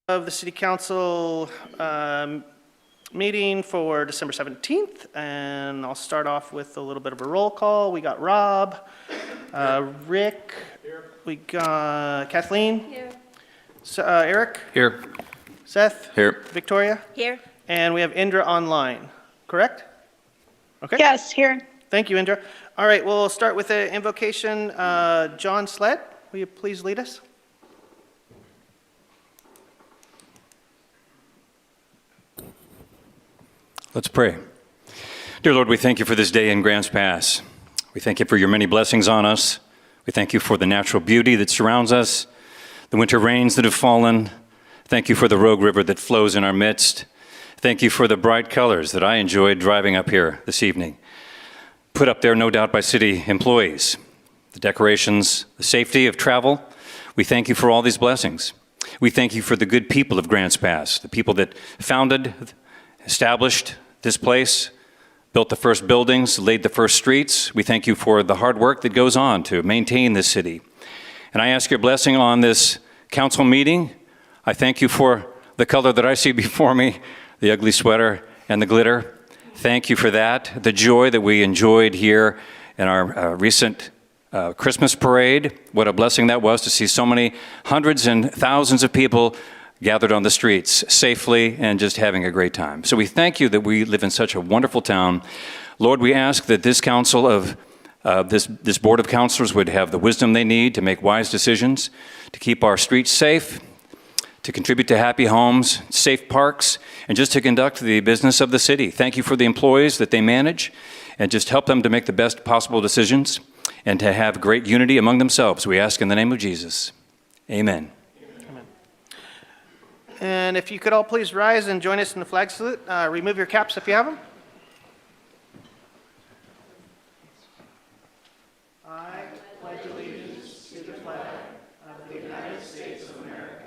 Of the City Council meeting for December 17th, and I'll start off with a little bit of a roll call. We got Rob, Rick, here. We got Kathleen, here. Eric, here. Seth, here. Victoria, here. And we have Indra online, correct? Okay. Yes, here. Thank you, Indra. All right, we'll start with the invocation. John Sled, will you please lead us? Let's pray. Dear Lord, we thank you for this day in Grants Pass. We thank you for your many blessings on us. We thank you for the natural beauty that surrounds us, the winter rains that have fallen. Thank you for the Rogue River that flows in our midst. Thank you for the bright colors that I enjoyed driving up here this evening. Put up there, no doubt, by city employees. The decorations, the safety of travel. We thank you for all these blessings. We thank you for the good people of Grants Pass, the people that founded, established this place, built the first buildings, laid the first streets. We thank you for the hard work that goes on to maintain this city. And I ask your blessing on this council meeting. I thank you for the color that I see before me, the ugly sweater and the glitter. Thank you for that. The joy that we enjoyed here in our recent Christmas parade. What a blessing that was to see so many hundreds and thousands of people gathered on the streets safely and just having a great time. So we thank you that we live in such a wonderful town. Lord, we ask that this council of this board of counselors would have the wisdom they need to make wise decisions, to keep our streets safe, to contribute to happy homes, safe parks, and just to conduct the business of the city. Thank you for the employees that they manage, and just help them to make the best possible decisions and to have great unity among themselves. We ask in the name of Jesus. Amen. And if you could all please rise and join us in the flag salute. Remove your caps if you have them. I pledge allegiance to the flag of the United States of America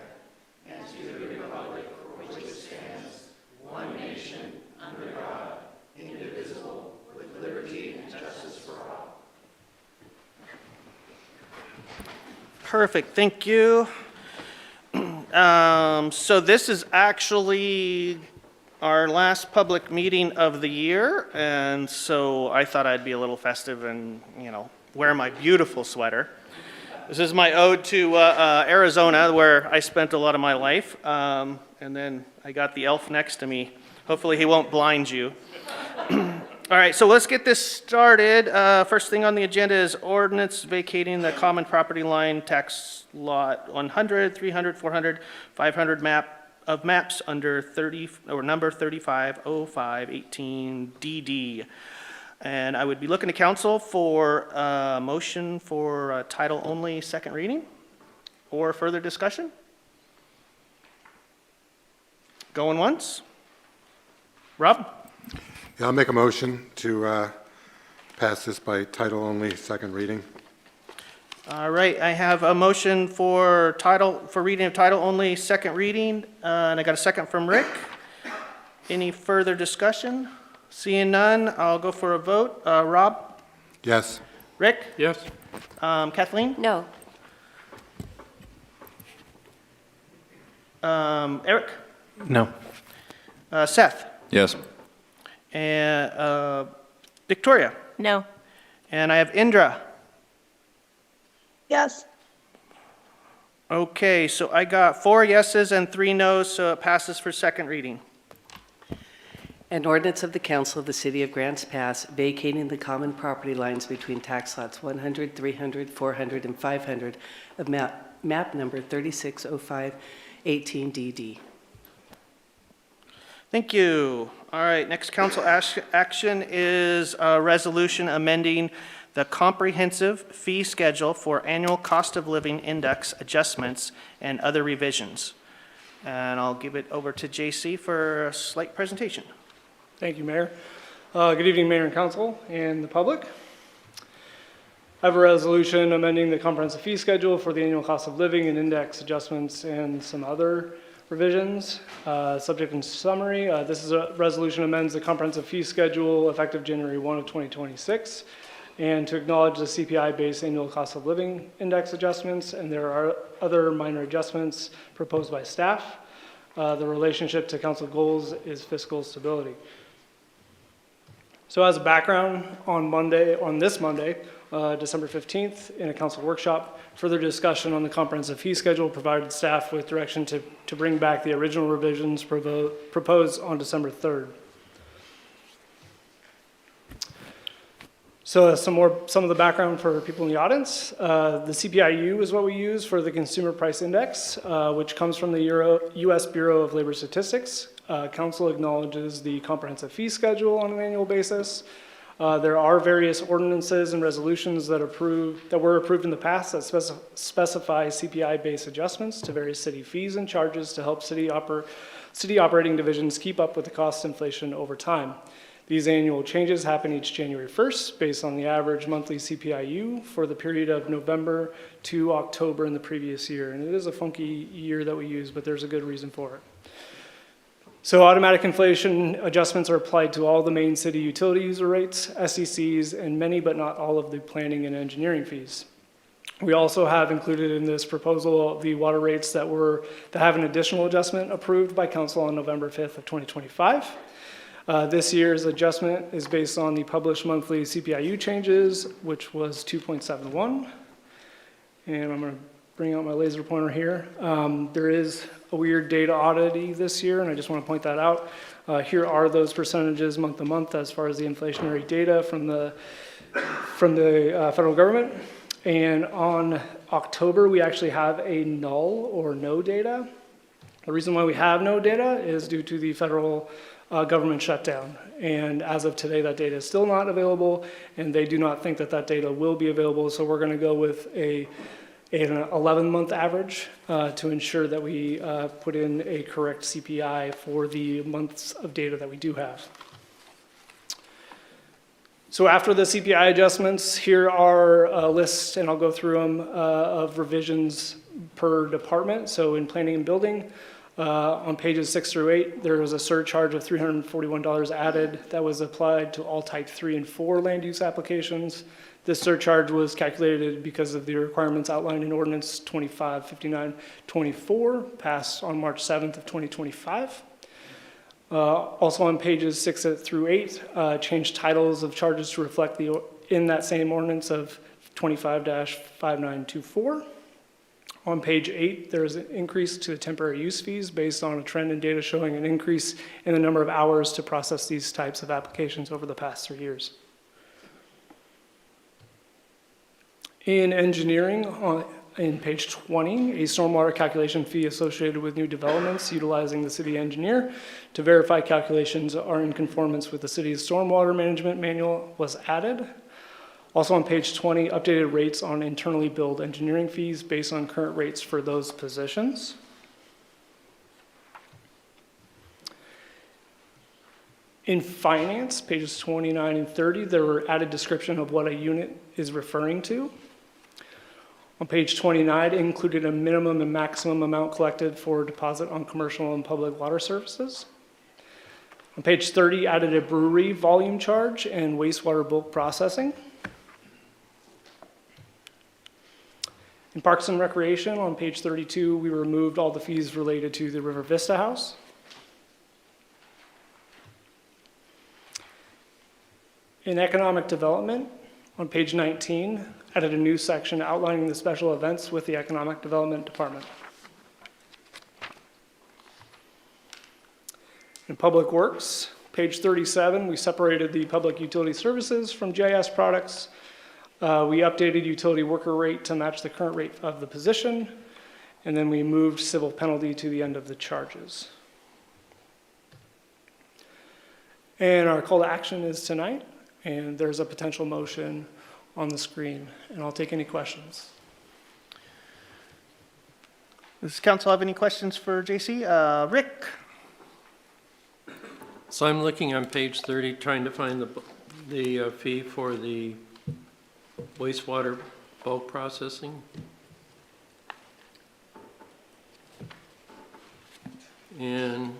and to the republic for which it stands, one nation, under God, indivisible, with liberty and justice for all. Perfect, thank you. So this is actually our last public meeting of the year, and so I thought I'd be a little festive and, wear my beautiful sweater. This is my ode to Arizona, where I spent a lot of my life, and then I got the elf next to me. Hopefully he won't blind you. All right, so let's get this started. First thing on the agenda is ordinance vacating the common property line tax lot 100, 300, 400, 500 maps under 30 or number 350518 DD. And I would be looking to council for a motion for title only second reading or further discussion. Going once. Rob? Yeah, I'll make a motion to pass this by title only, second reading. All right, I have a motion for reading of title only, second reading, and I got a second from Rick. Any further discussion? Seeing none, I'll go for a vote. Rob? Yes. Rick? Yes. Kathleen? No. Eric? No. Seth? Yes. And Victoria? No. And I have Indra. Yes. Okay, so I got 4 yeses and 3 noes, so it passes for second reading. An ordinance of the Council of the City of Grants Pass vacating the common property lines between tax lots 100, 300, 400, and 500 of map number 360518 DD. Thank you. All right, next council action is a resolution amending the comprehensive fee schedule for annual cost of living index adjustments and other revisions. And I'll give it over to JC for a slight presentation. Thank you, Mayor. Good evening, Mayor and Council and the public. I have a resolution amending the comprehensive fee schedule for the annual cost of living and index adjustments and some other revisions. Subject and summary, this is a resolution amends the comprehensive fee schedule effective January 1 of 2026 and to acknowledge the CPI-based annual cost of living index adjustments, and there are other minor adjustments proposed by staff. The relationship to council goals is fiscal stability. So as a background, on this Monday, December 15th, in a council workshop, further discussion on the comprehensive fee schedule provided staff with direction to bring back the original revisions proposed on December 3rd. So some of the background for people in the audience. The CPIU is what we use for the Consumer Price Index, which comes from the U.S. Bureau of Labor Statistics. Council acknowledges the comprehensive fee schedule on an annual basis. There are various ordinances and resolutions that were approved in the past that specify CPI-based adjustments to various city fees and charges to help city operating divisions keep up with the cost inflation over time. These annual changes happen each January 1st based on the average monthly CPIU for the period of November to October in the previous year. And it is a funky year that we use, but there's a good reason for it. So automatic inflation adjustments are applied to all the main city utility user rates, SECs, and many but not all of the planning and engineering fees. We also have included in this proposal the water rates that have an additional adjustment approved by council on November 5th of 2025. This year's adjustment is based on the published monthly CPIU changes, which was 2.71. And I'm going to bring out my laser pointer here. There is a weird data oddity this year, and I just want to point that out. Here are those percentages month to month as far as the inflationary data from the federal government. And on October, we actually have a null or no data. The reason why we have no data is due to the federal government shutdown. And as of today, that data is still not available, and they do not think that that data will be available. So we're going to go with an 11-month average to ensure that we put in a correct CPI for the months of data that we do have. So after the CPI adjustments, here are a list, and I'll go through them, of revisions per department. So in planning and building, on pages 6 through 8, there was a surcharge of $341 added that was applied to all type 3 and 4 land use applications. This surcharge was calculated because of the requirements outlined in Ordinance 255924, passed on March 7th of 2025. Also on pages 6 through 8, changed titles of charges to reflect in that same ordinance of 25-5924. On page 8, there is an increase to the temporary use fees based on a trend in data showing an increase in the number of hours to process these types of applications over the past 3 years. In engineering, in page 20, a stormwater calculation fee associated with new developments utilizing the city engineer to verify calculations are in conformance with the city's stormwater management manual was added. Also on page 20, updated rates on internally billed engineering fees based on current rates for those positions. In finance, pages 29 and 30, there were added description of what a unit is referring to. On page 29, it included a minimum and maximum amount collected for deposit on commercial and public water services. On page 30, added a brewery volume charge and wastewater bulk processing. In Parks and Recreation, on page 32, we removed all the fees related to the River Vista House. In Economic Development, on page 19, added a new section outlining the special events with the Economic Development Department. In Public Works, page 37, we separated the public utility services from GIS products. We updated utility worker rate to match the current rate of the position, and then we moved civil penalty to the end of the charges. And our call to action is tonight, and there's a potential motion on the screen, and I'll take any questions. Does council have any questions for JC? Rick? So I'm looking on page 30, trying to find the fee for the wastewater bulk processing. And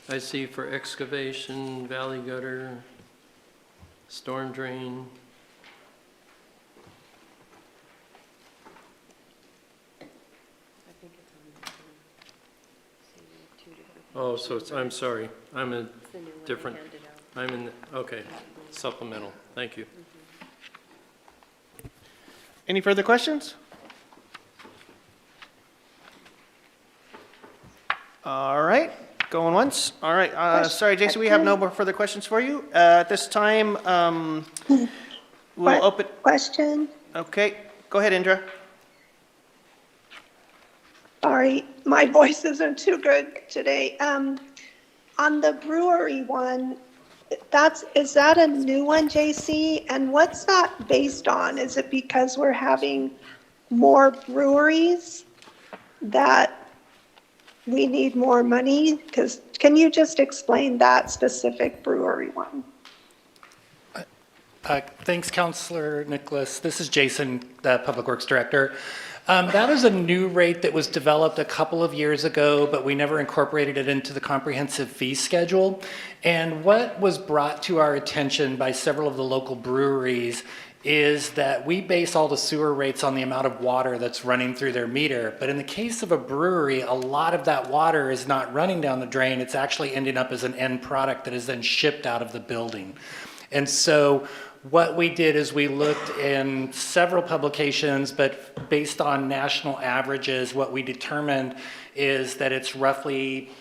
I see for excavation, valley gutter, storm drain. Oh, so it's, I'm sorry, I'm in different, I'm in, okay, supplemental, thank you. Any further questions? All right, going once. All right, sorry, Jason, we have no more further questions for you. At this time, we'll open, Question? okay, go ahead, Indra. Sorry, my voice isn't too good today. On the brewery one, is that a new one, JC? And what's that based on? Is it because we're having more breweries that we need more money? Because can you just explain that specific brewery one? Thanks, Councilor Nicholas. This is Jason, the Public Works Director. That is a new rate that was developed a couple of years ago, but we never incorporated it into the comprehensive fee schedule. And what was brought to our attention by several of the local breweries is that we base all the sewer rates on the amount of water that's running through their meter. But in the case of a brewery, a lot of that water is not running down the drain. It's actually ending up as an end product that is then shipped out of the building. And so what we did is we looked in several publications, but based on national averages, what we determined is that it's roughly,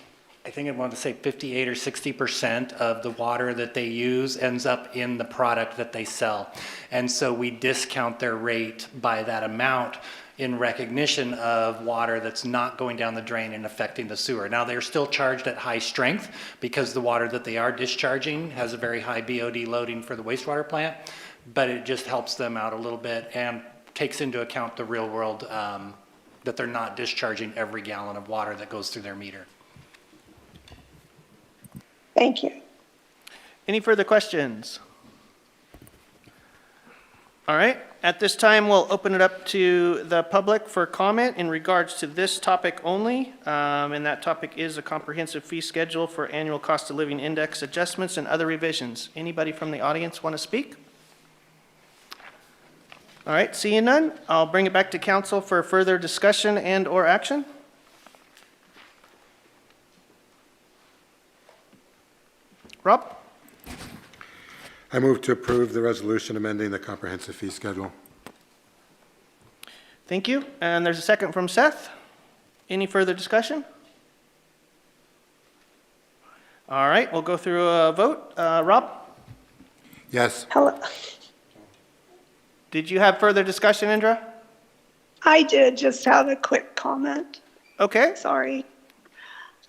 I think I want to say 58 or 60% of the water that they use ends up in the product that they sell. And so we discount their rate by that amount in recognition of water that's not going down the drain and affecting the sewer. Now, they're still charged at high strength because the water that they are discharging has a very high BOD loading for the wastewater plant, but it just helps them out a little bit and takes into account the real world that they're not discharging every gallon of water that goes through their meter. Thank you. Any further questions? All right, at this time, we'll open it up to the public for comment in regards to this topic only. And that topic is a comprehensive fee schedule for annual cost of living index adjustments and other revisions. Anybody from the audience want to speak? All right, seeing none, I'll bring it back to council for further discussion and or action. Rob? I move to approve the resolution amending the comprehensive fee schedule. Thank you. And there's a second from Seth. Any further discussion? All right, we'll go through a vote. Rob, Yes. Hello. did you have further discussion, Indra? I did just have a quick comment. Okay. Sorry.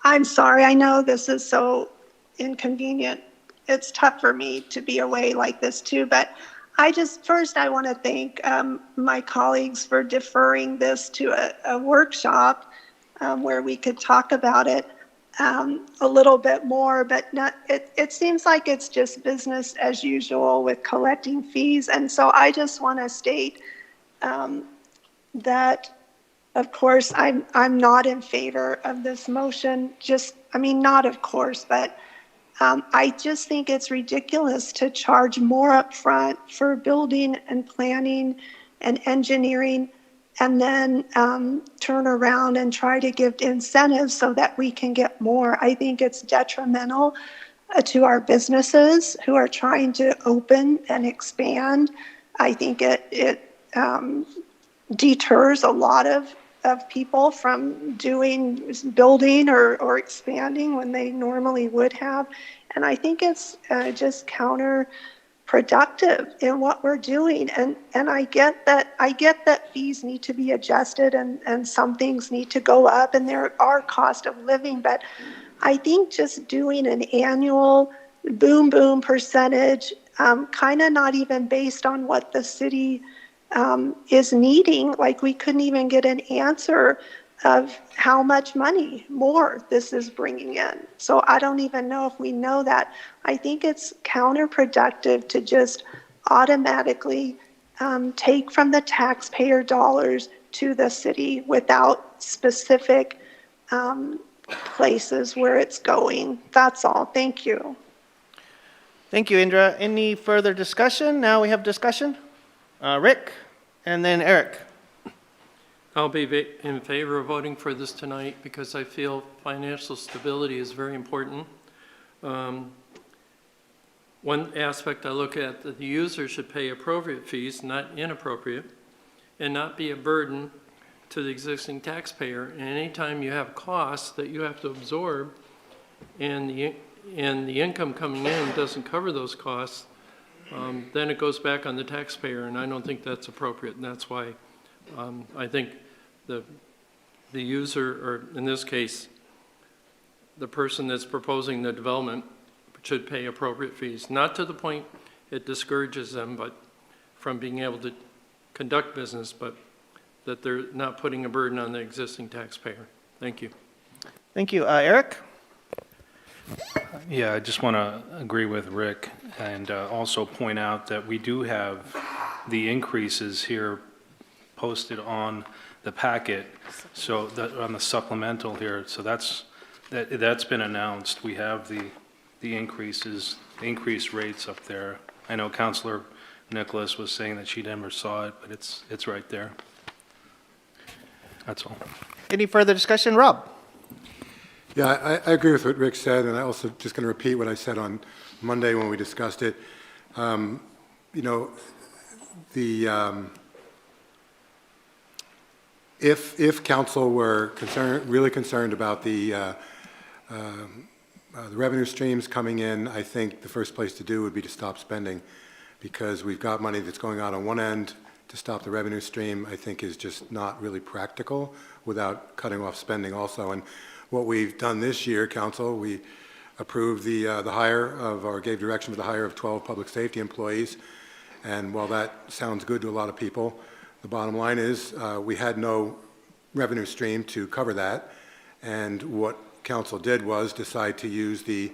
I'm sorry. I know this is so inconvenient. It's tough for me to be away like this too, but first I want to thank my colleagues for deferring this to a workshop where we could talk about it a little bit more, but it seems like it's just business as usual with collecting fees. And so I just want to state that, of course, I'm not in favor of this motion. Not of course, but I just think it's ridiculous to charge more upfront for building and planning and engineering and then turn around and try to give incentives so that we can get more. I think it's detrimental to our businesses who are trying to open and expand. I think it deters a lot of people from building or expanding when they normally would have. And I think it's just counterproductive in what we're doing. And I get that fees need to be adjusted and some things need to go up and there are cost of living, but I think just doing an annual boom percentage, kind of not even based on what the city is needing, like we couldn't even get an answer of how much money more this is bringing in. So I don't even know if we know that. I think it's counterproductive to just automatically take from the taxpayer dollars to the city without specific places where it's going. That's all. Thank you. Thank you, Indra. Any further discussion? Now we have discussion. Rick, and then Eric. I'll be in favor of voting for this tonight because I feel financial stability is very important. One aspect I look at, that the user should pay appropriate fees, not inappropriate, and not be a burden to the existing taxpayer. And anytime you have costs that you have to absorb and the income coming in doesn't cover those costs, then it goes back on the taxpayer, and I don't think that's appropriate. And that's why I think the user, or in this case, the person that's proposing the development, should pay appropriate fees. Not to the point it discourages them, but from being able to conduct business, but that they're not putting a burden on the existing taxpayer. Thank you. Thank you. Eric? Yeah, I just want to agree with Rick and also point out that we do have the increases here posted on the packet, so that on the supplemental here, so that's been announced. We have the increases, the increased rates up there. I know Councilor Nicholas was saying that she never saw it, but it's right there. That's all. Any further discussion? Rob? Yeah, I agree with what Rick said, and I also just going to repeat what I said on Monday when we discussed it. You know, if council were really concerned about the revenue streams coming in, I think the first place to do would be to stop spending, because we've got money that's going out on one end. To stop the revenue stream, I think, is just not really practical without cutting off spending also. And what we've done this year, council, we approved the hire of, or gave direction for the hire of 12 public safety employees. And while that sounds good to a lot of people, the bottom line is we had no revenue stream to cover that. And what council did was decide to use the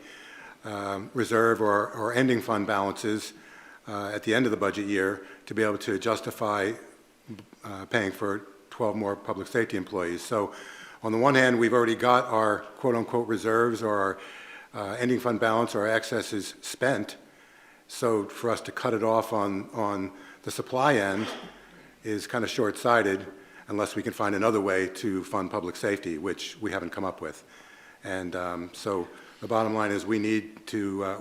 reserve or ending fund balances at the end of the budget year to be able to justify paying for 12 more public safety employees. So on the one hand, we've already got our quote-unquote reserves or our ending fund balance or our excesses spent. So for us to cut it off on the supply end is kind of short-sighted unless we can find another way to fund public safety, which we haven't come up with. And so the bottom line is we need to,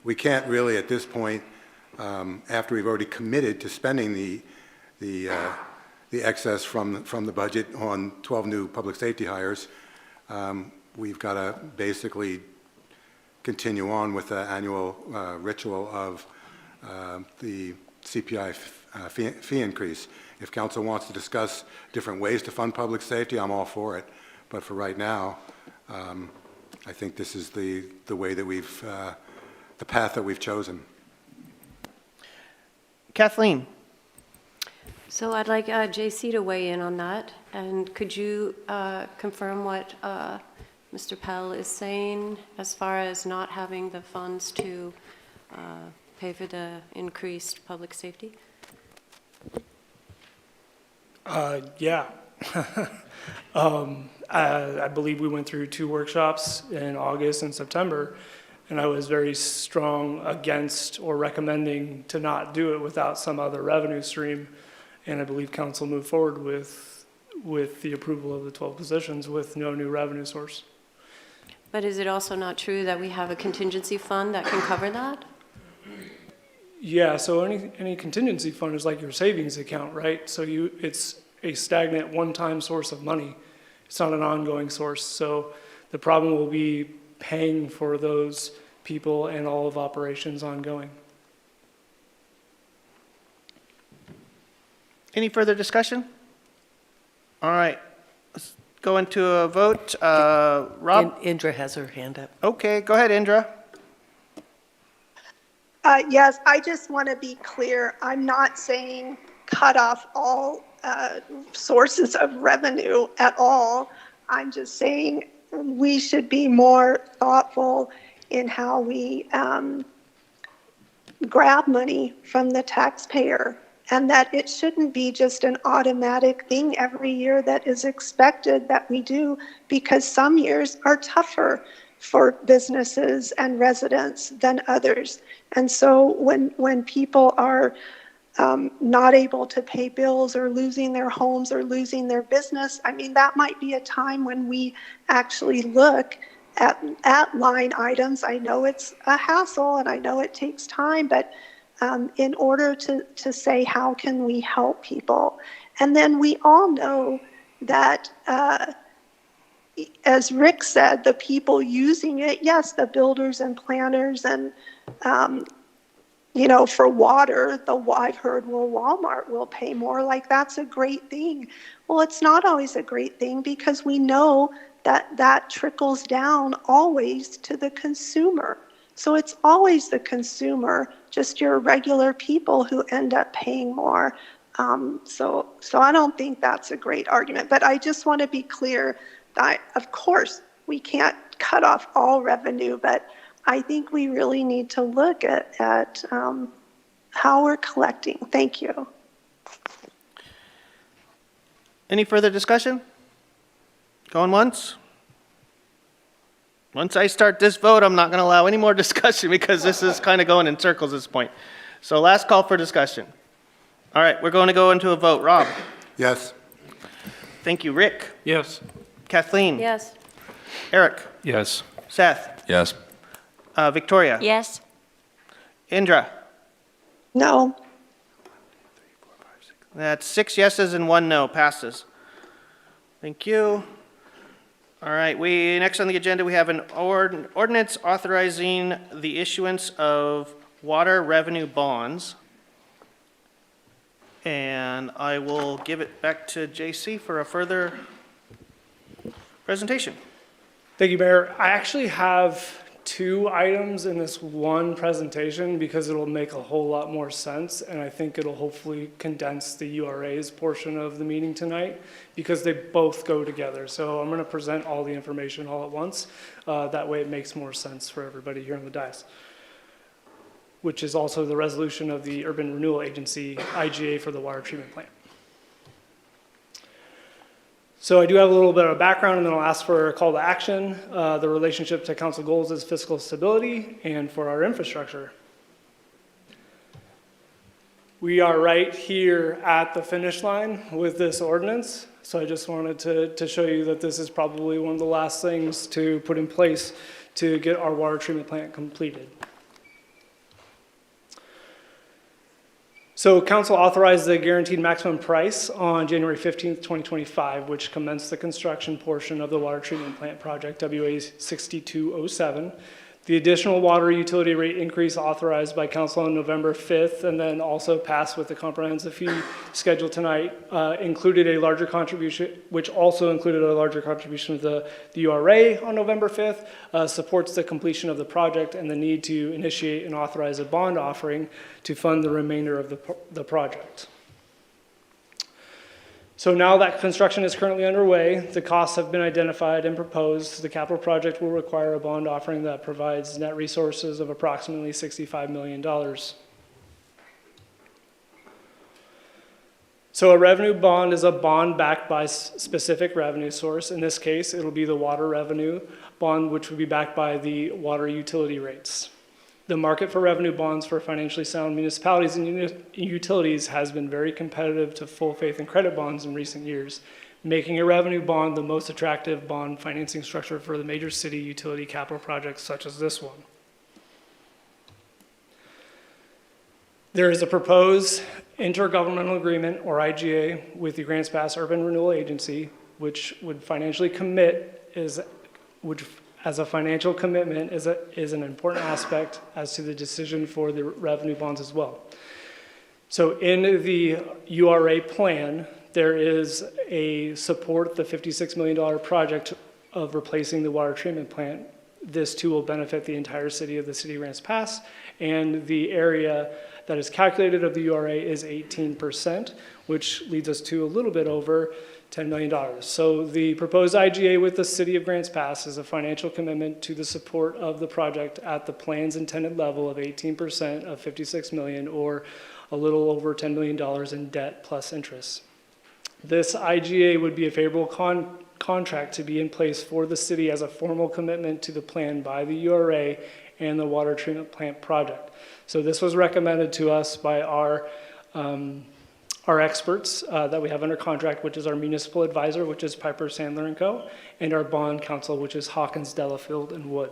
we can't really at this point, after we've already committed to spending the excess from the budget on 12 new public safety hires, we've got to basically continue on with the annual ritual of the CPI fee increase. If council wants to discuss different ways to fund public safety, I'm all for it. But for right now, I think this is the way that we've, the path that we've chosen. Kathleen? So I'd like JC to weigh in on that. And could you confirm what Mr. Pell is saying as far as not having the funds to pay for the increased public safety? Yeah. I believe we went through 2 workshops in August and September, and I was very strong against or recommending to not do it without some other revenue stream. And I believe council moved forward with the approval of the 12 positions with no new revenue source. But is it also not true that we have a contingency fund that can cover that? Yeah, so any contingency fund is like your savings account, right? So it's a stagnant one-time source of money. It's not an ongoing source. So the problem will be paying for those people and all of operations ongoing. Any further discussion? All right, let's go into a vote. Rob? Indra has her hand up. Okay, go ahead, Indra. Yes, I just want to be clear. I'm not saying cut off all sources of revenue at all. I'm just saying we should be more thoughtful in how we grab money from the taxpayer, and that it shouldn't be just an automatic thing every year that is expected that we do, because some years are tougher for businesses and residents than others. And so when people are not able to pay bills or losing their homes or losing their business, I mean, that might be a time when we actually look at line items. I know it's a hassle and I know it takes time, but in order to say, how can we help people? And then we all know that, as Rick said, the people using it, yes, the builders and planners and, for water, I've heard, well, Walmart will pay more, like that's a great thing. Well, it's not always a great thing because we know that trickles down always to the consumer. So it's always the consumer, just your regular people who end up paying more. So I don't think that's a great argument, but I just want to be clear that, of course, we can't cut off all revenue, but I think we really need to look at how we're collecting. Thank you. Any further discussion? Going once? Once I start this vote, I'm not going to allow any more discussion because this is kind of going in circles at this point. So last call for discussion. All right, we're going to go into a vote. Rob? Yes. Thank you. Rick? Yes. Kathleen? Yes. Eric? Yes. Seth? Yes. Victoria? Yes. Indra? No. That's 6 yeses and 1 no. Passes. Thank you. All right, next on the agenda, we have an ordinance authorizing the issuance of water revenue bonds. And I will give it back to JC for a further presentation. Thank you, Mayor. I actually have 2 items in this one presentation because it'll make a whole lot more sense, and I think it'll hopefully condense the URA's portion of the meeting tonight because they both go together. So I'm going to present all the information all at once. That way it makes more sense for everybody here on the dais, which is also the resolution of the Urban Renewal Agency, IGA, for the water treatment plant. So I do have a little bit of background, and then I'll ask for a call to action. The relationship to council goals is fiscal stability, and for our infrastructure. We are right here at the finish line with this ordinance. So I just wanted to show you that this is probably one of the last things to put in place to get our water treatment plant completed. So council authorized the guaranteed maximum price on January 15th, 2025, which commenced the construction portion of the water treatment plant project, WA 6207. The additional water utility rate increase authorized by council on November 5th and then also passed with the comprehensive fee schedule tonight included a larger contribution, which also included a larger contribution of the URA on November 5th, supports the completion of the project and the need to initiate and authorize a bond offering to fund the remainder of the project. So now that construction is currently underway, the costs have been identified and proposed. The capital project will require a bond offering that provides net resources of approximately $65 million. So a revenue bond is a bond backed by specific revenue source. In this case, it'll be the water revenue bond, which would be backed by the water utility rates. The market for revenue bonds for financially sound municipalities and utilities has been very competitive to full faith and credit bonds in recent years, making a revenue bond the most attractive bond financing structure for the major city utility capital projects such as this one. There is a proposed intergovernmental agreement, or IGA, with the Grants Pass Urban Renewal Agency, which would financially commit, as a financial commitment is an important aspect as to the decision for the revenue bonds as well. So in the URA plan, there is a support the $56 million project of replacing the water treatment plant. This too will benefit the entire city of the city of Grants Pass, and the area that is calculated of the URA is 18%, which leads us to a little bit over $10 million. So the proposed IGA with the city of Grants Pass is a financial commitment to the support of the project at the plan's intended level of 18% of $56 million, or a little over $10 million in debt plus interest. This IGA would be a favorable contract to be in place for the city as a formal commitment to the plan by the URA and the water treatment plant project. So this was recommended to us by our our experts that we have under contract, which is our municipal advisor, which is Piper Sandler & Co., and our bond counsel, which is Hawkins, Delafield, and Wood.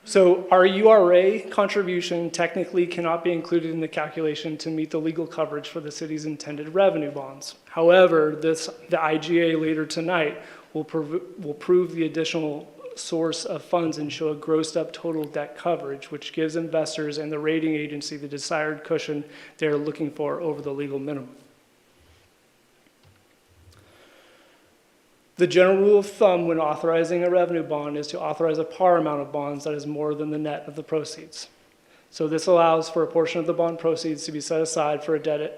So our URA contribution technically cannot be included in the calculation to meet the legal coverage for the city's intended revenue bonds. However, the IGA later tonight will prove the additional source of funds and show a grossed up total debt coverage, which gives investors and the rating agency the desired cushion they're looking for over the legal minimum. The general rule of thumb when authorizing a revenue bond is to authorize a par amount of bonds that is more than the net of the proceeds. So this allows for a portion of the bond proceeds to be set aside for a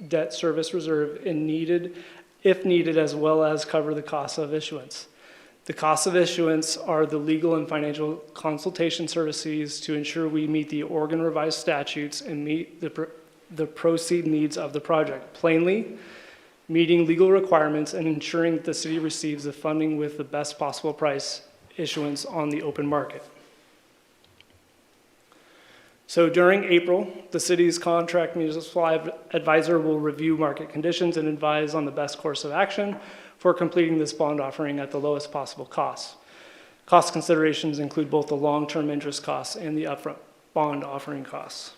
debt service reserve if needed, as well as cover the cost of issuance. The costs of issuance are the legal and financial consultation services to ensure we meet the Oregon revised statutes and meet the proceed needs of the project. Plainly, meeting legal requirements and ensuring that the city receives the funding with the best possible price issuance on the open market. So during April, the city's contract municipal advisor will review market conditions and advise on the best course of action for completing this bond offering at the lowest possible cost. Cost considerations include both the long-term interest costs and the upfront bond offering costs.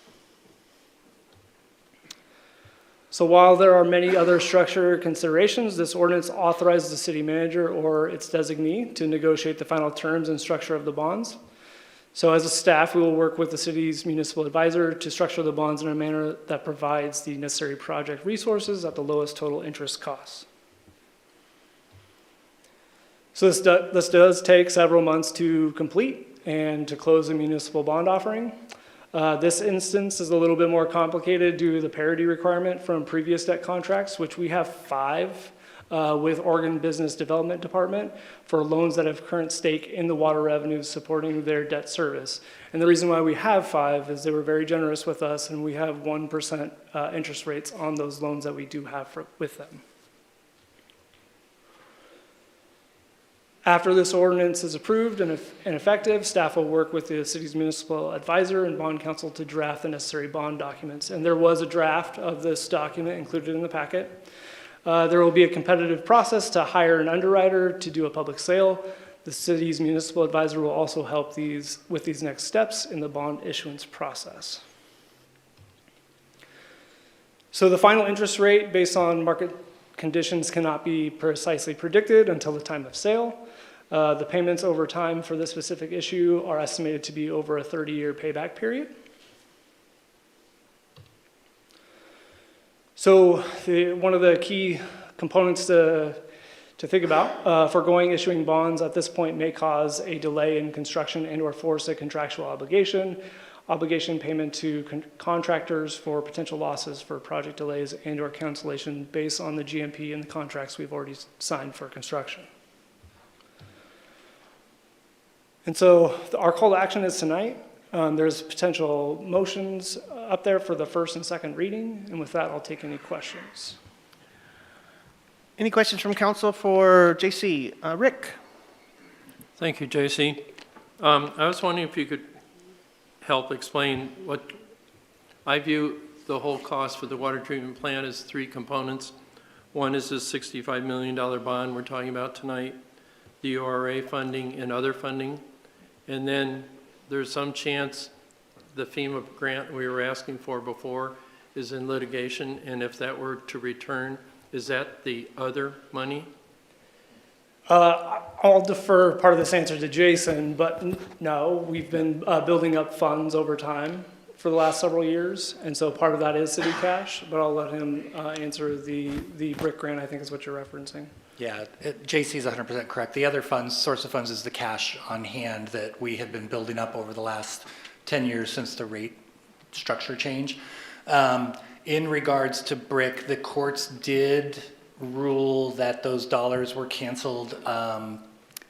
So while there are many other structure considerations, this ordinance authorizes the city manager or its designee to negotiate the final terms and structure of the bonds. So as a staff, we will work with the city's municipal advisor to structure the bonds in a manner that provides the necessary project resources at the lowest total interest costs. So this does take several months to complete and to close a municipal bond offering. This instance is a little bit more complicated due to the parity requirement from previous debt contracts, which we have 5 with Oregon Business Development Department for loans that have current stake in the water revenues supporting their debt service. And the reason why we have 5 is they were very generous with us, and we have 1% interest rates on those loans that we do have with them. After this ordinance is approved and effective, staff will work with the city's municipal advisor and bond counsel to draft the necessary bond documents. And there was a draft of this document included in the packet. There will be a competitive process to hire an underwriter to do a public sale. The city's municipal advisor will also help with these next steps in the bond issuance process. So the final interest rate based on market conditions cannot be precisely predicted until the time of sale. The payments over time for this specific issue are estimated to be over a 30-year payback period. So one of the key components to think about, foregoing issuing bonds at this point may cause a delay in construction and or force a contractual obligation payment to contractors for potential losses for project delays and or cancellation based on the GMP and the contracts we've already signed for construction. And so our call to action is tonight. There's potential motions up there for the first and second reading. And with that, I'll take any questions. Any questions from council for JC? Rick? Thank you, JC. I was wondering if you could help explain what I view the whole cost for the water treatment plant as 3 components. One is this $65 million bond we're talking about tonight, the URA funding and other funding. And then there's some chance the FEMA grant we were asking for before is in litigation, and if that were to return, is that the other money? I'll defer part of this answer to Jason, but no, we've been building up funds over time for the last several years, and so part of that is city cash, but I'll let him answer the BRIC grant, I think is what you're referencing. Yeah, JC is 100% correct. The other source of funds is the cash on hand that we have been building up over the last 10 years since the rate structure change. In regards to BRIC, the courts did rule that those dollars were canceled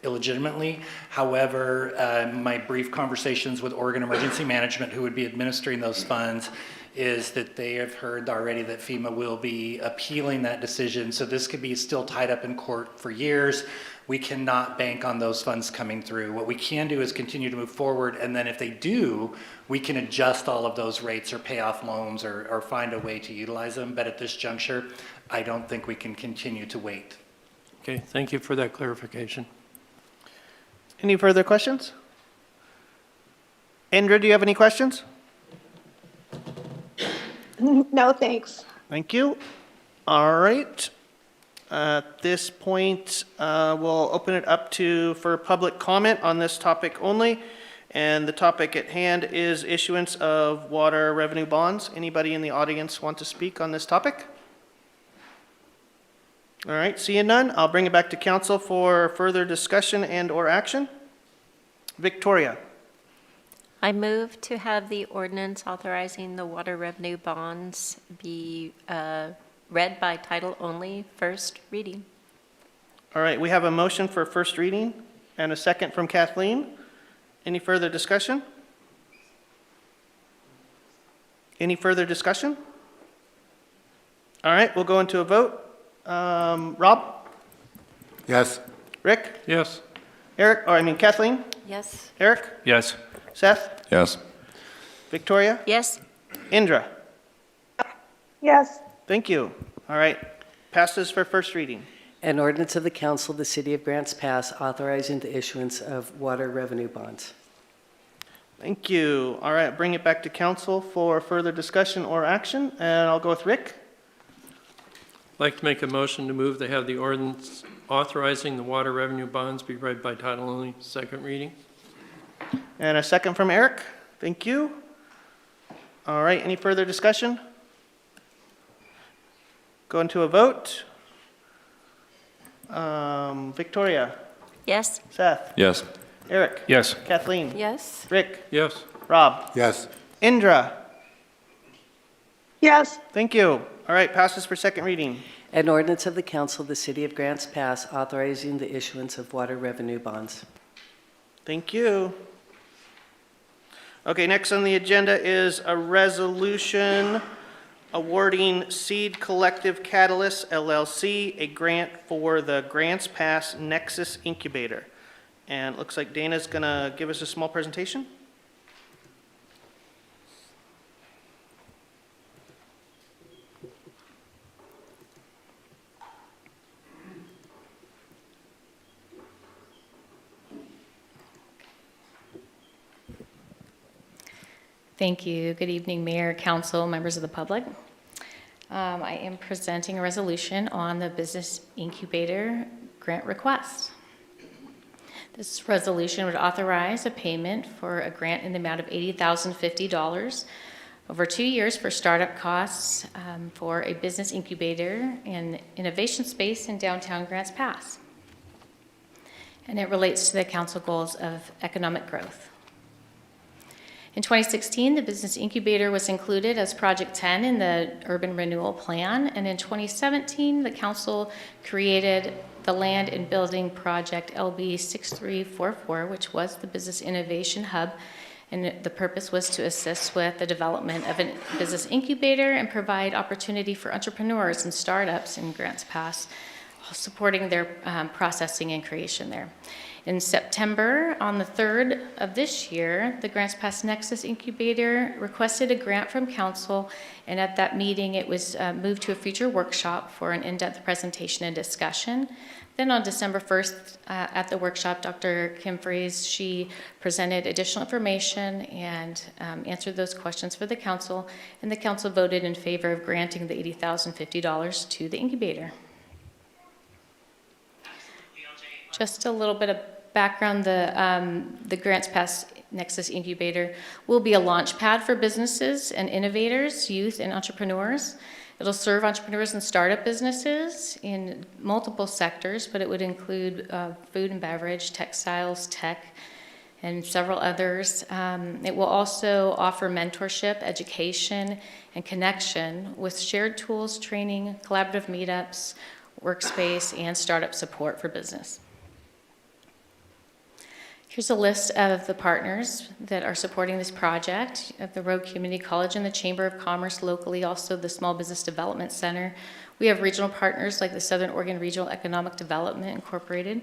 illegitimately. However, my brief conversations with Oregon Emergency Management, who would be administering those funds, is that they have heard already that FEMA will be appealing that decision. So this could be still tied up in court for years. We cannot bank on those funds coming through. What we can do is continue to move forward, and then if they do, we can adjust all of those rates or pay off loans or find a way to utilize them. But at this juncture, I don't think we can continue to wait. Okay, thank you for that clarification. Any further questions? Indra, do you have any questions? No, thanks. Thank you. All right. At this point, we'll open it up for public comment on this topic only. And the topic at hand is issuance of water revenue bonds. Anybody in the audience want to speak on this topic? All right, seeing none, I'll bring it back to council for further discussion and or action. Victoria. I move to have the ordinance authorizing the water revenue bonds be read by title only, first reading. All right, we have a motion for first reading and a second from Kathleen. Any further discussion? Any further discussion? All right, we'll go into a vote. Rob? Yes. Rick? Yes. Kathleen? Yes. Eric? Yes. Seth? Yes. Victoria? Yes. Indra? Yes. Thank you. All right, passes for first reading. An ordinance of the council of the city of Grants Pass authorizing the issuance of water revenue bonds. Thank you. All right, bring it back to council for further discussion or action, and I'll go with Rick. I'd like to make a motion to move to have the ordinance authorizing the water revenue bonds be read by title only, second reading. And a second from Eric. Thank you. All right, any further discussion? Go into a vote. Victoria? Yes. Seth? Yes. Eric? Yes. Kathleen? Yes. Rick? Yes. Rob? Yes. Indra? Yes. Thank you. All right, passes for second reading. An ordinance of the council of the city of Grants Pass authorizing the issuance of water revenue bonds. Thank you. Okay, next on the agenda is a resolution awarding Seed Collective Catalyst LLC a grant for the Grants Pass Nexus Incubator. And it looks like Dana's gonna give us a small presentation. Thank you. Good evening, Mayor, Council, members of the public. I am presenting a resolution on the Business Incubator grant request. This resolution would authorize a payment for a grant in the amount of $80,050 over 2 years for startup costs for a business incubator and innovation space in downtown Grants Pass. And it relates to the council goals of economic growth. In 2016, the Business Incubator was included as Project 10 in the Urban Renewal Plan, and in 2017, the council created the Land and Building Project LB 6344, which was the Business Innovation Hub, and the purpose was to assist with the development of a business incubator and provide opportunity for entrepreneurs and startups in Grants Pass, supporting their processing and creation there. In September, on the 3rd of this year, the Grants Pass Nexus Incubator requested a grant from council, and at that meeting, it was moved to a future workshop for an in-depth presentation and discussion. Then on December 1st, at the workshop, Dr. Kim Fries, she presented additional information and answered those questions for the council, and the council voted in favor of granting the $80,050 to the incubator. Just a little bit of background, the Grants Pass Nexus Incubator will be a launch pad for businesses and innovators, youth and entrepreneurs. It'll serve entrepreneurs and startup businesses in multiple sectors, but it would include food and beverage, textiles, tech, and several others. It will also offer mentorship, education, and connection with shared tools, training, collaborative meetups, workspace, and startup support for business. Here's a list of the partners that are supporting this project at the Rogue Community College and the Chamber of Commerce locally, also the Small Business Development Center. We have regional partners like the Southern Oregon Regional Economic Development Incorporated,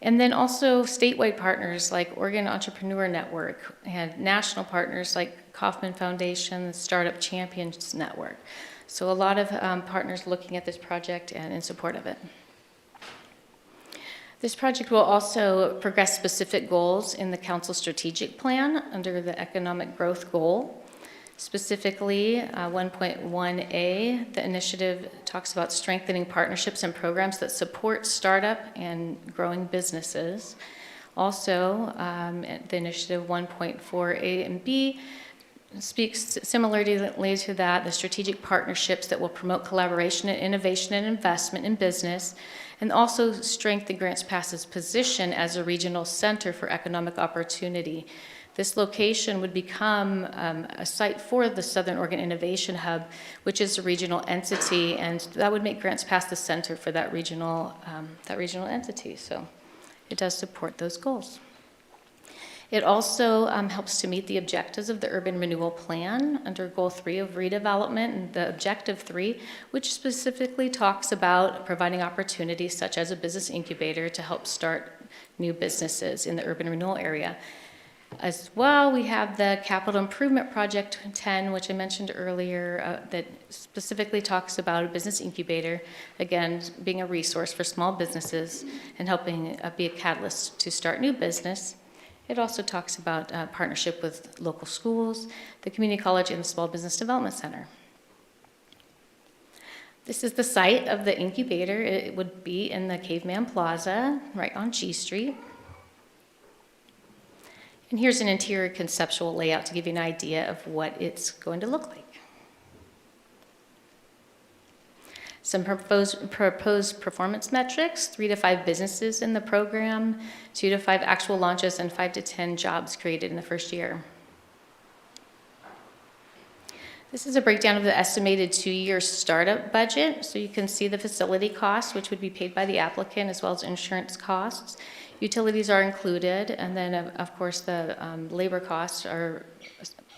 and then also statewide partners like Oregon Entrepreneur Network and national partners like Kauffman Foundation, the Startup Champions Network. So a lot of partners looking at this project and in support of it. This project will also progress specific goals in the council strategic plan under the economic growth goal. Specifically, 1.1A, the initiative talks about strengthening partnerships and programs that support startup and growing businesses. Also, the initiative 1.4A and B speaks similarly to that, the strategic partnerships that will promote collaboration and innovation and investment in business, and also strengthen Grants Pass's position as a regional center for economic opportunity. This location would become a site for the Southern Oregon Innovation Hub, which is a regional entity, and that would make Grants Pass the center for that regional entity. So it does support those goals. It also helps to meet the objectives of the Urban Renewal Plan under Goal 3 of redevelopment and the Objective 3, which specifically talks about providing opportunities such as a business incubator to help start new businesses in the urban renewal area. As well, we have the Capital Improvement Project 10, which I mentioned earlier, that specifically talks about a business incubator, again, being a resource for small businesses and helping be a catalyst to start new business. It also talks about partnership with local schools, the community college, and the Small Business Development Center. This is the site of the incubator. It would be in the Caveman Plaza, right on G Street. And here's an interior conceptual layout to give you an idea of what it's going to look like. Some proposed performance metrics: 3 to 5 businesses in the program, 2 to 5 actual launches, and 5 to 10 jobs created in the first year. This is a breakdown of the estimated 2-year startup budget. So you can see the facility costs, which would be paid by the applicant, as well as insurance costs. Utilities are included, and then of course the labor costs are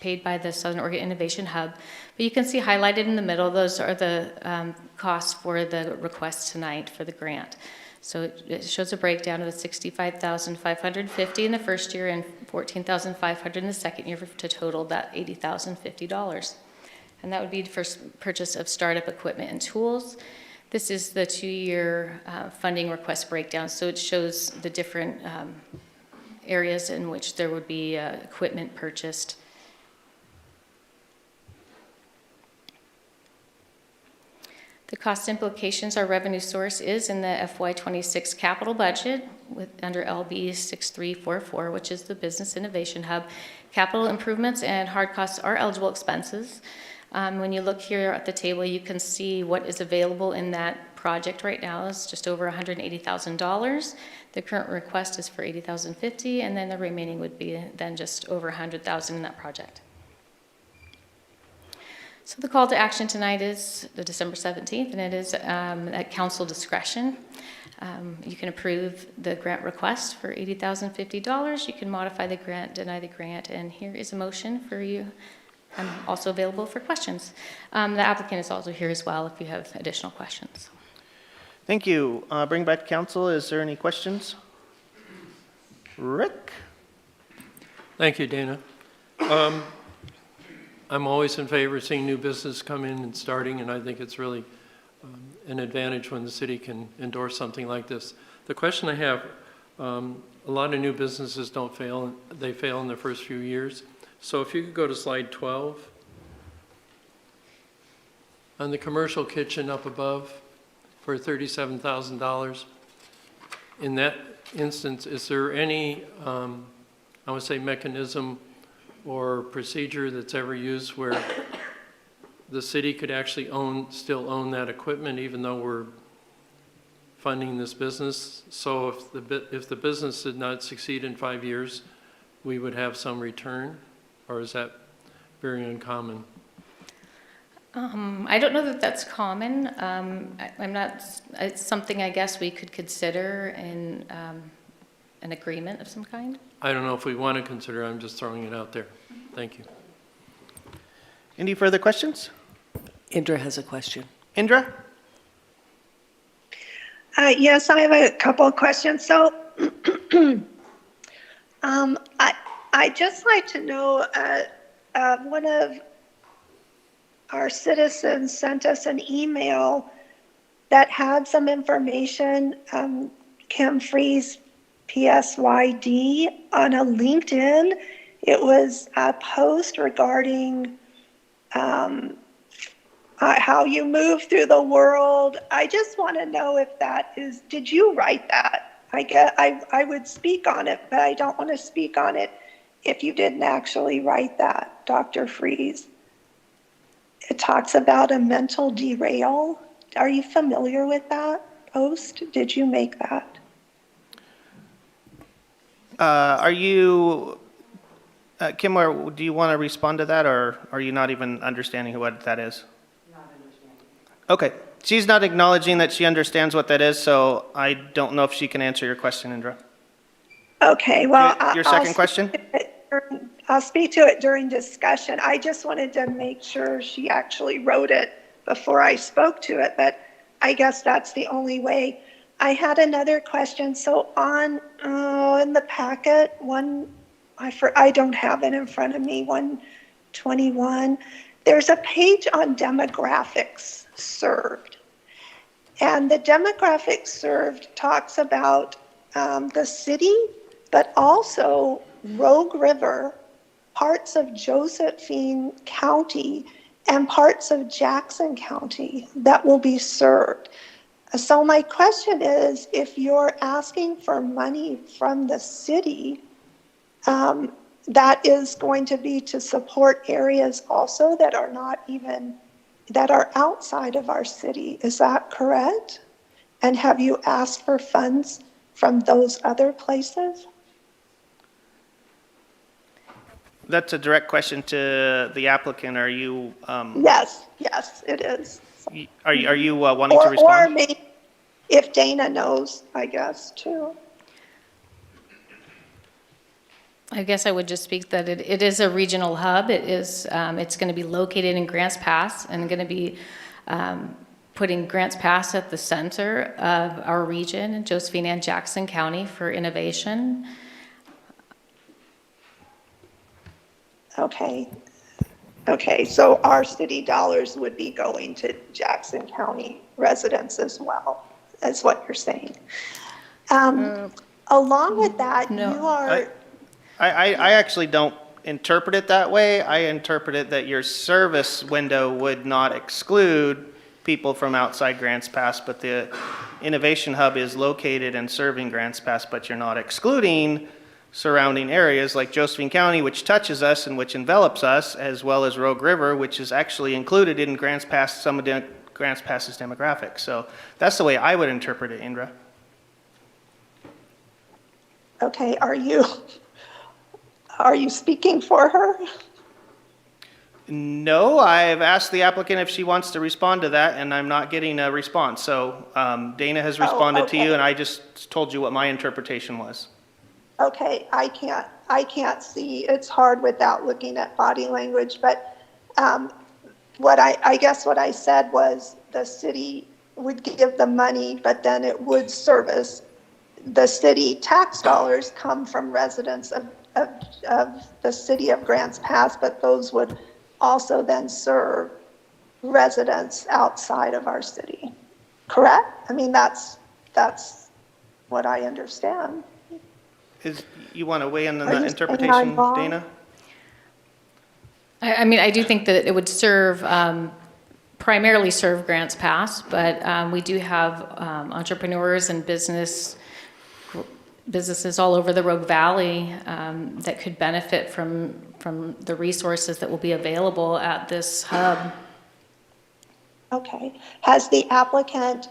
paid by the Southern Oregon Innovation Hub. But you can see highlighted in the middle, those are the costs for the request tonight for the grant. So it shows a breakdown of the $65,550 in the first year and $14,500 in the second year to total that $80,050. And that would be for purchase of startup equipment and tools. This is the 2-year funding request breakdown. So it shows the different areas in which there would be equipment purchased. The cost implications, our revenue source is in the FY26 capital budget under LB 6344, which is the Business Innovation Hub. Capital improvements and hard costs are eligible expenses. When you look here at the table, you can see what is available in that project right now is just over $180,000. The current request is for $80,050, and then the remaining would be then just over $100,000 in that project. So the call to action tonight is the December 17th, and it is at council discretion. You can approve the grant request for $80,050. You can modify the grant, deny the grant, and here is a motion for you. I'm also available for questions. The applicant is also here as well if you have additional questions. Thank you. Bring back to council. Is there any questions? Rick? Thank you, Dana. I'm always in favor of seeing new business come in and starting, and I think it's really an advantage when the city can endorse something like this. The question I have, a lot of new businesses don't fail. They fail in the first few years. So if you could go to slide 12. On the commercial kitchen up above for $37,000. In that instance, is there any, I would say, mechanism or procedure that's ever used where the city could actually still own that equipment even though we're funding this business? So if the business did not succeed in 5 years, we would have some return, or is that very uncommon? I don't know that that's common. It's something I guess we could consider in an agreement of some kind. I don't know if we want to consider, I'm just throwing it out there. Thank you. Any further questions? Indra has a question. Indra? Yes, I have a couple of questions. So I'd just like to know, one of our citizens sent us an email that had some information, Kim Freeze, PSYD, on a LinkedIn. It was a post regarding how you move through the world. I just want to know if that is, did you write that? I would speak on it, but I don't want to speak on it if you didn't actually write that, Dr. Freeze. It talks about a mental derail. Are you familiar with that post? Did you make that? Are you, Kim, or do you want to respond to that, or are you not even understanding what that is? Not understanding. Okay. She's not acknowledging that she understands what that is, so I don't know if she can answer your question, Indra. Okay, well, Your second question? I'll speak to it during discussion. I just wanted to make sure she actually wrote it before I spoke to it, but I guess that's the only way. I had another question. So on in the packet, I don't have it in front of me, 121, there's a page on demographics served. And the demographics served talks about the city, but also Rogue River, parts of Josephine County, and parts of Jackson County that will be served. So my question is, if you're asking for money from the city, that is going to be to support areas also that are not even, that are outside of our city. Is that correct? And have you asked for funds from those other places? That's a direct question to the applicant. Are you, Yes, it is. are you wanting to Or respond? maybe if Dana knows, I guess, too. I guess I would just speak that it is a regional hub. It is, it's going to be located in Grants Pass and going to be putting Grants Pass at the center of our region, Josephine and Jackson County, for innovation. Okay, so our city dollars would be going to Jackson County residents as well, is what you're saying. Along with that, No. you are... I actually don't interpret it that way. I interpret it that your service window would not exclude people from outside Grants Pass, but the Innovation Hub is located and serving Grants Pass, but you're not excluding surrounding areas like Josephine County, which touches us and which envelops us, as well as Rogue River, which is actually included in Grants Pass, some of Grants Pass's demographics. So that's the way I would interpret it, Indra. Okay, are you speaking for her? No, I've asked the applicant if she wants to respond to that, and I'm not getting a response. So Dana has responded to you, and I just told you what my interpretation was. Okay, I can't see. It's hard without looking at body language, but I guess what I said was the city would give the money, but then it would service the city. Tax dollars come from residents of the city of Grants Pass, but those would also then serve residents outside of our city. Correct? I mean, that's what I understand. You want to weigh in on Are that you interpretation, saying I'm wrong? Dana? I mean, I do think that it would serve, primarily serve Grants Pass, but we do have entrepreneurs and businesses all over the Rogue Valley that could benefit from the resources that will be available at this hub. Okay. Has the applicant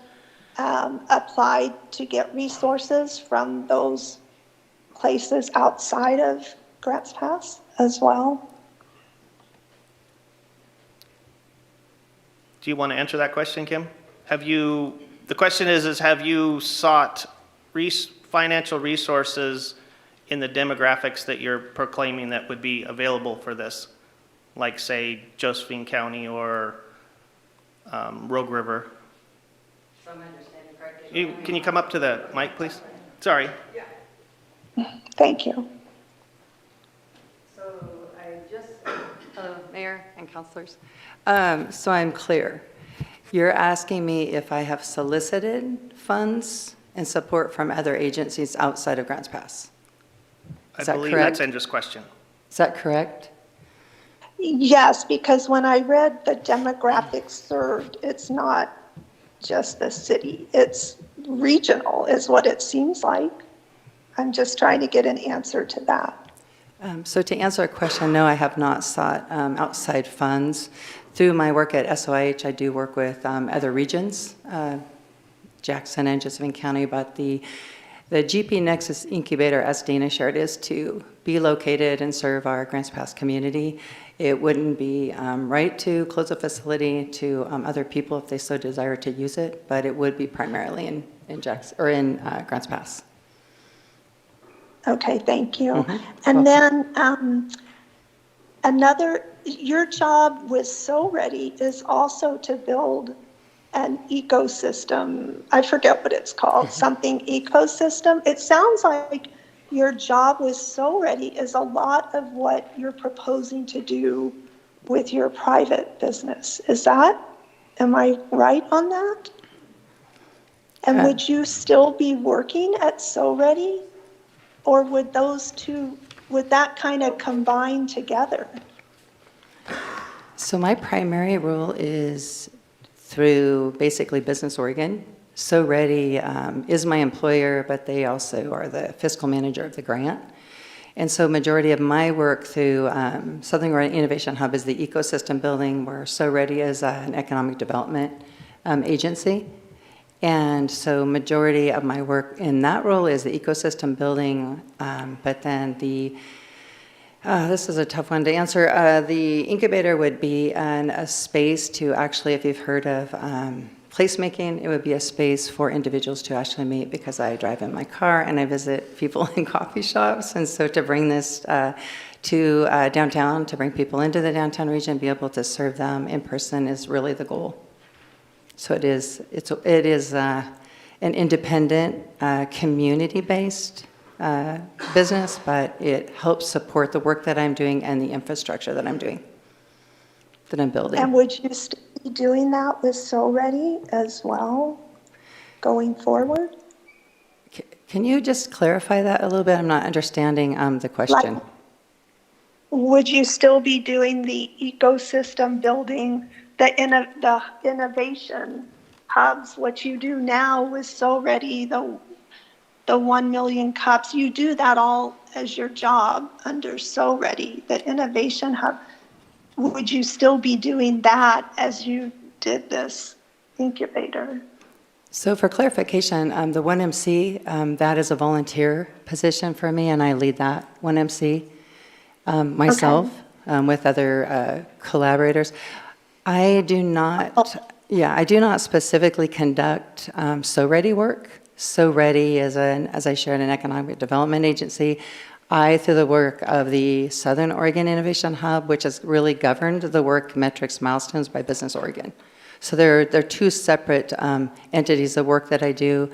applied to get resources from those places outside of Grants Pass as well? Do you want to answer that question, Kim? The question is have you sought financial resources in the demographics that you're proclaiming that would be available for this, like say Josephine County or Rogue River? Can you come up to the mic, please? Sorry. Thank you. So I just, Mayor and councilors, so I'm clear. You're asking me if I have solicited funds and support from other agencies outside of Grants Pass. I Is that believe correct? that's Endra's question. Is that correct? Yes, because when I read the demographics served, it's not just the city, it's regional is what it seems like. I'm just trying to get an answer to that. So to answer a question, no, I have not sought outside funds. Through my work at SOIH, I do work with other regions, Jackson and Josephine County, but the GP Nexus Incubator, as Dana shared, is to be located and serve our Grants Pass community. It wouldn't be right to close a facility to other people if they so desire to use it, but it would be primarily in Jackson or in Grants Pass. Okay, thank you. Mm-hmm. And then your job with So Ready is also to build an ecosystem. I forget what it's called, something ecosystem. It sounds like your job with So Ready is a lot of what you're proposing to do with your private business. Am I right on that? And would you still be working at So Ready? Or would that kind of combine together? So my primary role is through basically Business Oregon. So Ready is my employer, but they also are the fiscal manager of the grant. And so majority of my work through Southern Oregon Innovation Hub is the ecosystem building, where So Ready is an economic development agency. And so majority of my work in that role is the ecosystem building, but then this is a tough one to answer. The incubator would be a space to actually, if you've heard of placemaking, it would be a space for individuals to actually meet, because I drive in my car and I visit people in coffee shops. And so to bring this to downtown, to bring people into the downtown region, be able to serve them in person is really the goal. So it is an independent, community-based business, but it helps support the work that I'm doing and the infrastructure that I'm doing, that I'm building. And would you still be doing that with So Ready as well, going forward? Can you just clarify that a little bit? I'm not understanding the question. Would you still be doing the ecosystem building, the innovation hubs, what you do now with So Ready, the 1 million cups, you do that all as your job under So Ready, the innovation hub. Would you still be doing that as you did this incubator? So for clarification, the 1MC, that is a volunteer position for me, and I lead that 1MC myself with other collaborators. I do not specifically conduct So Ready work. So Ready is, as I shared, an economic development agency. I, through the work of the Southern Oregon Innovation Hub, which has really governed the work metrics milestones by Business Oregon. So they're two separate entities. The work that I do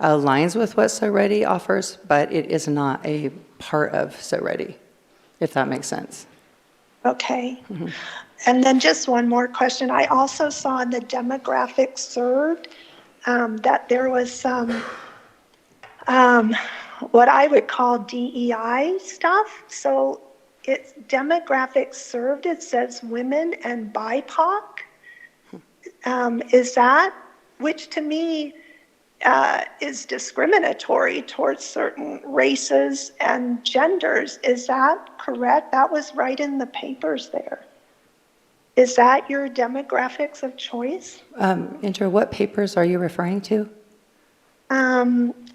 aligns with what So Ready offers, but it is not a part of So Ready, if that makes sense. Okay. Mm-hmm. And then just one more question. I also saw in the demographics served that there was some what I would call DEI stuff. So it's demographics served. It says women and BIPOC. Is that, which to me is discriminatory towards certain races and genders. Is that correct? That was right in the papers there. Is that your demographics of choice? Indra, what papers are you referring to?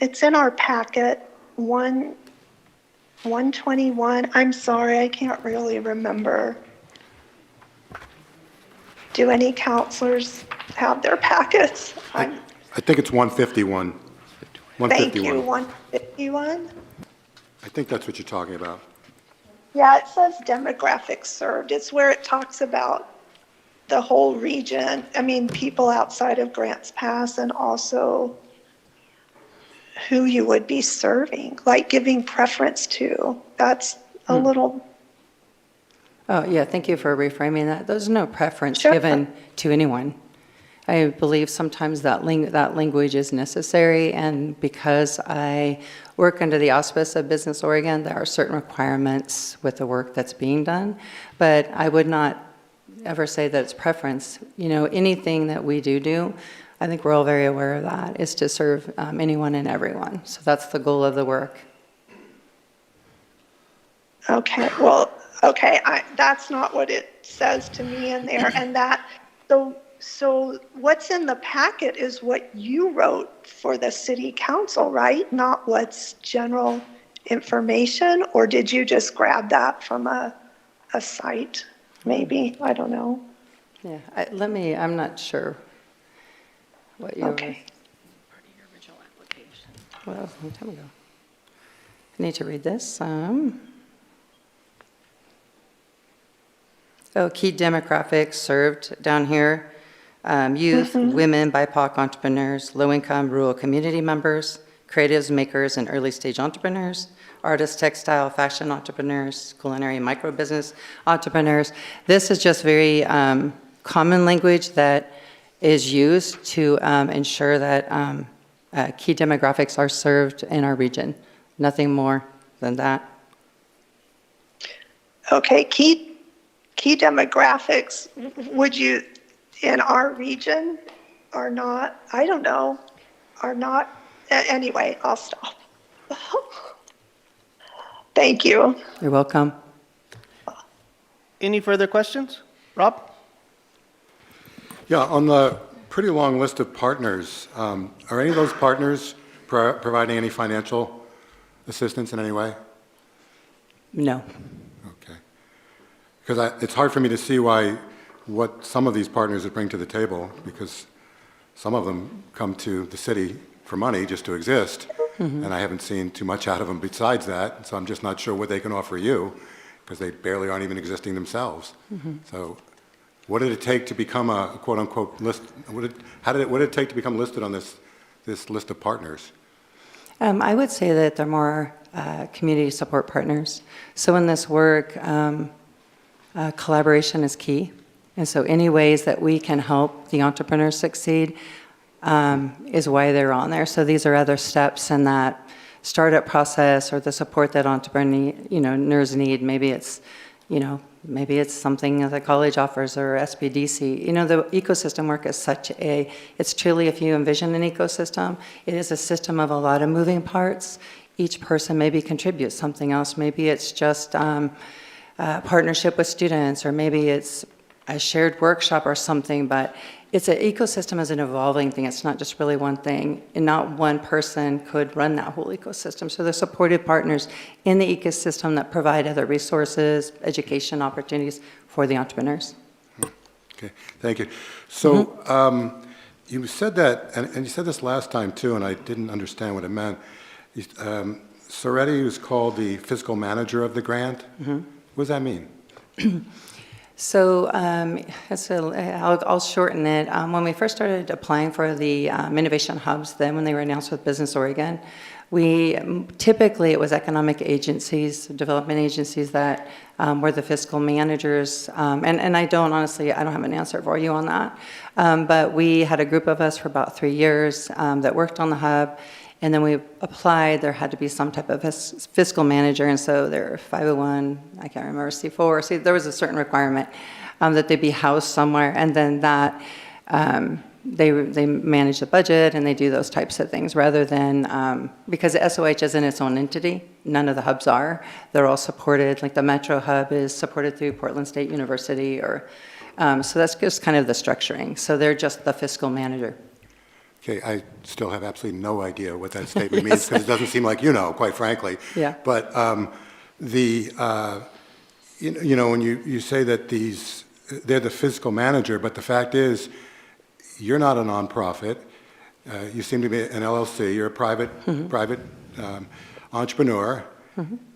It's in our packet, 121. I'm sorry, I can't really remember. Do any counselors have their packets? I think it's 151. 151. Thank you, 151. think that's what you're talking about. Yeah, it says demographics served. It's where it talks about the whole region. I mean, people outside of Grants Pass, and also who you would be serving, like giving preference to. That's a little. Oh, yeah, thank you for reframing that. There's no preference Sure. given to anyone. I believe sometimes that language is necessary, and because I work under the auspice of Business Oregon, there are certain requirements with the work that's being done, but I would not ever say that it's preference. You know, anything that we do, I think we're all very aware of that, is to serve anyone and everyone. So that's the goal of the work. Okay, well, okay, that's not what it says to me in there, and that, so what's in the packet is what you wrote for the city council, right? Not what's general information, or did you just grab that from a site, maybe? I don't know. Yeah, I'm not sure what you were. Okay. Well, a long time ago. I need to read this. Key demographics served down here. Youth, women, BIPOC entrepreneurs, low-income rural community members, creatives, makers, and early-stage entrepreneurs, artists, textile, fashion entrepreneurs, culinary micro-business entrepreneurs. This is just very common language that is used to ensure that key demographics are served in our region. Nothing more than that. Okay, key demographics, would you, in our region, are not, I don't know, are not, anyway, I'll stop. Thank you. You're welcome. Any further questions? Rob? Yeah, on the pretty long list of partners, are any of those partners providing any financial assistance in any way? No. Okay. Because it's hard for me to see what some of these partners would bring to the table, because some of them come to the city for money just to exist, and I haven't seen too much out of them besides that, so I'm just not sure what they can offer you, because they barely aren't even existing themselves. So what did it take to become a quote-unquote list? What did it take to become listed on this list of partners? I would say that they're more community support partners. So in this work, collaboration is key. And so any ways that we can help the entrepreneurs succeed is why they're on there. So these are other steps in that startup process, or the support that entrepreneurs need. Maybe it's something that the college offers, or SBDC. The ecosystem work is it's truly, if you envision an ecosystem, it is a system of a lot of moving parts. Each person maybe contributes something else. Maybe it's just partnership with students, or maybe it's a shared workshop or something, but it's an ecosystem as an evolving thing. It's not just really one thing, and not one person could run that whole ecosystem. So they're supportive partners in the ecosystem that provide other resources, education opportunities for the entrepreneurs. Okay, thank you. So you said that, and you said this last time too, and I didn't understand what it meant. Soretti was called the fiscal manager of the grant. What does that mean? So I'll shorten it. When we first started applying for the innovation hubs, then when they were announced with Business Oregon, typically it was economic agencies, development agencies that were the fiscal managers. And I don't have an answer for you on that. But we had a group of us for about 3 years that worked on the hub. And then we applied, there had to be some type of fiscal manager, and so they're 501, I can't remember, C4, there was a certain requirement that they be housed somewhere, and then that they manage the budget and they do those types of things, rather than, because the SOH isn't its own entity, none of the hubs are. They're all supported, like the Metro Hub is supported through Portland State University, so that's just kind of the structuring. So they're just the fiscal manager. Okay, I still have absolutely no idea what that statement means, because it doesn't seem like you know, quite frankly. Yeah. But when you say that they're the fiscal manager, but the fact is, you're not a nonprofit. You seem to be an LLC. You're a private entrepreneur,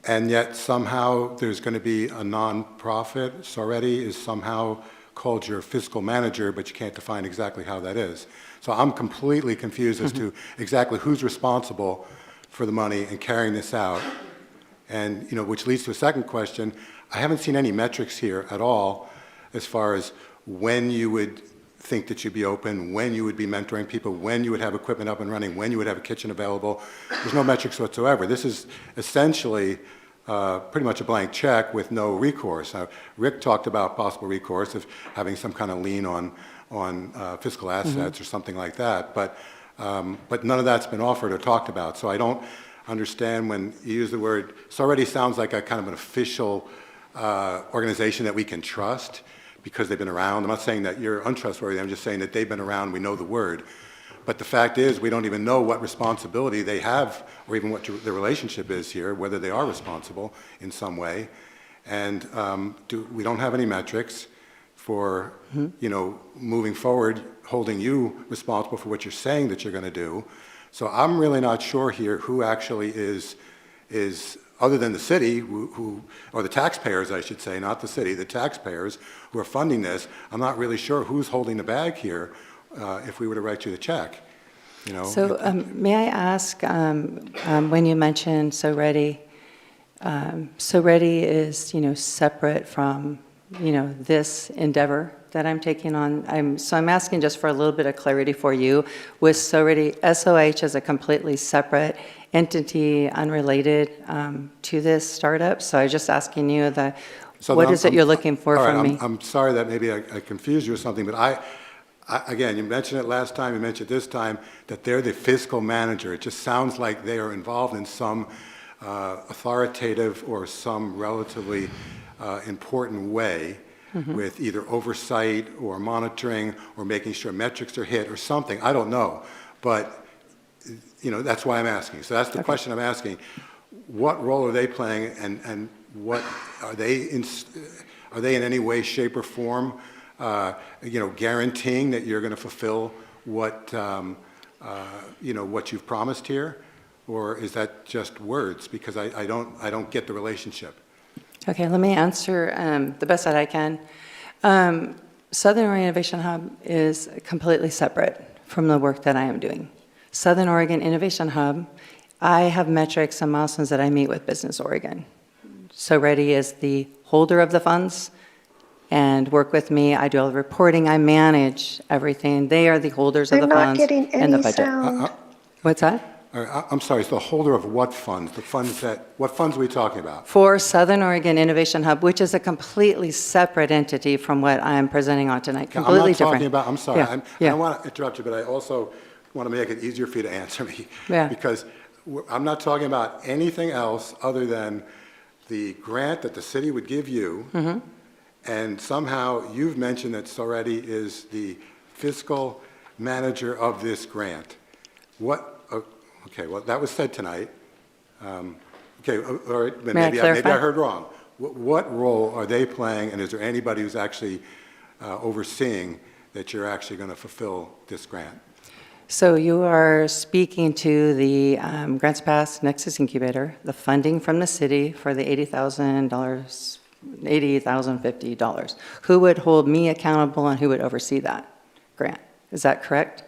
and yet somehow there's going to be a nonprofit. Soretti is somehow called your fiscal manager, but you can't define exactly how that is. So I'm completely confused as to exactly who's responsible for the money and carrying this out. And, which leads to a second question. I haven't seen any metrics here at all as far as when you would think that you'd be open, when you would be mentoring people, when you would have equipment up and running, when you would have a kitchen available. There's no metrics whatsoever. This is essentially pretty much a blank check with no recourse. Rick talked about possible recourse of having some kind of lien on fiscal assets or something like that, but none of that's been offered or talked about. So I don't understand when you use the word, it already sounds like a kind of an official organization that we can trust because they've been around. I'm not saying that you're untrustworthy, I'm just saying that they've been around, we know the word. But the fact is, we don't even know what responsibility they have or even what the relationship is here, whether they are responsible in some way. And we don't have any metrics for, moving forward, holding you responsible for what you're saying that you're going to do. So I'm really not sure here who actually is other than the city, or the taxpayers, I should say, not the city, the taxpayers who are funding this. I'm not really sure who's holding the bag here if we were to write you the check. So may I ask, when you mentioned SoReady, SoReady is, separate from, this endeavor that I'm taking on. So I'm asking just for a little bit of clarity for you. Was SoReady, SOH is a completely separate entity, unrelated to this startup? So I was just asking you what is it you're looking for from me? I'm sorry that maybe I confused you or something, but again, you mentioned it last time, you mentioned this time, that they're the fiscal manager. It just sounds like they are involved in some authoritative or some relatively important way with either oversight or monitoring or making sure metrics are hit or something. I don't know, but that's why I'm asking. So that's the question I'm asking. What role are they playing, and what are they in any way, shape, or form guaranteeing that you're going to fulfill what what you've promised here, or is that just words? Because I don't get the relationship. Okay, let me answer the best that I can. Southern Oregon Innovation Hub is completely separate from the work that I am doing. Southern Oregon Innovation Hub, I have metrics and milestones that I meet with Business Oregon. SoReady is the holder of the funds and work with me. I do all the reporting. I manage everything. They are the holders of the funds and the budget. I'm not getting any sound. What's that? I'm sorry, it's the holder of what funds? What funds are we talking about? For Southern Oregon Innovation Hub, which is a completely separate entity from what I'm presenting on tonight. Completely different. I'm sorry, Yeah. I don't want to interrupt you, but I also want to make it easier for you to answer me. Yeah. Because I'm not talking about anything else other than the grant that the city would give you, and somehow you've mentioned that SoReady is the fiscal manager of this grant. Okay, well, that was said tonight. Okay, all right, maybe I heard wrong. What role are they playing, and is there anybody who's actually overseeing that you're actually going to fulfill this grant? So you are speaking to the Grants Pass Nexus Incubator, the funding from the city for the $80,050. Who would hold me accountable and who would oversee that grant? Is that correct?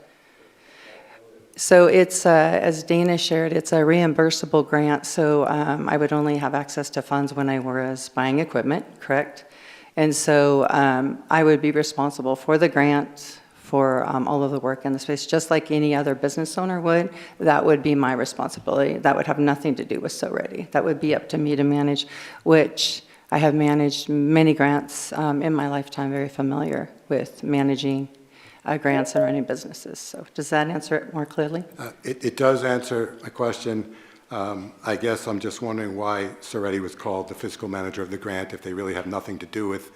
So it's, as Dana shared, it's a reimbursable grant, so I would only have access to funds when I was buying equipment, correct? And so I would be responsible for the grant, for all of the work in the space, just like any other business owner would. That would be my responsibility. That would have nothing to do with SoReady. That would be up to me to manage, which I have managed many grants in my lifetime, very familiar with managing grants and running businesses. So does that answer it more clearly? It does answer my question. I guess I'm just wondering why SoReady was called the fiscal manager of the grant if they really have nothing to do with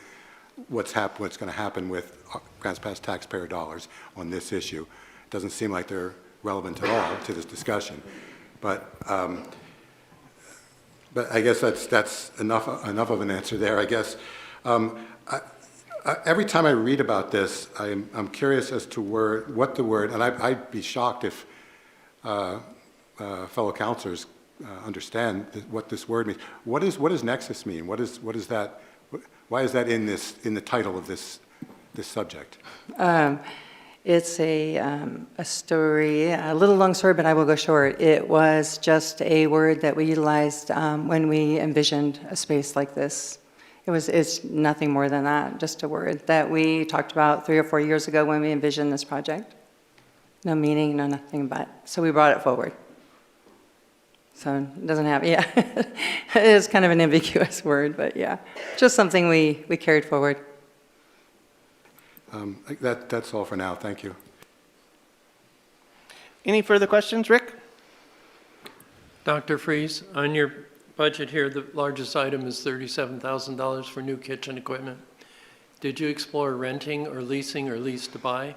what's going to happen with Grants Pass taxpayer dollars on this issue. It doesn't seem like they're relevant at all to this discussion. But I guess that's enough of an answer there, I guess. Every time I read about this, I'm curious as to what the word, and I'd be shocked if fellow counselors understand what this word means. What does Nexus mean? What is that? Why is that in the title of this subject? It's a story, a little long story, but I will go short. It was just a word that we utilized when we envisioned a space like this. It's nothing more than that, just a word that we talked about 3 or 4 years ago when we envisioned this project. No meaning, no nothing but. So we brought it forward. So it doesn't have, yeah. It is kind of an ambiguous word, but yeah. Just something we carried forward. That's all for now. Thank you. Any further questions, Rick? Dr. Freeze, on your budget here, the largest item is $37,000 for new kitchen equipment. Did you explore renting or leasing or lease to buy?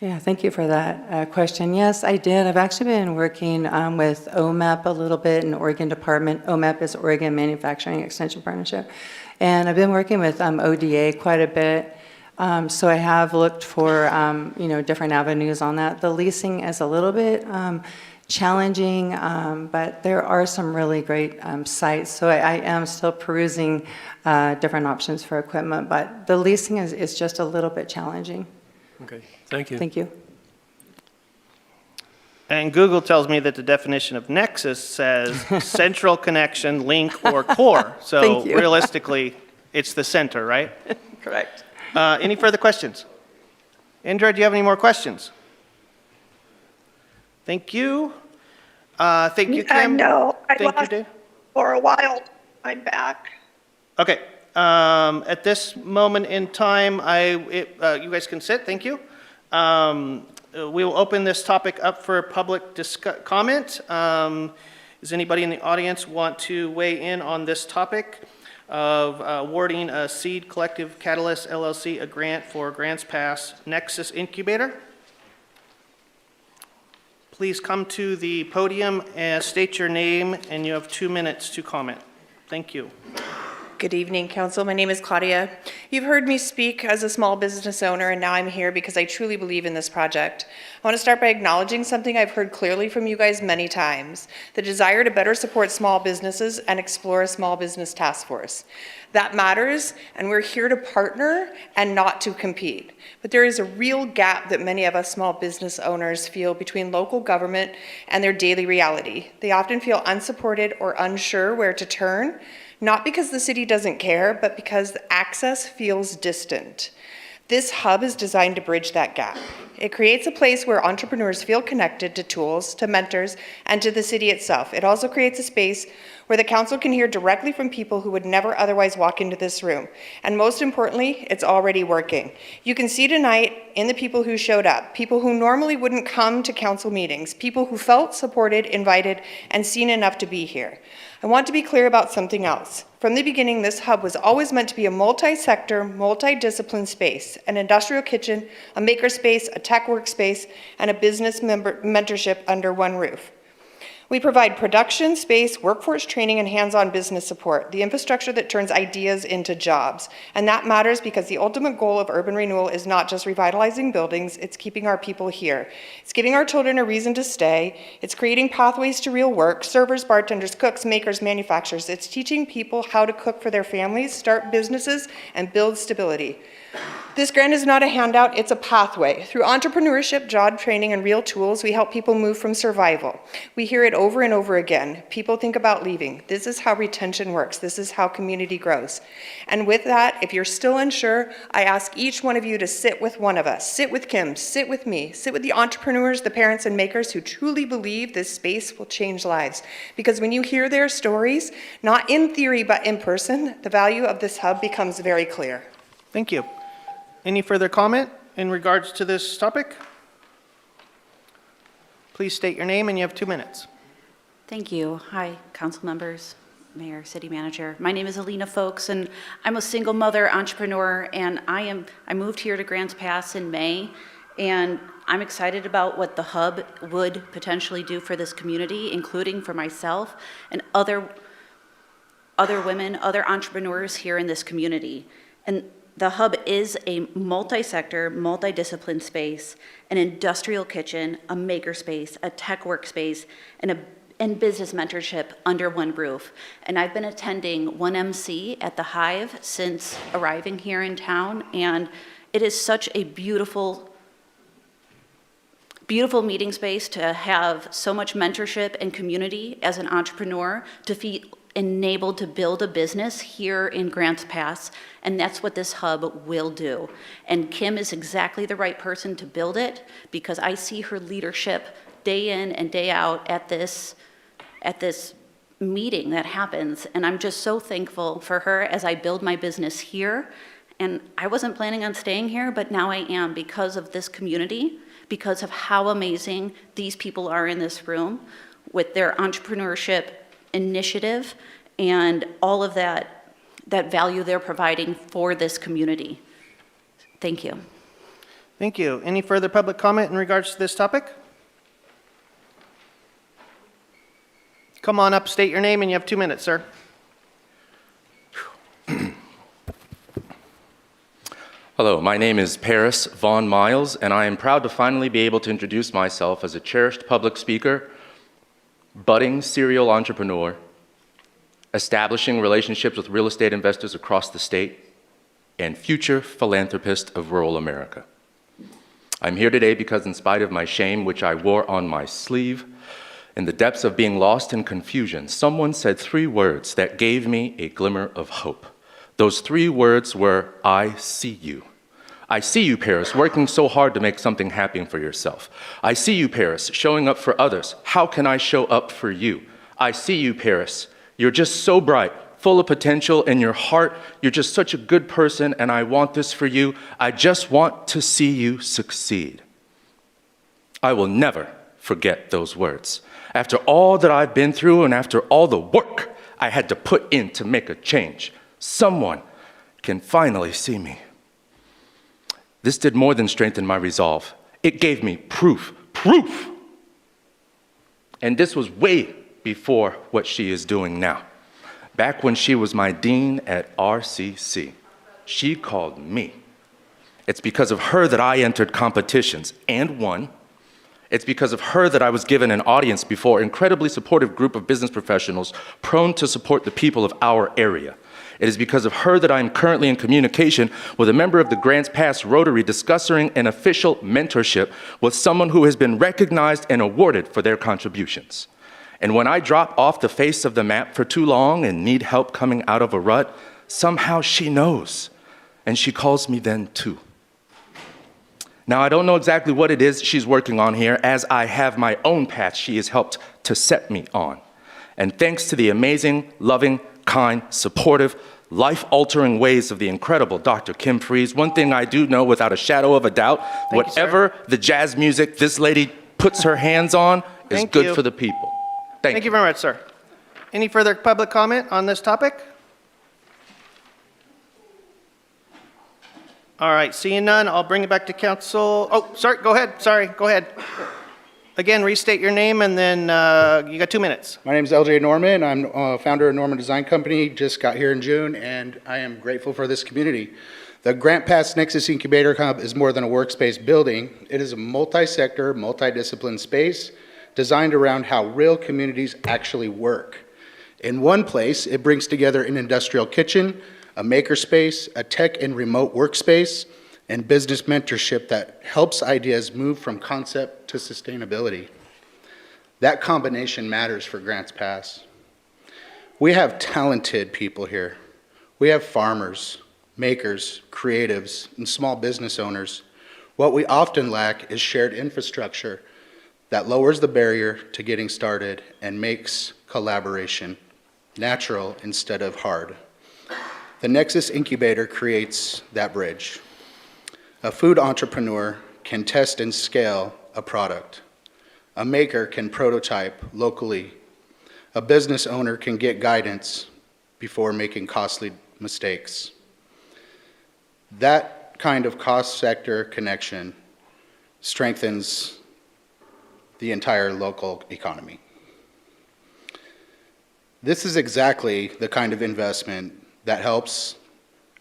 Yeah, thank you for that question. Yes, I did. I've actually been working with OMAP a little bit in Oregon Department. OMAP is Oregon Manufacturing Extension Partnership. And I've been working with ODA quite a bit. So I have looked for, different avenues on that. The leasing is a little bit challenging, but there are some really great sites. So I am still perusing different options for equipment, but the leasing is just a little bit challenging. Okay, thank you. Thank you. And Google tells me that the definition of Nexus says central connection, link, or core. So Thank you. realistically, it's the center, right? Correct. Any further questions? Indra, do you have any more questions? Thank you. Thank you, Kim. No, I Thank you, lost Dave. for a while. I'm back. Okay. At this moment in time, you guys can sit. Thank you. We will open this topic up for public comment. Does anybody in the audience want to weigh in on this topic of awarding a Seed Collective Catalyst LLC a grant for Grants Pass Nexus Incubator? Please come to the podium and state your name, and you have 2 minutes to comment. Thank you. Good evening, Council. My name is Claudia. You've heard me speak as a small business owner, and now I'm here because I truly believe in this project. I want to start by acknowledging something I've heard clearly from you guys many times, the desire to better support small businesses and explore a small business task force. That matters, and we're here to partner and not to compete. But there is a real gap that many of us small business owners feel between local government and their daily reality. They often feel unsupported or unsure where to turn, not because the city doesn't care, but because access feels distant. This hub is designed to bridge that gap. It creates a place where entrepreneurs feel connected to tools, to mentors, and to the city itself. It also creates a space where the council can hear directly from people who would never otherwise walk into this room. And most importantly, it's already working. You can see tonight in the people who showed up, people who normally wouldn't come to council meetings, people who felt supported, invited, and seen enough to be here. I want to be clear about something else. From the beginning, this hub was always meant to be a multi-sector, multi-discipline space, an industrial kitchen, a makerspace, a tech workspace, and a business mentorship under one roof. We provide production, space, workforce training, and hands-on business support, the infrastructure that turns ideas into jobs. And that matters because the ultimate goal of urban renewal is not just revitalizing buildings, it's keeping our people here. It's giving our children a reason to stay. It's creating pathways to real work, servers, bartenders, cooks, makers, manufacturers. It's teaching people how to cook for their families, start businesses, and build stability. This grant is not a handout, it's a pathway. Through entrepreneurship, job training, and real tools, we help people move from survival. We hear it over and over again. People think about leaving. This is how retention works. This is how community grows. And with that, if you're still unsure, I ask each one of you to sit with one of us. Sit with Kim, sit with me, sit with the entrepreneurs, the parents, and makers who truly believe this space will change lives. Because when you hear their stories, not in theory, but in person, the value of this hub becomes very clear. Thank you. Any further comment in regards to this topic? Please state your name and you have 2 minutes. Thank you. Hi, council members, mayor, city manager. My name is Alina Folks, and I'm a single mother entrepreneur, and I moved here to Grants Pass in May, and I'm excited about what the hub would potentially do for this community, including for myself and other women, other entrepreneurs here in this community. And the hub is a multi-sector, multi-discipline space, an industrial kitchen, a makerspace, a tech workspace, and and business mentorship under one roof. And I've been attending 1MC at the Hive since arriving here in town, and it is such a beautiful meeting space to have so much mentorship and community as an entrepreneur, to feel enabled to build a business here in Grants Pass, and that's what this hub will do. And Kim is exactly the right person to build it, because I see her leadership day in and day out at this meeting that happens, and I'm just so thankful for her as I build my business here. And I wasn't planning on staying here, but now I am, because of this community, because of how amazing these people are in this room with their entrepreneurship initiative and all of that value they're providing for this community. Thank you. Thank you. Any further public comment in regards to this topic? Come on up, state your name, and you have 2 minutes, sir. Hello, my name is Paris Vaughn Miles, and I am proud to finally be able to introduce myself as a cherished public speaker, budding serial entrepreneur, establishing relationships with real estate investors across the state, and future philanthropist of rural America. I'm here today because, in spite of my shame, which I wore on my sleeve, in the depths of being lost in confusion, someone said 3 words that gave me a glimmer of hope. Those 3 words were, I see you. I see you, Paris, working so hard to make something happen for yourself. I see you, Paris, showing up for others. How can I show up for you? I see you, Paris. You're just so bright, full of potential in your heart. You're just such a good person, and I want this for you. I just want to see you succeed. I will never forget those words. After all that I've been through and after all the work I had to put in to make a change, someone can finally see me. This did more than strengthen my resolve. It gave me proof. And this was way before what she is doing now. Back when she was my dean at RCC, she called me. It's because of her that I entered competitions and won. It's because of her that I was given an audience before an incredibly supportive group of business professionals prone to support the people of our area. It is because of her that I am currently in communication with a member of the Grants Pass Rotary discussing an official mentorship with someone who has been recognized and awarded for their contributions. And when I drop off the face of the map for too long and need help coming out of a rut, somehow she knows, and she calls me then too. Now, I don't know exactly what it is she's working on here, as I have my own path she has helped to set me on. And thanks to the amazing, loving, kind, supportive, life-altering ways of the incredible Dr. Kim Freeze, one thing I do know without a shadow of a doubt, whatever the jazz music this lady puts her hands on is good for the people. Thank you very much, sir. Any further public comment on this topic? All right, seeing none, I'll bring it back to council. Oh, sorry, go ahead. Sorry, go ahead. Again, restate your name, and then you got 2 minutes. My name is LJ Norman. I'm founder of Norman Design Company. Just got here in June, and I am grateful for this community. The Grants Pass Nexus Incubator Hub is more than a workspace building. It is a multi-sector, multi-discipline space designed around how real communities actually work. In one place, it brings together an industrial kitchen, a makerspace, a tech and remote workspace, and business mentorship that helps ideas move from concept to sustainability. That combination matters for Grants Pass. We have talented people here. We have farmers, makers, creatives, and small business owners. What we often lack is shared infrastructure that lowers the barrier to getting started and makes collaboration natural instead of hard. The Nexus Incubator creates that bridge. A food entrepreneur can test and scale a product. A maker can prototype locally. A business owner can get guidance before making costly mistakes. That kind of cost-sector connection strengthens the entire local economy. This is exactly the kind of investment that helps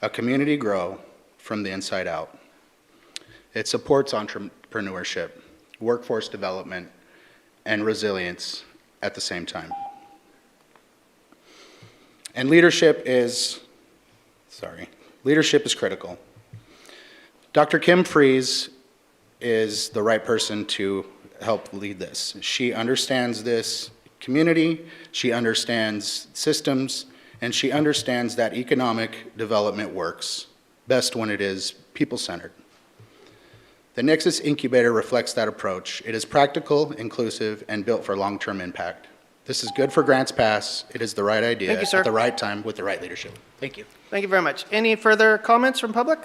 a community grow from the inside out. It supports entrepreneurship, workforce development, and resilience at the same time. And leadership is critical. Dr. Kim Freeze is the right person to help lead this. She understands this community, she understands systems, and she understands that economic development works best when it is people-centered. The Nexus Incubator reflects that approach. It is practical, inclusive, and built for long-term impact. This is good for Grants Pass. It is the right idea Thank you, sir. at the right time with the right leadership. Thank you. Thank you very much. Any further comments from public?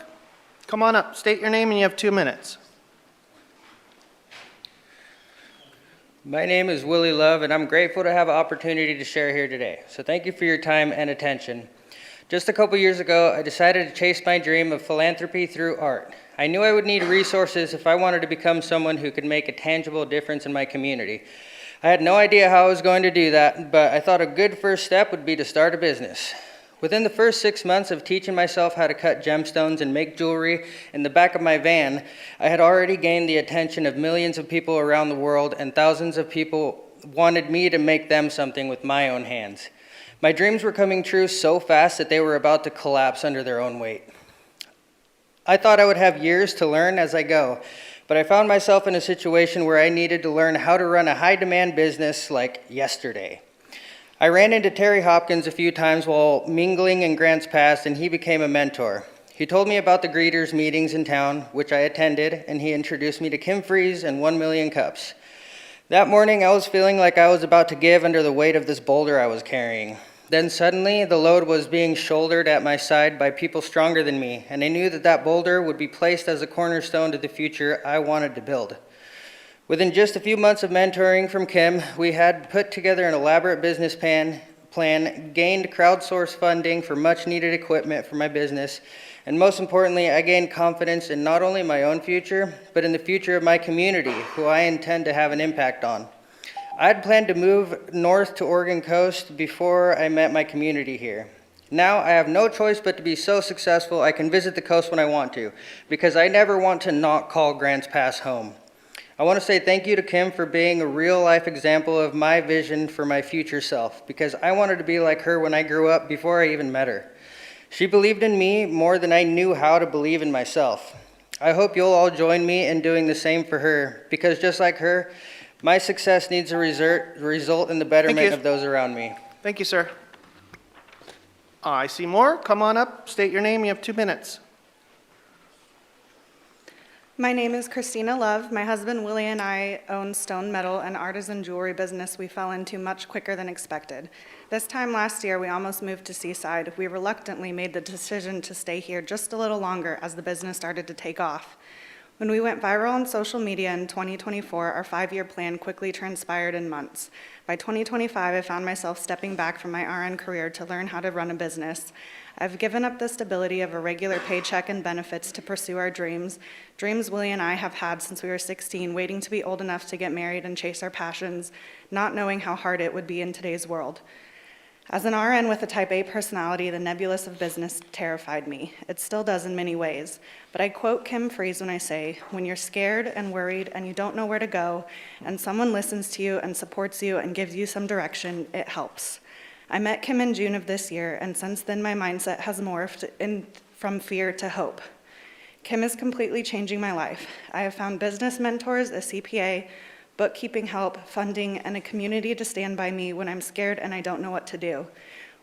Come on up, state your name, and you have 2 minutes. My name is Willie Love, and I'm grateful to have an opportunity to share here today. So thank you for your time and attention. Just a couple years ago, I decided to chase my dream of philanthropy through art. I knew I would need resources if I wanted to become someone who could make a tangible difference in my community. I had no idea how I was going to do that, but I thought a good first step would be to start a business. Within the first 6 months of teaching myself how to cut gemstones and make jewelry in the back of my van, I had already gained the attention of millions of people around the world, and thousands of people wanted me to make them something with my own hands. My dreams were coming true so fast that they were about to collapse under their own weight. I thought I would have years to learn as I go, but I found myself in a situation where I needed to learn how to run a high-demand business like yesterday. I ran into Terry Hopkins a few times while mingling in Grants Pass, and he became a mentor. He told me about the greeters meetings in town, which I attended, and he introduced me to Kim Freeze and 1 Million Cups. That morning, I was feeling like I was about to give under the weight of this boulder I was carrying. Then suddenly, the load was being shouldered at my side by people stronger than me, and I knew that that boulder would be placed as a cornerstone to the future I wanted to build. Within just a few months of mentoring from Kim, we had put together an elaborate business plan, gained crowdsourced funding for much needed equipment for my business, and most importantly, I gained confidence in not only my own future, but in the future of my community, who I intend to have an impact on. I had planned to move north to Oregon coast before I met my community here. Now I have no choice but to be so successful I can visit the coast when I want to, because I never want to not call Grants Pass home. I want to say thank you to Kim for being a real-life example of my vision for my future self, because I wanted to be like her when I grew up before I even met her. She believed in me more than I knew how to believe in myself. I hope you'll all join me in doing the same for her, because just like her, my success needs to result in the betterment of those around me. Thank you, sir. I see more. Come on up, state your name, you have 2 minutes. My name is Christina Love. My husband Willie and I own stone, metal, and artisan jewelry business we fell into much quicker than expected. This time last year, we almost moved to Seaside. We reluctantly made the decision to stay here just a little longer as the business started to take off. When we went viral on social media in 2024, our 5-year plan quickly transpired in months. By 2025, I found myself stepping back from my RN career to learn how to run a business. I've given up the stability of a regular paycheck and benefits to pursue our dreams Willie and I have had since we were 16, waiting to be old enough to get married and chase our passions, not knowing how hard it would be in today's world. As an RN with a type A personality, the nebulous of business terrified me. It still does in many ways. But I quote Kim Freeze when I say, when you're scared and worried and you don't know where to go, and someone listens to you and supports you and gives you some direction, it helps. I met Kim in June of this year, and since then my mindset has morphed from fear to hope. Kim is completely changing my life. I have found business mentors, a CPA, bookkeeping help, funding, and a community to stand by me when I'm scared and I don't know what to do.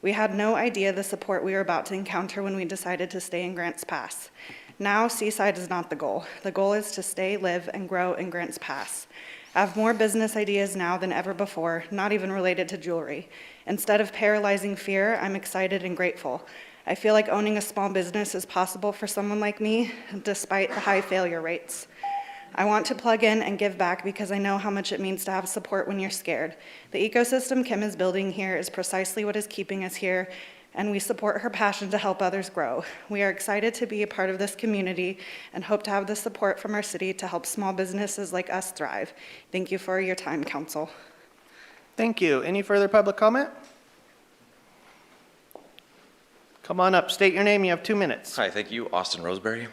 We had no idea the support we were about to encounter when we decided to stay in Grants Pass. Now, Seaside is not the goal. The goal is to stay, live, and grow in Grants Pass. I have more business ideas now than ever before, not even related to jewelry. Instead of paralyzing fear, I'm excited and grateful. I feel like owning a small business is possible for someone like me, despite the high failure rates. I want to plug in and give back because I know how much it means to have support when you're scared. The ecosystem Kim is building here is precisely what is keeping us here, and we support her passion to help others grow. We are excited to be a part of this community and hope to have the support from our city to help small businesses like us thrive. Thank you for your time, Council. Thank you. Any further public comment? Come on up, state your name, you have 2 minutes. Hi, thank you. Austin Roseberry.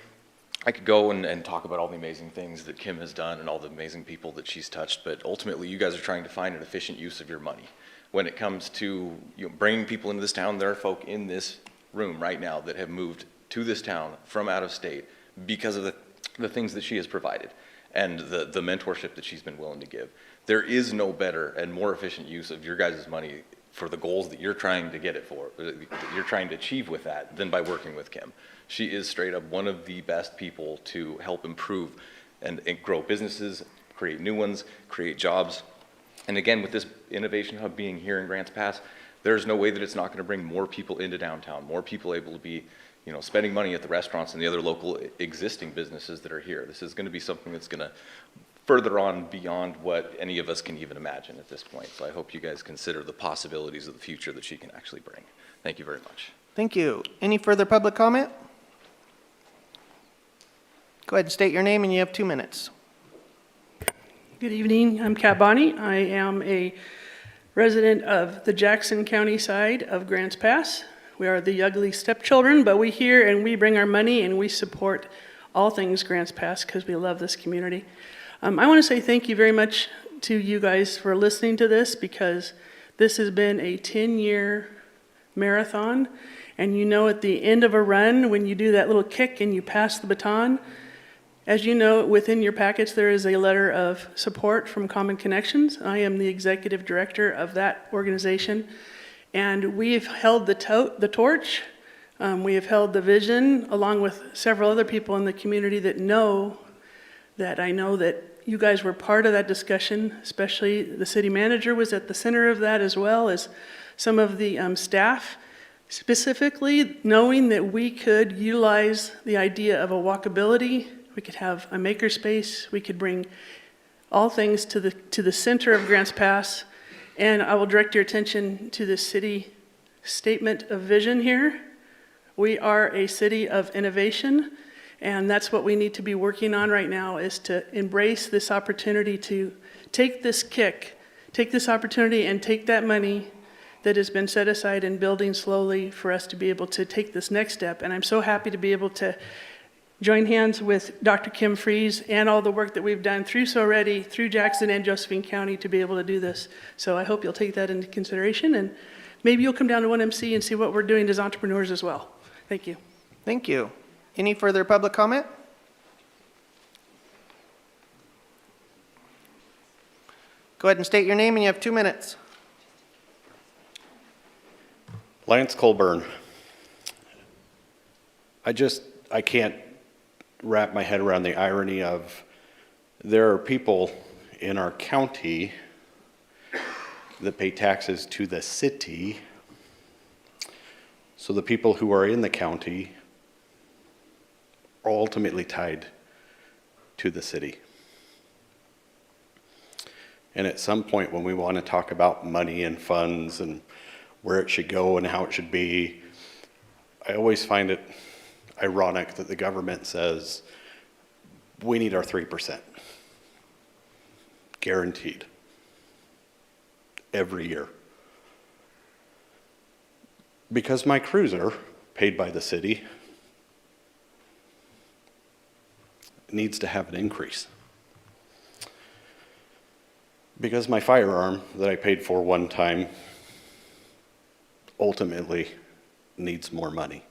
I could go and talk about all the amazing things that Kim has done and all the amazing people that she's touched, but ultimately you guys are trying to find an efficient use of your money. When it comes to bringing people into this town, there are folk in this room right now that have moved to this town from out of state because of the things that she has provided and the mentorship that she's been willing to give. There is no better and more efficient use of your guys' money for the goals that you're trying to get it for, that you're trying to achieve with that, than by working with Kim. She is straight up one of the best people to help improve and grow businesses, create new ones, create jobs. And again, with this innovation hub being here in Grants Pass, there's no way that it's not going to bring more people into downtown, more people able to be, spending money at the restaurants and the other local existing businesses that are here. This is going to be something that's going to further on beyond what any of us can even imagine at this point. So I hope you guys consider the possibilities of the future that she can actually bring. Thank you very much. Thank you. Any further public comment? Go ahead and state your name, and you have 2 minutes. Good evening. I'm Kat Bonney. I am a resident of the Jackson County side of Grants Pass. We are the ugly stepchildren, but we here and we bring our money and we support all things Grants Pass because we love this community. I want to say thank you very much to you guys for listening to this, because this has been a 10-year marathon. And at the end of a run, when you do that little kick and you pass the baton, as you know, within your packets, there is a letter of support from Common Connections. I am the executive director of that organization. And we've held the torch. We have held the vision, along with several other people in the community that I know that you guys were part of that discussion, especially the city manager was at the center of that, as well as some of the staff, specifically knowing that we could utilize the idea of a walkability. We could have a makerspace. We could bring all things to the center of Grants Pass. And I will direct your attention to the city statement of vision here. We are a city of innovation, and that's what we need to be working on right now, is to embrace this opportunity to take this opportunity and take that money that has been set aside and building slowly for us to be able to take this next step. And I'm so happy to be able to join hands with Dr. Kim Fries and all the work that we've done through SoReady, through Jackson and Josephine County to be able to do this. So I hope you'll take that into consideration, and maybe you'll come down to 1MC and see what we're doing as entrepreneurs as well. Thank you. Thank you. Any further public comment? Go ahead and state your name, and you have 2 minutes. Lance Colburn. I can't wrap my head around the irony of there are people in our county that pay taxes to the city, so the people who are in the county are ultimately tied to the city. And at some point, when we want to talk about money and funds and where it should go and how it should be, I always find it ironic that the government says, we need our 3%. Guaranteed. Every year. Because my cruiser, paid by the city, needs to have an increase. Because my firearm that I paid for one time ultimately needs more money.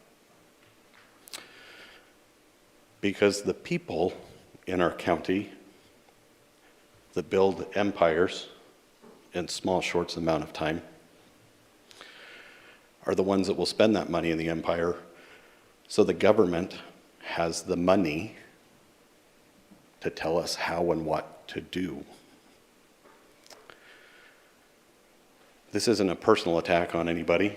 Because the people in our county that build empires in small, short amount of time are the ones that will spend that money in the empire, so the government has the money to tell us how and what to do. This isn't a personal attack on anybody.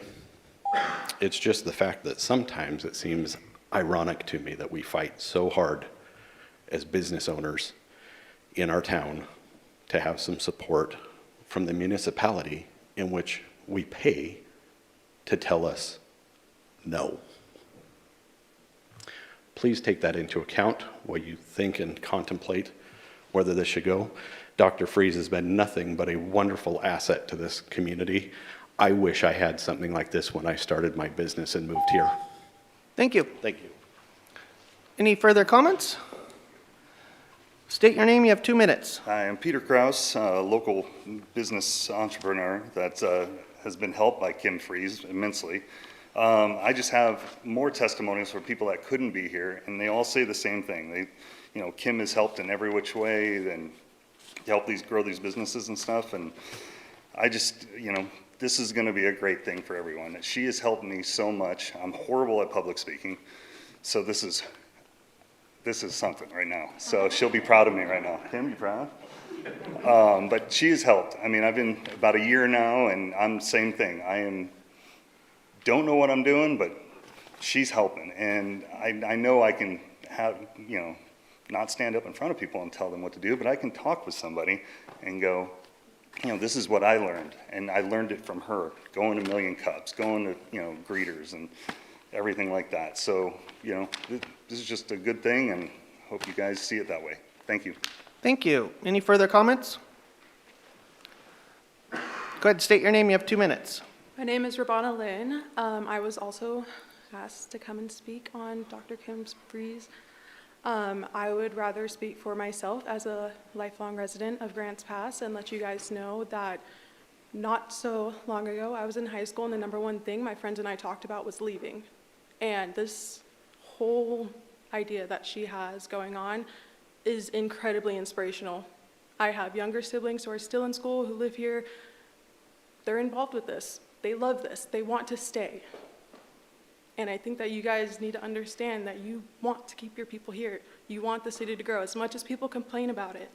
It's just the fact that sometimes it seems ironic to me that we fight so hard as business owners in our town to have some support from the municipality in which we pay to tell us no. Please take that into account while you think and contemplate whether this should go. Dr. Fries has been nothing but a wonderful asset to this community. I wish I had something like this when I started my business and moved here. Thank you. Thank you. Any further comments? State your name, you have 2 minutes. Hi, I'm Peter Kraus, a local business entrepreneur that has been helped by Kim Freeze immensely. I just have more testimonials for people that couldn't be here, and they all say the same thing. Kim has helped in every which way and helped grow these businesses and stuff, and I just, this is going to be a great thing for everyone. She has helped me so much. I'm horrible at public speaking, so this is something right now. So she'll be proud of me right now. Kim, you proud? But she has helped. I mean, I've been about a year now, and I'm same thing. Don't know what I'm doing, but she's helping. And I know I can have, not stand up in front of people and tell them what to do, but I can talk with somebody and go, this is what I learned. And I learned it from her, going to Million Cups, going to, greeters and everything like that. So, this is just a good thing, and hope you guys see it that way. Thank you. Thank you. Any further comments? Go ahead, state your name, you have 2 minutes. My name is Rabana Lynn. I was also asked to come and speak on Dr. Kim Freeze. I would rather speak for myself as a lifelong resident of Grants Pass and let you guys know that not so long ago, I was in high school, and the number one thing my friends and I talked about was leaving. And this whole idea that she has going on is incredibly inspirational. I have younger siblings who are still in school, who live here. They're involved with this. They love this. They want to stay. And I think that you guys need to understand that you want to keep your people here. You want the city to grow. As much as people complain about it,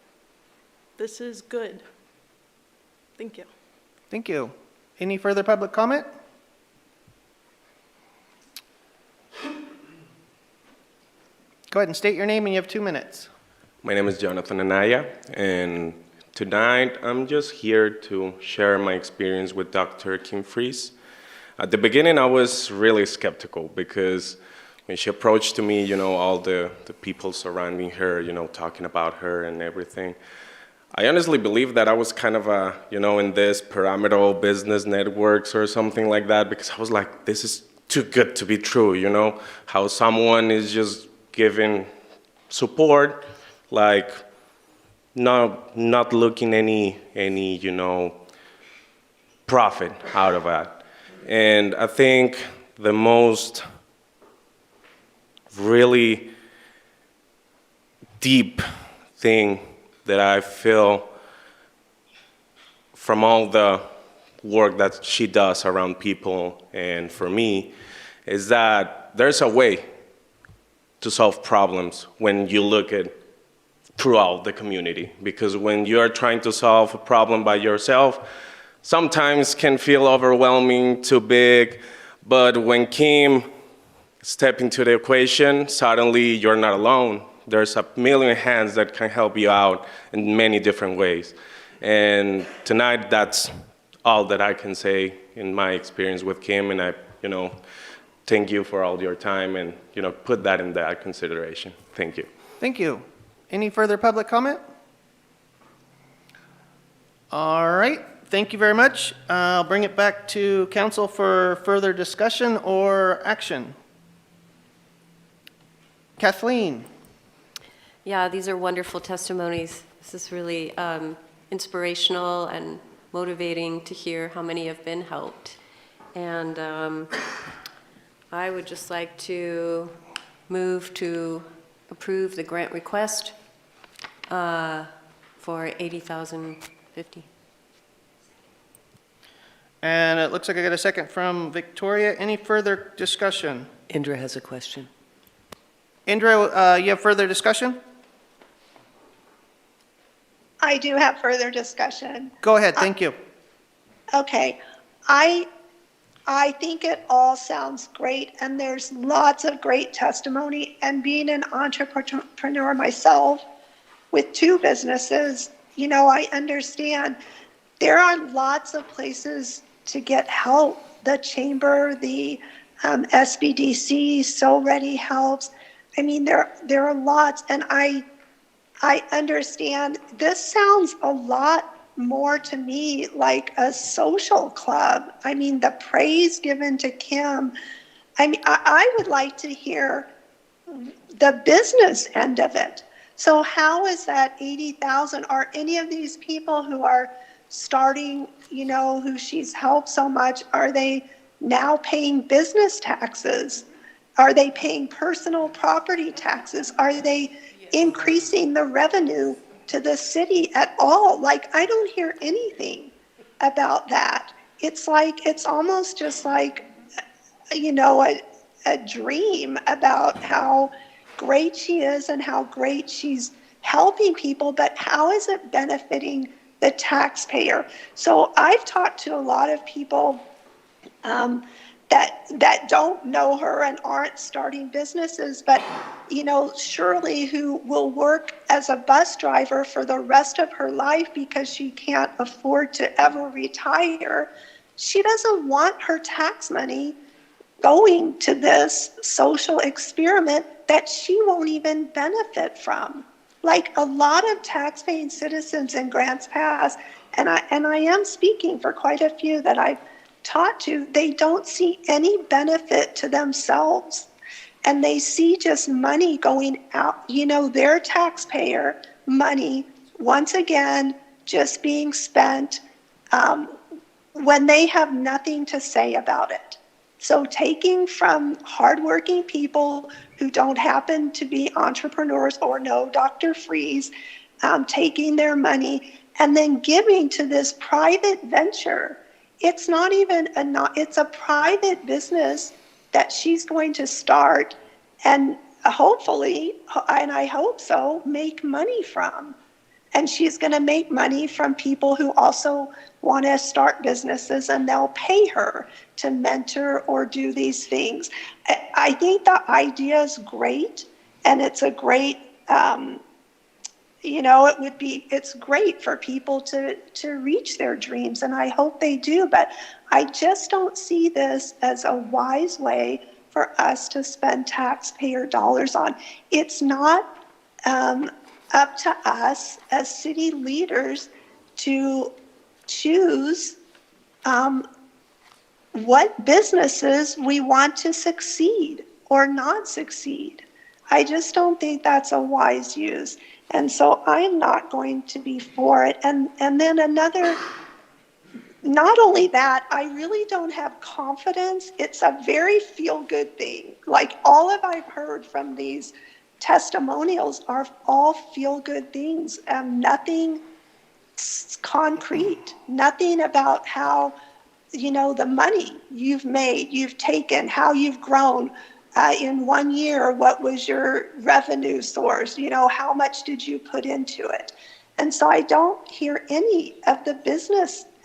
this is good. Thank you. Thank you. Any further public comment? Go ahead and state your name, and you have 2 minutes. My name is Jonathan Anaya, and tonight I'm just here to share my experience with Dr. Kim Freeze. At the beginning, I was really skeptical because when she approached to me, all the people surrounding her, talking about her and everything, I honestly believe that I was kind of in this pyramidal business networks or something like that, because I was like, this is too good to be true, how someone is just giving support, like not looking any profit out of that. And I think the most really deep thing that I feel from all the work that she does around people and for me is that there's a way to solve problems when you look at throughout the community. Because when you are trying to solve a problem by yourself, sometimes can feel overwhelming, too big, but when Kim steps into the equation, suddenly you're not alone. There's a million hands that can help you out in many different ways. And tonight, that's all that I can say in my experience with Kim, and I, thank you for all your time and, put that in that consideration. Thank you. Thank you. Any further public comment? All right. Thank you very much. I'll bring it back to council for further discussion or action. Kathleen. Yeah, these are wonderful testimonies. This is really inspirational and motivating to hear how many have been helped. And I would just like to move to approve the grant request for $80,050. And it looks like I got a second from Victoria. Any further discussion? Indra has a question. Indra, you have further discussion? I do have further discussion. Go ahead, thank you. Okay, I think it all sounds great, and there's lots of great testimony. And being an entrepreneur myself with 2 businesses, I understand there are lots of places to get help. The chamber, the SBDC, So Ready helps. I mean, there are lots, and I understand. This sounds a lot more to me like a social club. I mean, the praise given to Kim. I mean, I would like to hear the business end of it. So how is that 80,000? Are any of these people who are starting, who she's helped so much, are they now paying business taxes? Are they paying personal property taxes? Are they increasing the revenue to the city at all? Like, I don't hear anything about that. It's almost just like, a dream about how great she is and how great she's helping people, but how is it benefiting the taxpayer? So I've talked to a lot of people that don't know her and aren't starting businesses, but Shirley, who will work as a bus driver for the rest of her life because she can't afford to ever retire, she doesn't want her tax money going to this social experiment that she won't even benefit from. Like a lot of taxpaying citizens in Grants Pass, and I am speaking for quite a few that I've talked to, they don't see any benefit to themselves. And they see just money going out, their taxpayer money, once again, just being spent when they have nothing to say about it. So taking from hardworking people who don't happen to be entrepreneurs or know Dr. Freeze, taking their money and then giving to this private venture. It's not even it's a private business that she's going to start and hopefully, and I hope so, make money from. And she's going to make money from people who also want to start businesses, and they'll pay her to mentor or do these things. I think the idea is great, and it's a great, it's great for people to reach their dreams, and I hope they do, but I just don't see this as a wise way for us to spend taxpayer dollars on. It's not up to us as city leaders to choose what businesses we want to succeed or not succeed. I just don't think that's a wise use. And so I'm not going to be for it. And then not only that, I really don't have confidence. It's a very feel-good thing. Like all of I've heard from these testimonials are all feel-good things, nothing concrete, nothing about how, the money you've made, you've taken, how you've grown in 1 year, what was your revenue source, how much did you put into it? And so I don't hear any of the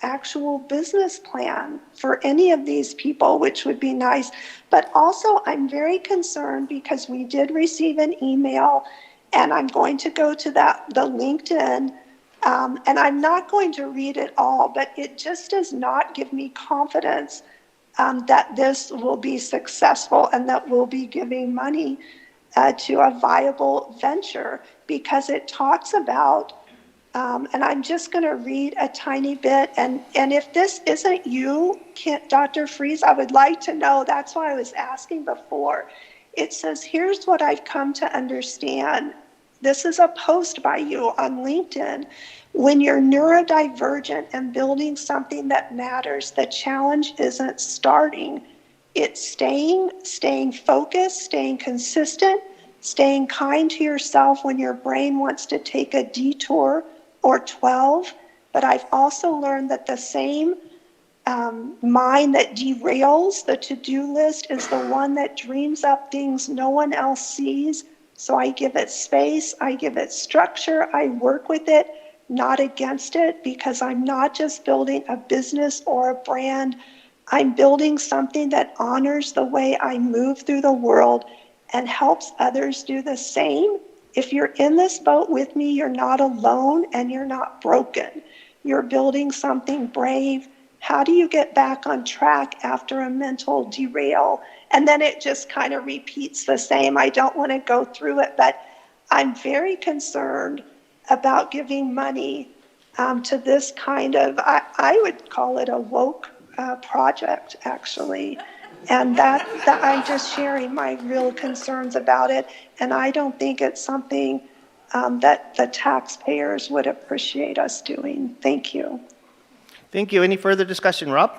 actual business plan for any of these people, which would be nice. But also I'm very concerned because we did receive an email, and I'm going to go to the LinkedIn, and I'm not going to read it all, but it just does not give me confidence that this will be successful and that we'll be giving money to a viable venture, because it talks about and I'm just going to read a tiny bit. And if this isn't you, Dr. Freeze, I would like to know. That's why I was asking before. It says, here's what I've come to understand. This is a post by you on LinkedIn. When you're neurodivergent and building something that matters, the challenge isn't starting. It's staying focused, staying consistent, staying kind to yourself when your brain wants to take a detour or 12, but I've also learned that the same mind that derails the to-do list is the one that dreams up things no one else sees. So I give it space, I give it structure, I work with it, not against it, because I'm not just building a business or a brand. I'm building something that honors the way I move through the world and helps others do the same. If you're in this boat with me, you're not alone and you're not broken. You're building something brave. How do you get back on track after a mental derail? And then it just kind of repeats the same. I don't want to go through it, but I'm very concerned about giving money to this kind of, I would call it a woke project, actually. And that I'm just sharing my real concerns about it. And I don't think it's something that the taxpayers would appreciate us doing. Thank you. Thank you. Any further discussion, Rob?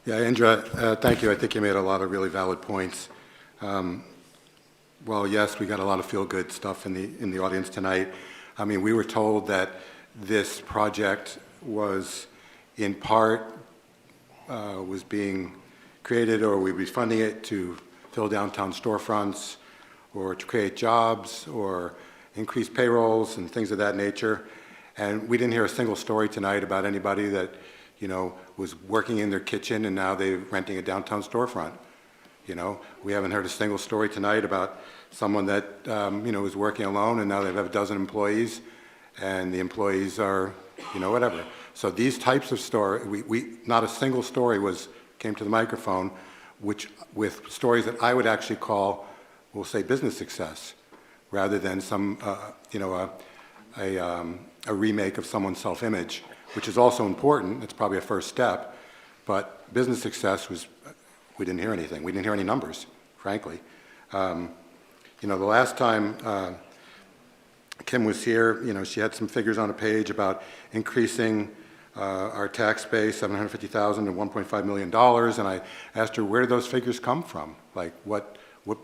Yeah, Indra, thank you. I think you made a lot of really valid points. Well, yes, we got a lot of feel-good stuff in the audience tonight. I mean, we were told that this project was in part was being created, or we'd be funding it to fill downtown storefronts or to create jobs or increase payrolls and things of that nature. And we didn't hear a single story tonight about anybody that, you know, was working in their kitchen and now they're renting a downtown storefront. You know, we haven't heard a single story tonight about someone that, you know, was working alone and now they have a dozen employees and the employees are, you know, whatever. So these types of stories, not a single story came to the microphone, which with stories that I would actually call, we'll say, business success, rather than some, you know, a remake of someone's self-image, which is also important. It's probably a first step, but business success was, we didn't hear anything. We didn't hear any numbers, frankly. You know, the last time Kim was here, you know, she had some figures on a page about increasing our tax base, $750,000 to $1.5 million, and I asked her, where did those figures come from? Like, what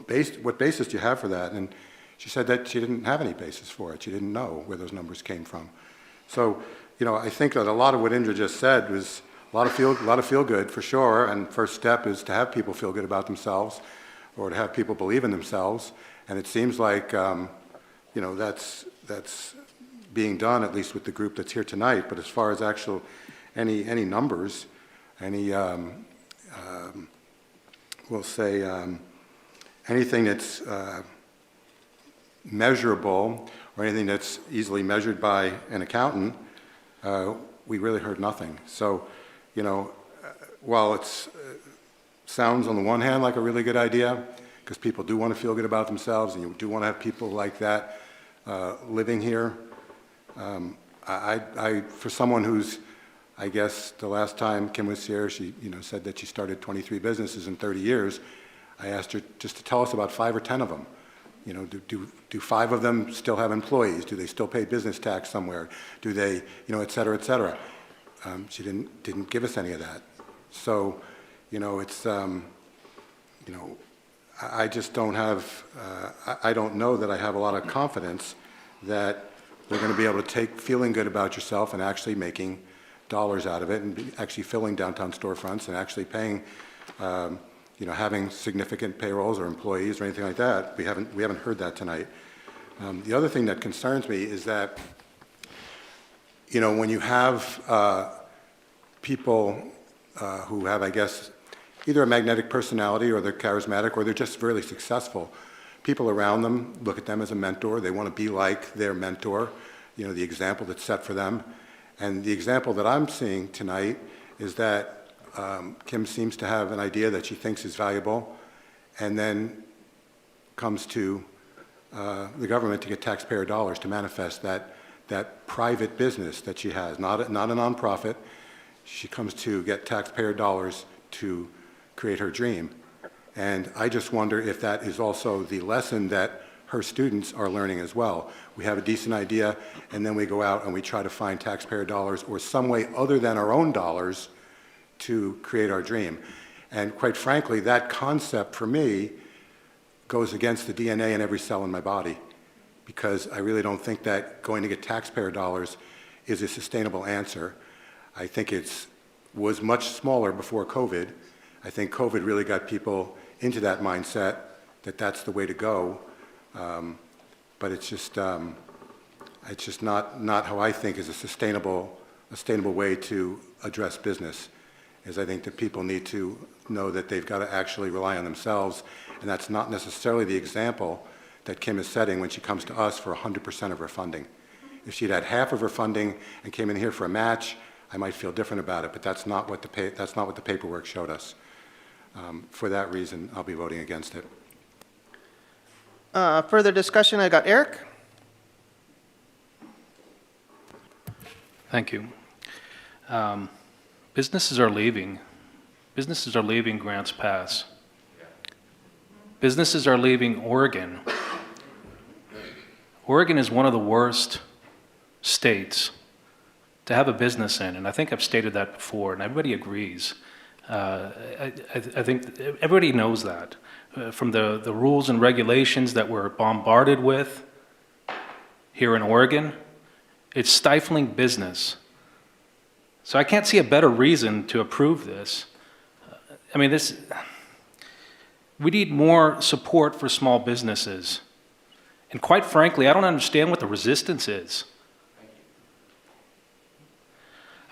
basis do you have for that? And she said that she didn't have any basis for it. She didn't know where those numbers came from. So, you know, I think that a lot of what Indra just said was a lot of feel good for sure, and first step is to have people feel good about themselves or to have people believe in themselves, and it seems like, you know, that's being done, at least with the group that's here tonight. But as far as actual any numbers, any we'll say anything that's measurable or anything that's easily measured by an accountant, we really heard nothing. So, you know, while it sounds on the one hand like a really good idea, because people do want to feel good about themselves and you do want to have people like that living here, for someone who's, I guess the last time Kim was here, she, you know, said that she started 23 businesses in 30 years. I asked her just to tell us about 5 or 10 of them. You know, do 5 of them still have employees? Do they still pay business tax somewhere? Do they, you know, et cetera, et cetera? She didn't give us any of that. So, you know, it's, you know, I just don't have, I don't know that I have a lot of confidence that we're going to be able to take feeling good about yourself and actually making dollars out of it and actually filling downtown storefronts and actually paying, you know, having significant payrolls or employees or anything like that. We haven't heard that tonight. The other thing that concerns me is that, you know, when you have people who have, I guess, either a magnetic personality or they're charismatic or they're just really successful, people around them look at them as a mentor. They want to be like their mentor, you know, the example that's set for them. And the example that I'm seeing tonight is that Kim seems to have an idea that she thinks is valuable and then comes to the government to get taxpayer dollars to manifest that private business that she has, not a nonprofit. She comes to get taxpayer dollars to create her dream. And I just wonder if that is also the lesson that her students are learning as well. We have a decent idea, and then we go out and we try to find taxpayer dollars or some way other than our own dollars to create our dream. And quite frankly, that concept for me goes against the DNA in every cell in my body, because I really don't think that going to get taxpayer dollars is a sustainable answer. I think it was much smaller before COVID. I think COVID really got people into that mindset that that's the way to go. But it's just not how I think is a sustainable way to address business. Is I think that people need to know that they've got to actually rely on themselves, and that's not necessarily the example that Kim is setting when she comes to us for 100% of her funding. If she'd had half of her funding and came in here for a match, I might feel different about it, but that's not what the paperwork showed us. For that reason, I'll be voting against it. Further discussion, I got Eric. Thank you. Businesses are leaving. Businesses are leaving Grants Pass. Businesses are leaving Oregon. Oregon is one of the worst states to have a business in, and I think I've stated that before, and everybody agrees. I think everybody knows that. From the rules and regulations that we're bombarded with here in Oregon, it's stifling business. So I can't see a better reason to approve this. I mean, we need more support for small businesses. And quite frankly, I don't understand what the resistance is.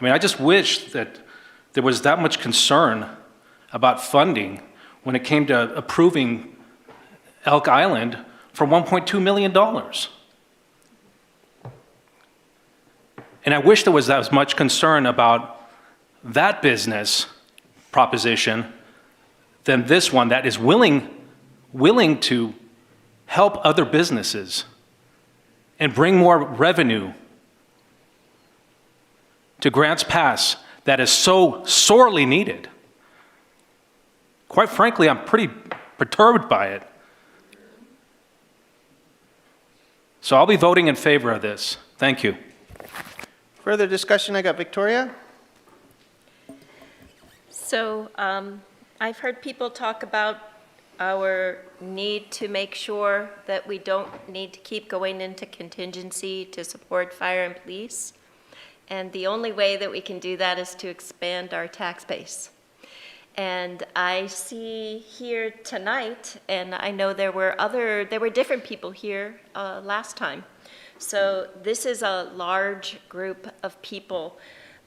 I mean, I just wish that there was that much concern about funding when it came to approving Elk Island for $1.2 million. And I wish there was that much concern about that business proposition than this one that is willing to help other businesses and bring more revenue to Grants Pass that is so sorely needed. Quite frankly, I'm pretty perturbed by it. So I'll be voting in favor of this. Thank you. Further discussion, I got Victoria. So I've heard people talk about our need to make sure that we don't need to keep going into contingency to support fire and police. And the only way that we can do that is to expand our tax base. And I see here tonight, and I know there were different people here last time. So this is a large group of people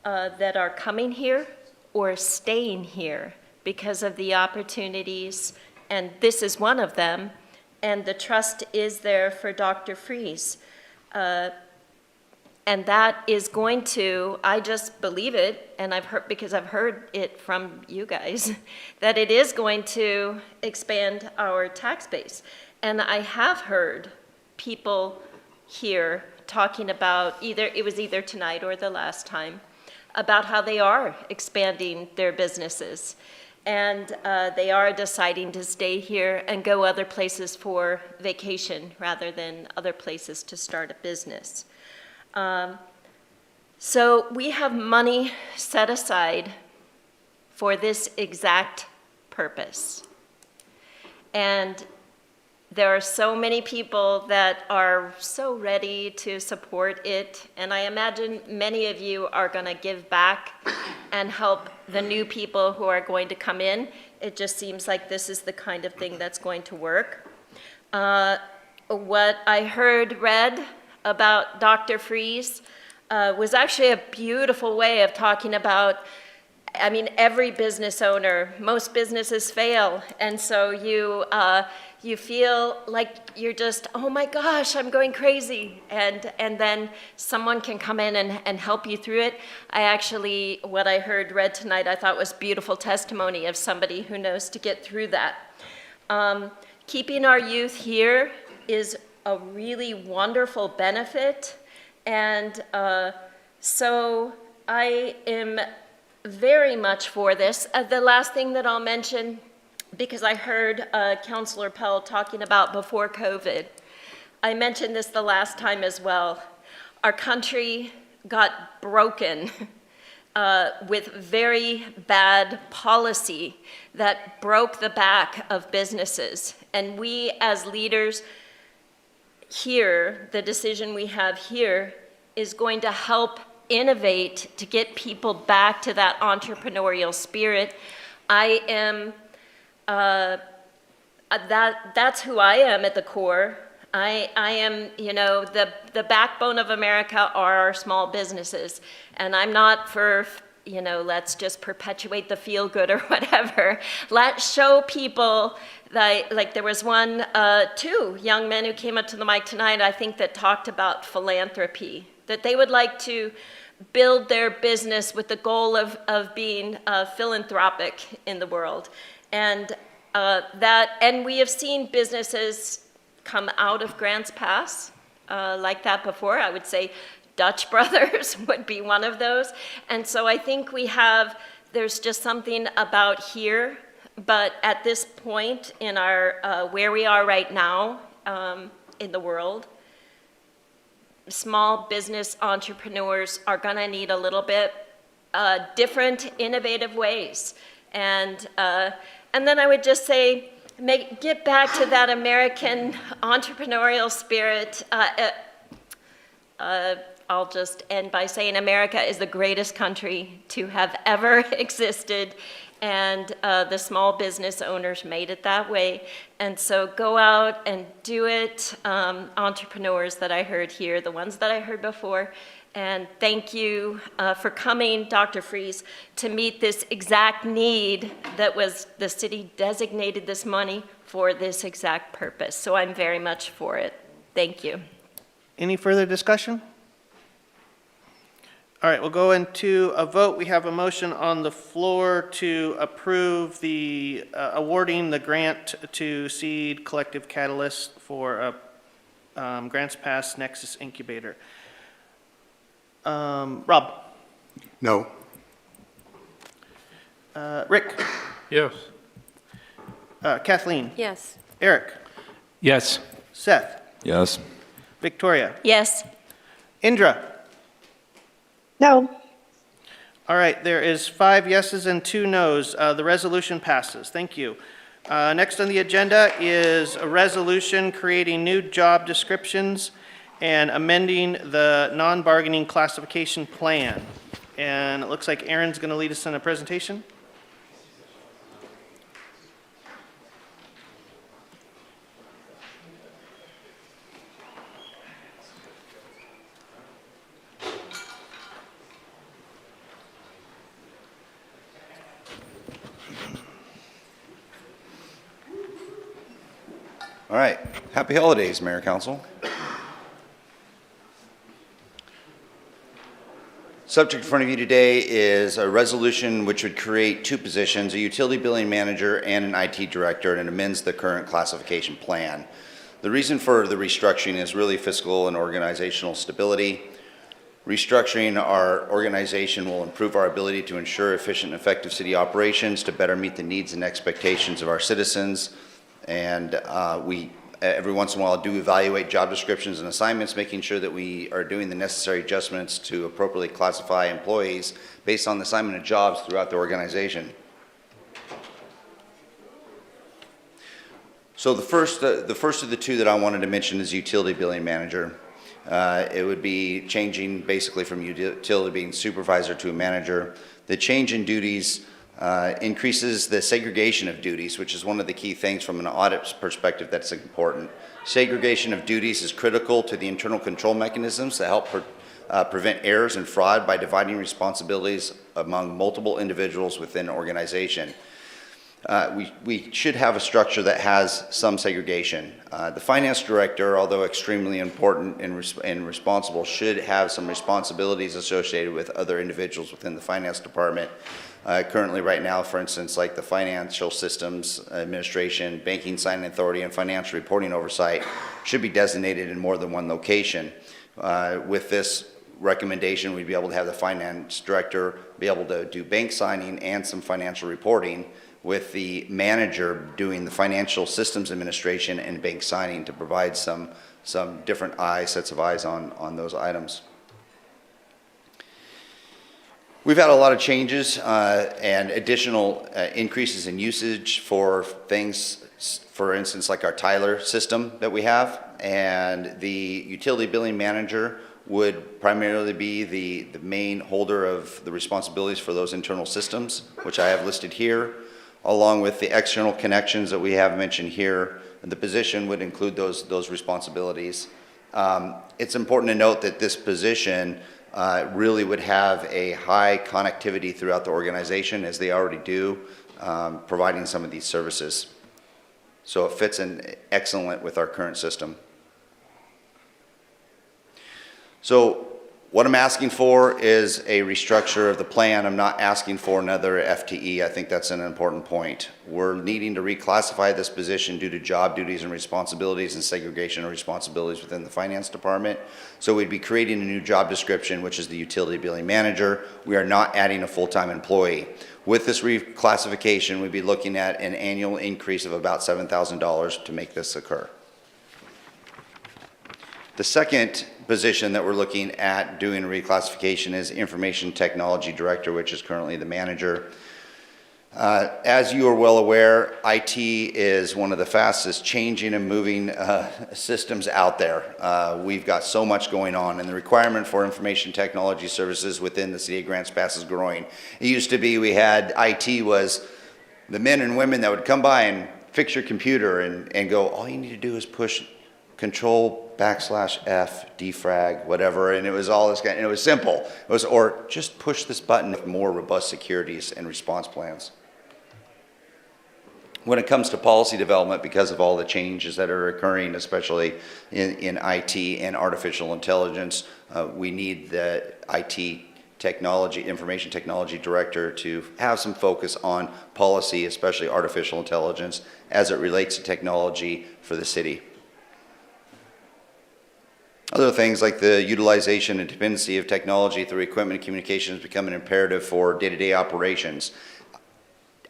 that are coming here or staying here because of the opportunities, and this is one of them, and the trust is there for Dr. Freeze. And that is going to, I just believe it, and I've heard it from you guys, that it is going to expand our tax base. And I have heard people here talking about it was either tonight or the last time, about how they are expanding their businesses. And they are deciding to stay here and go other places for vacation rather than other places to start a business. So we have money set aside for this exact purpose. And there are so many people that are so ready to support it, and I imagine many of you are going to give back and help the new people who are going to come in. It just seems like this is the kind of thing that's going to work. What I heard read about Dr. Freeze was actually a beautiful way of talking about, I mean, every business owner, most businesses fail, and so you feel like you're just, oh my gosh, I'm going crazy, and then someone can come in and help you through it. What I heard read tonight, I thought was beautiful testimony of somebody who knows to get through that. Keeping our youth here is a really wonderful benefit, and so I am very much for this. The last thing that I'll mention, because I heard Councilor Pell talking about before COVID, I mentioned this the last time as well. Our country got broken with very bad policy that broke the back of businesses. And we as leaders here, the decision we have here is going to help innovate to get people back to that entrepreneurial spirit. That's who I am at the core. I am, the backbone of America are our small businesses. And I'm not for, let's just perpetuate the feel good or whatever. Let's show people like there was two young men who came up to the mic tonight, I think, that talked about philanthropy, that they would like to build their business with the goal of being philanthropic in the world. And we have seen businesses come out of Grants Pass like that before. I would say Dutch Brothers would be one of those. And so I think we have there's just something about here, but at this point in our, where we are right now in the world, small business entrepreneurs are gonna need a little bit different, innovative ways. And then I would just say, get back to that American entrepreneurial spirit. I'll just end by saying America is the greatest country to have ever existed, and the small business owners made it that way. And so go out and do it, entrepreneurs that I heard here, the ones that I heard before. And thank you for coming, Dr. Freeze, to meet this exact need that was, the city designated this money for this exact purpose. So I'm very much for it. Thank you. Any further discussion? All right, we'll go into a vote. We have a motion on the floor to approve the awarding the grant to Seed Collective Catalyst for Grants Pass Nexus Incubator. Rob? No. Rick? Yes. Kathleen? Yes. Eric? Yes. Seth? Yes. Victoria? Yes. Indra? No. All right, there is 5 yeses and 2 nos. The resolution passes. Thank you. Next on the agenda is a resolution creating new job descriptions and amending the non-bargaining classification plan. And it looks like Aaron's going to lead us in a presentation. All right. Happy holidays, Mayor, Council. Subject in front of you today is a resolution which would create 2 positions, a utility billing manager and an IT director, and it amends the current classification plan. The reason for the restructuring is really fiscal and organizational stability. Restructuring our organization will improve our ability to ensure efficient and effective city operations to better meet the needs and expectations of our citizens. And we, every once in a while, do evaluate job descriptions and assignments, making sure that we are doing the necessary adjustments to appropriately classify employees based on the assignment of jobs throughout the organization. So the first of the 2 that I wanted to mention is utility billing manager. It would be changing basically from utility being supervisor to a manager. The change in duties increases the segregation of duties, which is one of the key things from an audit perspective that's important. Segregation of duties is critical to the internal control mechanisms that help prevent errors and fraud by dividing responsibilities among multiple individuals within an organization. We should have a structure that has some segregation. The finance director, although extremely important and responsible, should have some responsibilities associated with other individuals within the finance department. Currently right now, for instance, like the financial systems administration, banking signing authority, and financial reporting oversight should be designated in more than one location. With this recommendation, we'd be able to have the finance director be able to do bank signing and some financial reporting, with the manager doing the financial systems administration and bank signing to provide some different sets of eyes on those items. We've had a lot of changes and additional increases in usage for things, for instance, like our Tyler system that we have, and the utility billing manager would primarily be the main holder of the responsibilities for those internal systems, which I have listed here, along with the external connections that we have mentioned here. And the position would include those responsibilities. It's important to note that this position really would have a high connectivity throughout the organization, as they already do, providing some of these services. So it fits in excellent with our current system. So what I'm asking for is a restructure of the plan. I'm not asking for another FTE. I think that's an important point. We're needing to reclassify this position due to job duties and responsibilities and segregation of responsibilities within the finance department. So we'd be creating a new job description, which is the utility billing manager. We are not adding a full-time employee. With this reclassification, we'd be looking at an annual increase of about $7,000 to make this occur. The second position that we're looking at doing a reclassification is Information Technology Director, which is currently the manager. As you are well aware, IT is one of the fastest changing and moving systems out there. We've got so much going on, and the requirement for information technology services within the city of Grants Pass is growing. It used to be we had IT was the men and women that would come by and fix your computer and go, all you need to do is push Control /F, defrag, whatever, and it was all this kind, and it was simple. It was, or just push this button with more robust securities and response plans. When it comes to policy development, because of all the changes that are occurring, especially in IT and artificial intelligence, we need the IT technology, information technology director to have some focus on policy, especially artificial intelligence, as it relates to technology for the city. Other things like the utilization and dependency of technology through equipment and communications become an imperative for day-to-day operations.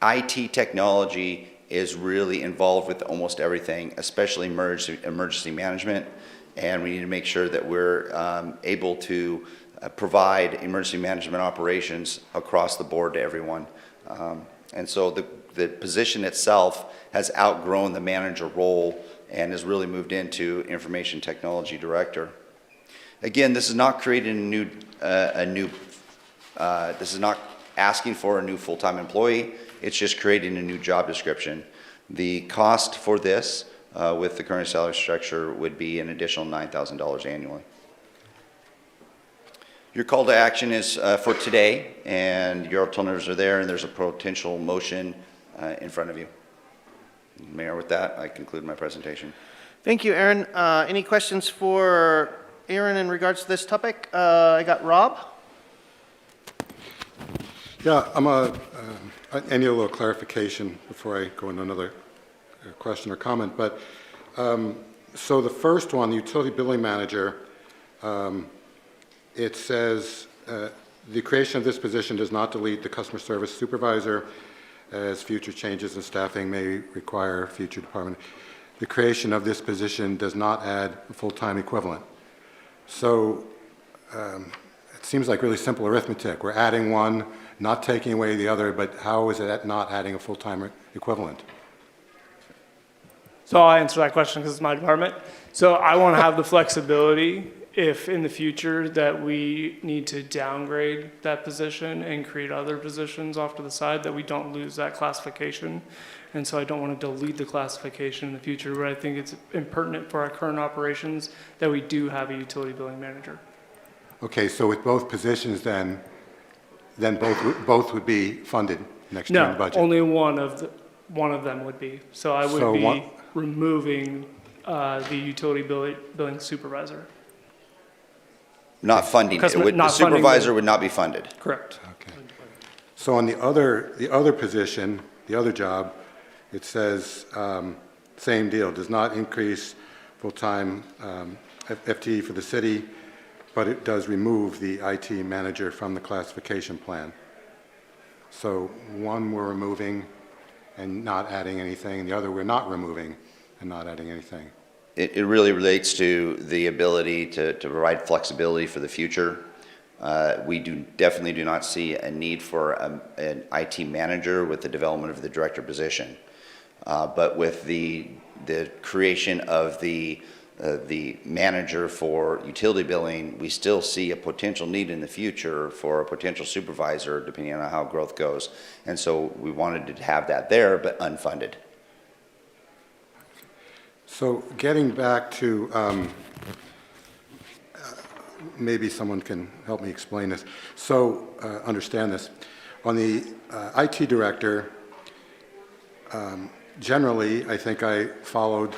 IT technology is really involved with almost everything, especially emergency management, and we need to make sure that we're able to provide emergency management operations across the board to everyone. And so the position itself has outgrown the manager role and has really moved into information technology director. Again, this is not creating this is not asking for a new full-time employee. It's just creating a new job description. The cost for this with the current salary structure would be an additional $9,000 annually. Your call to action is for today, and your alternatives are there, and there's a potential motion in front of you. Mayor, with that, I conclude my presentation. Thank you, Aaron. Any questions for Aaron in regards to this topic? I got Rob. Yeah, I need a little clarification before I go into another question or comment. But so the first one, the utility billing manager, it says the creation of this position does not delete the customer service supervisor, as future changes in staffing may require future department. The creation of this position does not add a full-time equivalent. So it seems like really simple arithmetic. We're adding one, not taking away the other, but how is it not adding a full-time equivalent? So I'll answer that question because it's my department. So I want to have the flexibility if in the future that we need to downgrade that position and create other positions off to the side, that we don't lose that classification. And so I don't want to delete the classification in the future, but I think it's impertinent for our current operations that we do have a utility billing manager. Okay, so with both positions then both would be funded next year in the budget? No, only one of them would be. So I would be removing the utility billing supervisor. Not funding. The supervisor would not be funded. Correct. Okay. So on the other position, the other job, it says same deal, does not increase full-time FTE for the city, but it does remove the IT manager from the classification plan. So one we're removing and not adding anything, the other we're not removing and not adding anything. It really relates to the ability to provide flexibility for the future. We definitely do not see a need for an IT manager with the development of the director position. But with the creation of the manager for utility billing, we still see a potential need in the future for a potential supervisor, depending on how growth goes. And so we wanted to have that there, but unfunded. So getting back to, maybe someone can help me explain this. So understand this. On the IT director, generally, I think I followed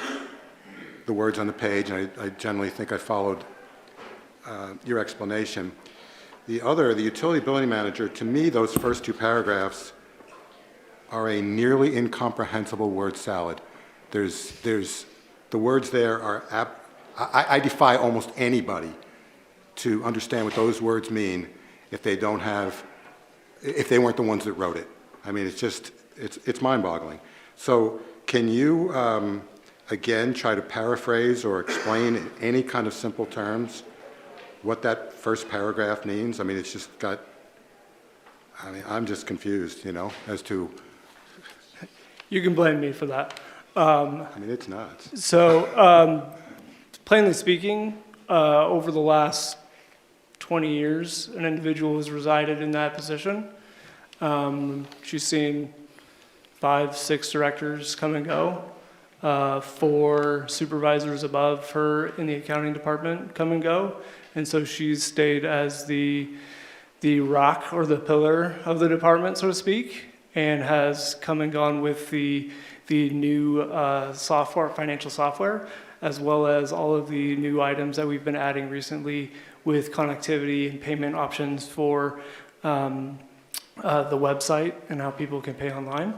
the words on the page, and I generally think I followed your explanation. The utility billing manager, to me, those first two paragraphs are a nearly incomprehensible word salad. The words there are, I defy almost anybody to understand what those words mean if they weren't the ones that wrote it. I mean, it's just, it's mind-boggling. So can you, again, try to paraphrase or explain in any kind of simple terms what that first paragraph means? I mean, it's just got, I mean, I'm just confused, you know, as to. You can blame me for that. I mean, it's nuts. So, plainly speaking, over the last 20 years, an individual has resided in that position. She's seen 5, 6 directors come and go, 4 supervisors above her in the accounting department come and go, and so she's stayed as the rock or the pillar of the department, so to speak, and has come and gone with the new software, financial software, as well as all of the new items that we've been adding recently with connectivity and payment options for the website and how people can pay online.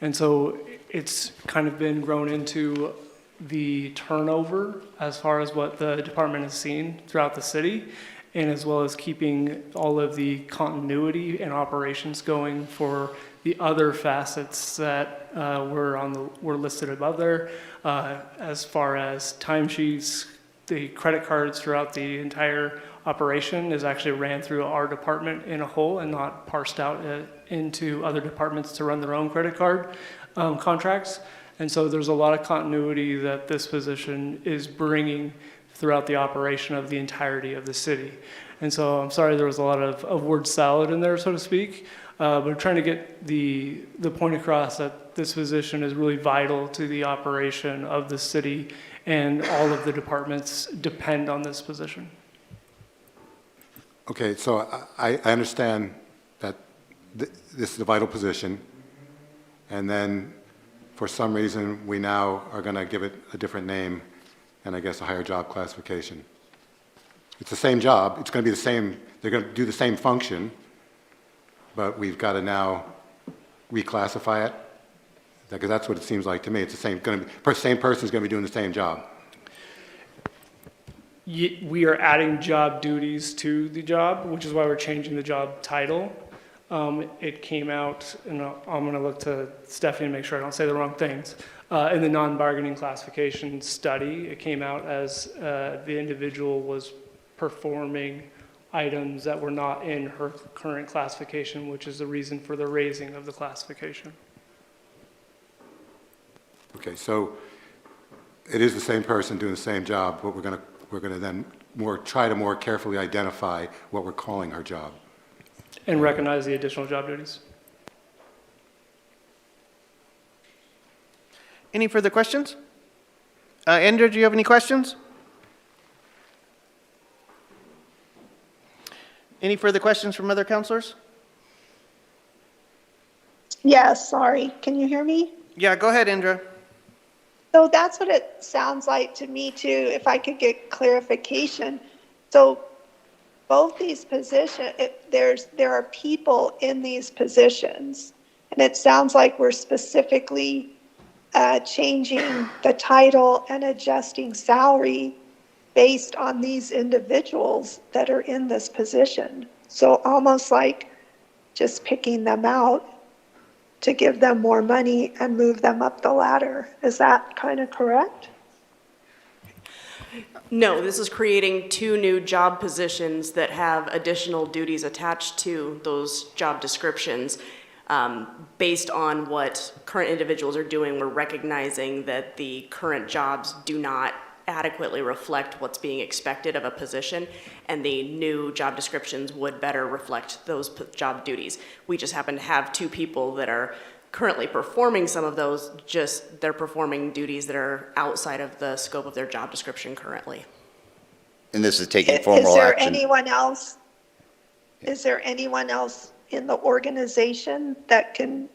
And so it's kind of been grown into the turnover as far as what the department has seen throughout the city, and as well as keeping all of the continuity and operations going for the other facets that were listed above there, as far as timesheets, the credit cards throughout the entire operation is actually ran through our department in a whole and not parsed out into other departments to run their own credit card contracts. And so there's a lot of continuity that this position is bringing throughout the operation of the entirety of the city. And so I'm sorry there was a lot of word salad in there, so to speak, but I'm trying to get the point across that this position is really vital to the operation of the city, and all of the departments depend on this position. Okay, so I understand that this is a vital position, and then for some reason we now are going to give it a different name and I guess a higher job classification. It's the same job, it's going to be the same, they're going to do the same function, but we've got to now reclassify it, because that's what it seems like to me. It's the same, same person's going to be doing the same job. We are adding job duties to the job, which is why we're changing the job title. It came out, and I'm going to look to Stephanie to make sure I don't say the wrong things. In the non-bargaining classification study, it came out as the individual was performing items that were not in her current classification, which is the reason for the raising of the classification. Okay, so it is the same person doing the same job, but we're going to then try to more carefully identify what we're calling her job. And recognize the additional job duties. Any further questions? Andrew, do you have any questions? Any further questions from other counselors? Yes, sorry. Can you hear me? Yeah, go ahead, Indra. So that's what it sounds like to me too, if I could get clarification. So both these positions, there are people in these positions, and it sounds like we're specifically changing the title and adjusting salary based on these individuals that are in this position. So almost like just picking them out to give them more money and move them up the ladder. Is that kind of correct? No, this is creating 2 new job positions that have additional duties attached to those job descriptions. Based on what current individuals are doing, we're recognizing that the current jobs do not adequately reflect what's being expected of a position, and the new job descriptions would better reflect those job duties. We just happen to have 2 people that are currently performing some of those, just they're performing duties that are outside of the scope of their job description currently. And this is taking formal Is there action. anyone else? Is there anyone else in the organization that can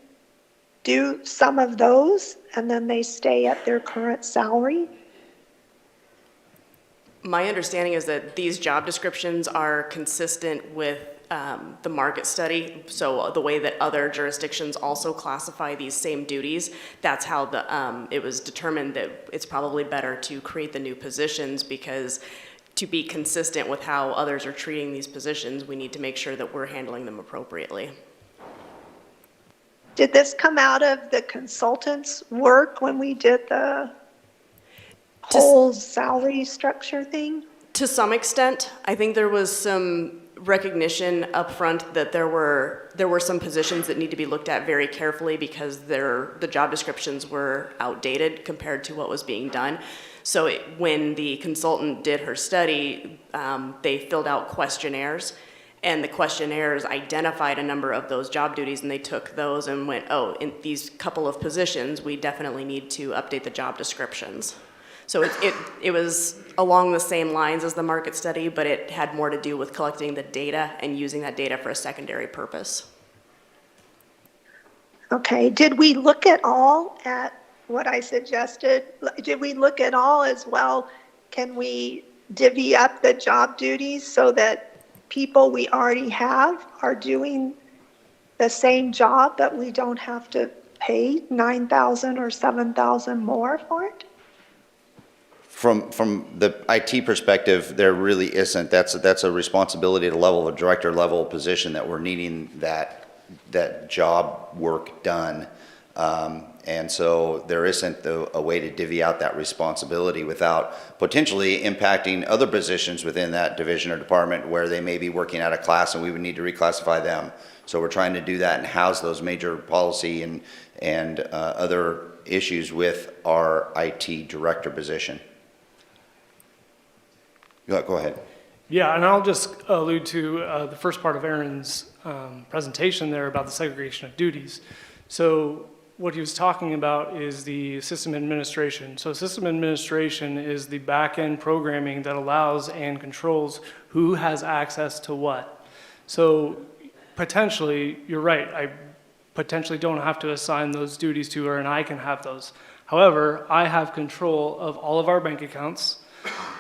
do some of those and then they stay at their current salary? My understanding is that these job descriptions are consistent with the market study. So the way that other jurisdictions also classify these same duties, that's how it was determined that it's probably better to create the new positions, because to be consistent with how others are treating these positions, we need to make sure that we're handling them appropriately. Did this come out of the consultant's work when we did the whole salary structure thing? To some extent, I think there was some recognition up front that there were some positions that need to be looked at very carefully because the job descriptions were outdated compared to what was being done. So when the consultant did her study, they filled out questionnaires, and the questionnaires identified a number of those job duties, and they took those and went, oh, in these couple of positions, we definitely need to update the job descriptions. So it was along the same lines as the market study, but it had more to do with collecting the data and using that data for a secondary purpose. Okay, did we look at all at what I suggested? Did we look at all as well? Can we divvy up the job duties so that people we already have are doing the same job, but we don't have to pay $9,000 or $7,000 more for it? From the IT perspective, there really isn't. That's a responsibility at a level of a director level position that we're needing that job work done. And so there isn't a way to divvy out that responsibility without potentially impacting other positions within that division or department where they may be working out of class and we would need to reclassify them. So we're trying to do that and house those major policy and other issues with our IT director position. Go ahead. Yeah, and I'll just allude to the first part of Aaron's presentation there about the segregation of duties. So what he was talking about is the system administration. So system administration is the back-end programming that allows and controls who has access to what. So potentially, you're right, I potentially don't have to assign those duties to her and I can have those. However, I have control of all of our bank accounts,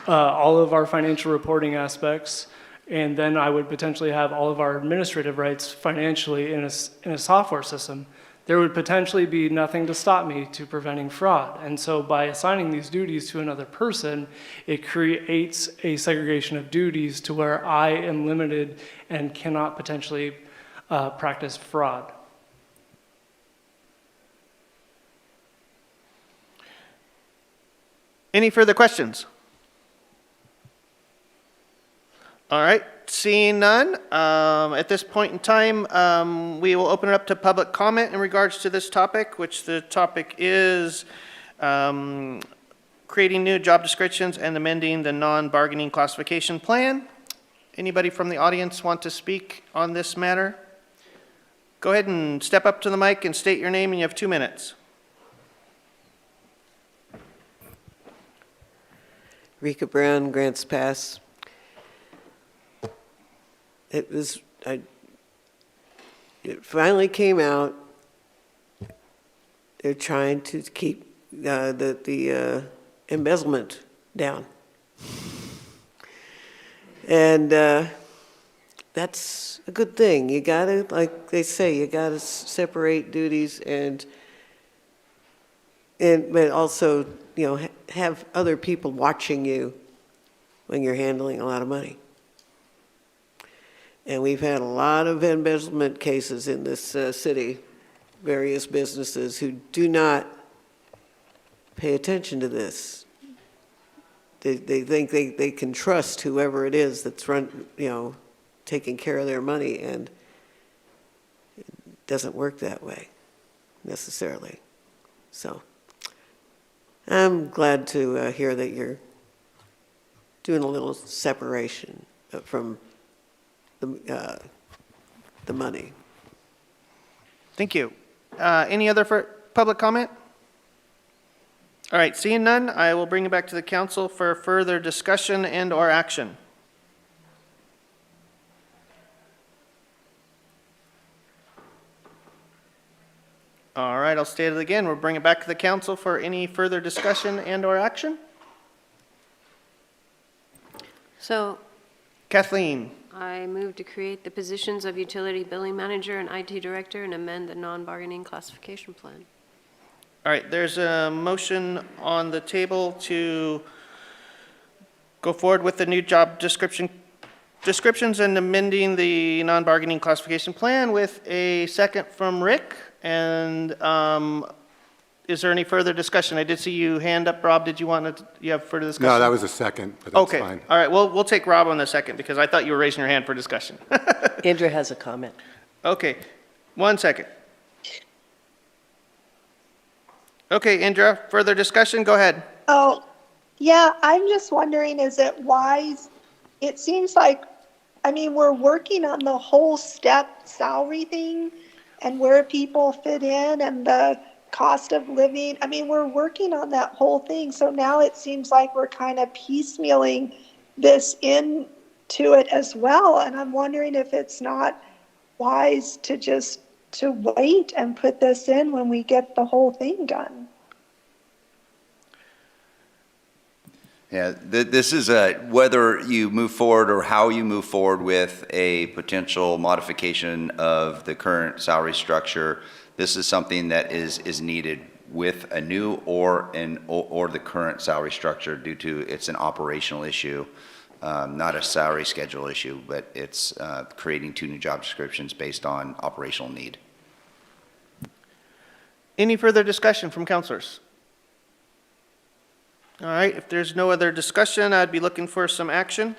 all of our financial reporting aspects, and then I would potentially have all of our administrative rights financially in a software system. There would potentially be nothing to stop me to preventing fraud. And so by assigning these duties to another person, it creates a segregation of duties to where I am limited and cannot potentially practice fraud. Any further questions? All right, seeing none, at this point in time, we will open it up to public comment in regards to this topic, which the topic is creating new job descriptions and amending the non-bargaining classification plan. Anybody from the audience want to speak on this matter? Go ahead and step up to the mic and state your name, and you have 2 minutes. Rika Brown, Grants Pass. It finally came out. They're trying to keep the embezzlement down. And that's a good thing. You gotta, like they say, you gotta separate duties but also, have other people watching you when you're handling a lot of money. And we've had a lot of embezzlement cases in this city, various businesses who do not pay attention to this. They think they can trust whoever it is that's taking care of their money, and it doesn't work that way necessarily. So I'm glad to hear that you're doing a little separation from the money. Thank you. Any other public comment? All right, seeing none, I will bring it back to the council for further discussion and or action. All right, I'll state it again. We'll bring it back to the council for any further discussion and or action. So Kathleen. I move to create the positions of utility billing manager and IT director and amend the non-bargaining classification plan. All right, there's a motion on the table to go forward with the new job descriptions and amending the non-bargaining classification plan with a second from Rick. And is there any further discussion? I did see you hand up, Rob. Did you want to, you have further discussion? No, that was a second, but that's Okay, fine. all right, well, we'll take Rob on the second because I thought you were raising your hand for discussion. Andrew has a comment. Okay, 1 second. Okay, Indra, further discussion? Go ahead. Oh, yeah, I'm just wondering, is it wise? It seems like, I mean, we're working on the whole step salary thing and where people fit in and the cost of living. I mean, we're working on that whole thing. So now it seems like we're kind of piecemealing this into it as well. And I'm wondering if it's not wise to just to wait and put this in when we get the whole thing done. Yeah, this is whether you move forward or how you move forward with a potential modification of the current salary structure. This is something that is needed with a new or the current salary structure due to it's an operational issue, not a salary schedule issue, but it's creating 2 new job descriptions based on operational need. Any further discussion from councilors? All right, if there's no other discussion, I'd be looking for some action.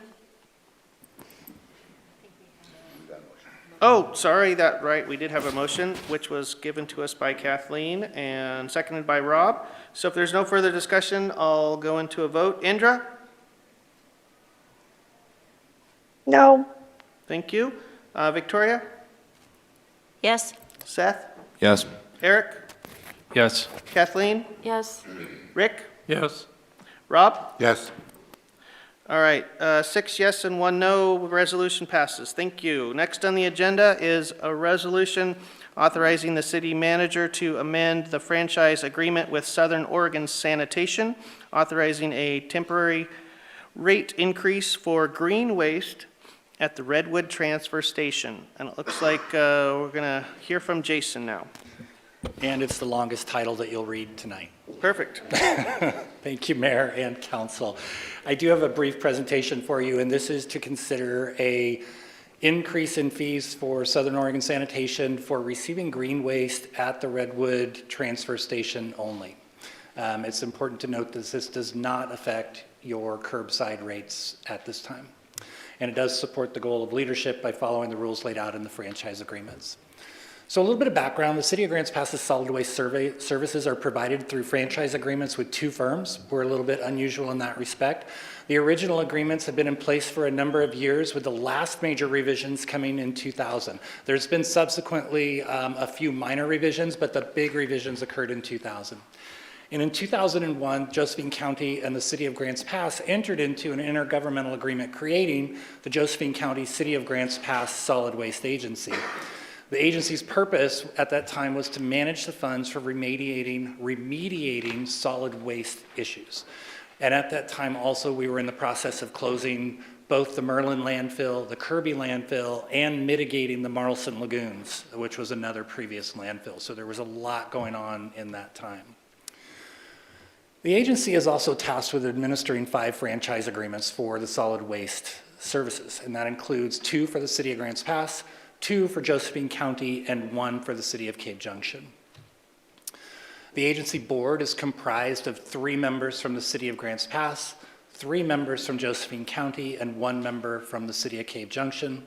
Oh, sorry, right, we did have a motion, which was given to us by Kathleen and seconded by Rob. So if there's no further discussion, I'll go into a vote. Indra? No. Thank you. Victoria? Yes. Seth? Yes. Eric? Yes. Kathleen? Yes. Rick? Yes. Rob? Yes. All right, 6 yes and 1 no, resolution passes. Thank you. Next on the agenda is a resolution authorizing the city manager to amend the franchise agreement with Southern Oregon Sanitation, authorizing a temporary rate increase for green waste at the Redwood Transfer Station. And it looks like we're going to hear from Jason now. And it's the longest title that you'll read tonight. Perfect. Thank you, Mayor and Council. I do have a brief presentation for you, and this is to consider a increase in fees for Southern Oregon Sanitation for receiving green waste at the Redwood Transfer Station only. It's important to note that this does not affect your curbside rates at this time. And it does support the goal of leadership by following the rules laid out in the franchise agreements. So a little bit of background, the City of Grants Pass's solid waste services are provided through franchise agreements with 2 firms. We're a little bit unusual in that respect. The original agreements have been in place for a number of years, with the last major revisions coming in 2000. There's been subsequently a few minor revisions, but the big revisions occurred in 2000. And in 2001, Josephine County and the City of Grants Pass entered into an intergovernmental agreement creating the Josephine County City of Grants Pass Solid Waste Agency. The agency's purpose at that time was to manage the funds for remediating solid waste issues. And at that time also, we were in the process of closing both the Merlin landfill, the Kirby landfill, and mitigating the Marlson lagoons, which was another previous landfill. So there was a lot going on in that time. The agency is also tasked with administering 5 franchise agreements for the solid waste services, and that includes 2 for the City of Grants Pass, 2 for Josephine County, and 1 for the City of Cave Junction. The agency board is comprised of 3 members from the City of Grants Pass, 3 members from Josephine County, and 1 member from the City of Cave Junction.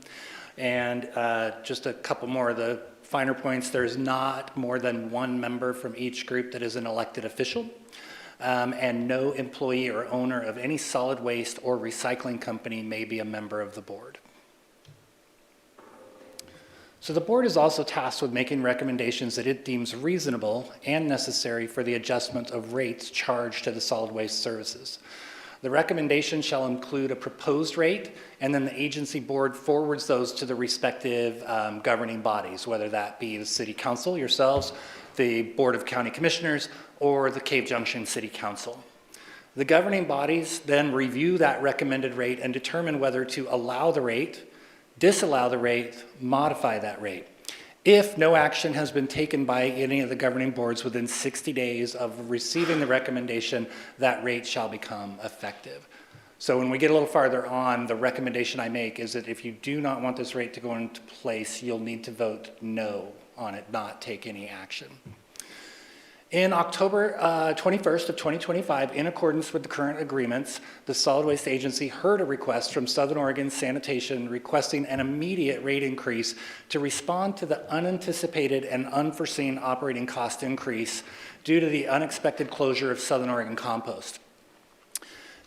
And just a couple more of the finer points, there's not more than 1 member from each group that is an elected official. And no employee or owner of any solid waste or recycling company may be a member of the board. So the board is also tasked with making recommendations that it deems reasonable and necessary for the adjustment of rates charged to the solid waste services. The recommendation shall include a proposed rate, and then the agency board forwards those to the respective governing bodies, whether that be the City Council, yourselves, the Board of County Commissioners, or the Cave Junction City Council. The governing bodies then review that recommended rate and determine whether to allow the rate, disallow the rate, modify that rate. If no action has been taken by any of the governing boards within 60 days of receiving the recommendation, that rate shall become effective. So when we get a little farther on, the recommendation I make is that if you do not want this rate to go into place, you'll need to vote no on it, not take any action. In October 21st of 2025, in accordance with the current agreements, the Solid Waste Agency heard a request from Southern Oregon Sanitation requesting an immediate rate increase to respond to the unanticipated and unforeseen operating cost increase due to the unexpected closure of Southern Oregon Compost.